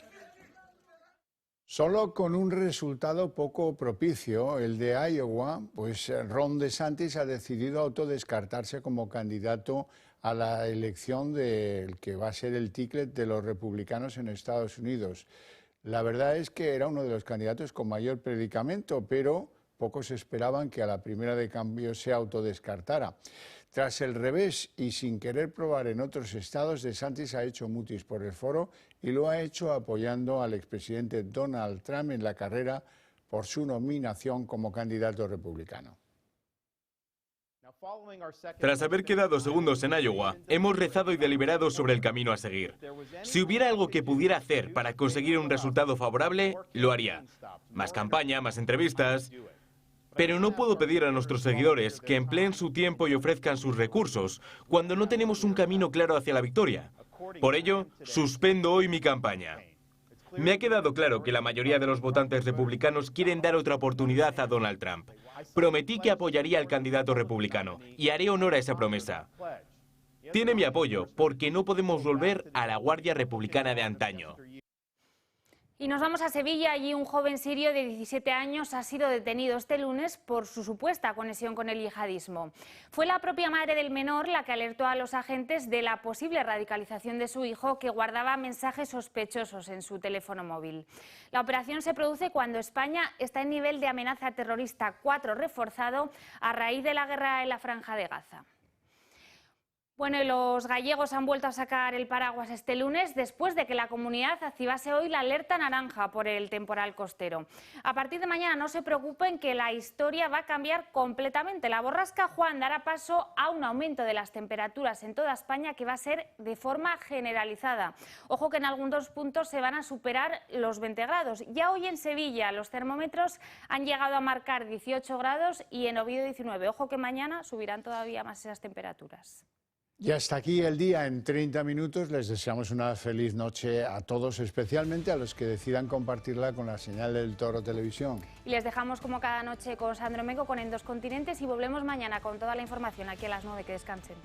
Solo con un resultado poco propicio, el de Iowa, pues Ron DeSantis ha decidido autodescartarse como candidato a la elección del que va a ser el ticket de los republicanos en Estados Unidos. La verdad es que era uno de los candidatos con mayor predicamento, pero pocos esperaban que a la primera de cambio se autodescartara. Tras el revés y sin querer probar en otros estados, DeSantis ha hecho mutis por el foro y lo ha hecho apoyando al expresidente Donald Trump en la carrera por su nominación como candidato republicano. Tras haber quedado segundos en Iowa, hemos rezado y deliberado sobre el camino a seguir. Si hubiera algo que pudiera hacer para conseguir un resultado favorable, lo haría. Más campaña, más entrevistas. Pero no puedo pedir a nuestros seguidores que empleen su tiempo y ofrezcan sus recursos cuando no tenemos un camino claro hacia la victoria. Por ello, suspendo hoy mi campaña. Me ha quedado claro que la mayoría de los votantes republicanos quieren dar otra oportunidad a Donald Trump. Prometí que apoyaría al candidato republicano y haré honor a esa promesa. Tiene mi apoyo porque no podemos volver a la guardia republicana de antaño. Y nos vamos a Sevilla. Allí un joven sirio de 17 años ha sido detenido este lunes por su supuesta conexión con el yihadismo. Fue la propia madre del menor la que alertó a los agentes de la posible radicalización de su hijo, que guardaba mensajes sospechosos en su teléfono móvil. La operación se produce cuando España está en nivel de amenaza terrorista 4 reforzado a raíz de la guerra en la Franja de Gaza. Bueno, y los gallegos han vuelto a sacar el paraguas este lunes después de que la comunidad activase hoy la alerta naranja por el temporal costero. A partir de mañana no se preocupen, que la historia va a cambiar completamente. La borrasca Juan dará paso a un aumento de las temperaturas en toda España que va a ser de forma generalizada. Ojo que en algunos puntos se van a superar los 20 grados. Ya hoy en Sevilla los termómetros han llegado a marcar 18 grados y en Oviedo 19. Ojo que mañana subirán todavía más esas temperaturas. Y hasta aquí el día en 30 minutos. Les deseamos una feliz noche a todos, especialmente a los que decidan compartirla con la señal del Toro Televisión. Y les dejamos como cada noche con Sandro Meco con En Dos Continentes y volvemos mañana con toda la información aquí a las 9. Que descansen.